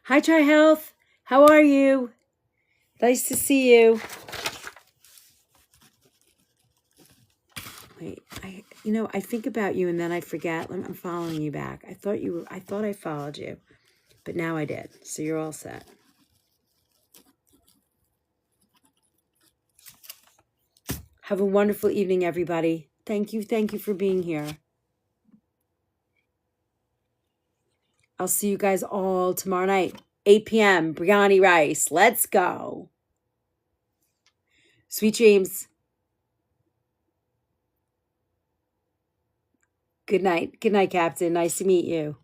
Hi, Tri Health. How are you? Nice to see you. Wait, I think about you and then I forget. I'm following you back. I thought I followed you, but now I did. So you're all set. Have a wonderful evening, everybody. Thank you for being here. I'll see you guys all tomorrow night, 8 p.m. Biryani rice. Let's go. Sweet dreams. Good night. Good night, Captain. Nice to meet you.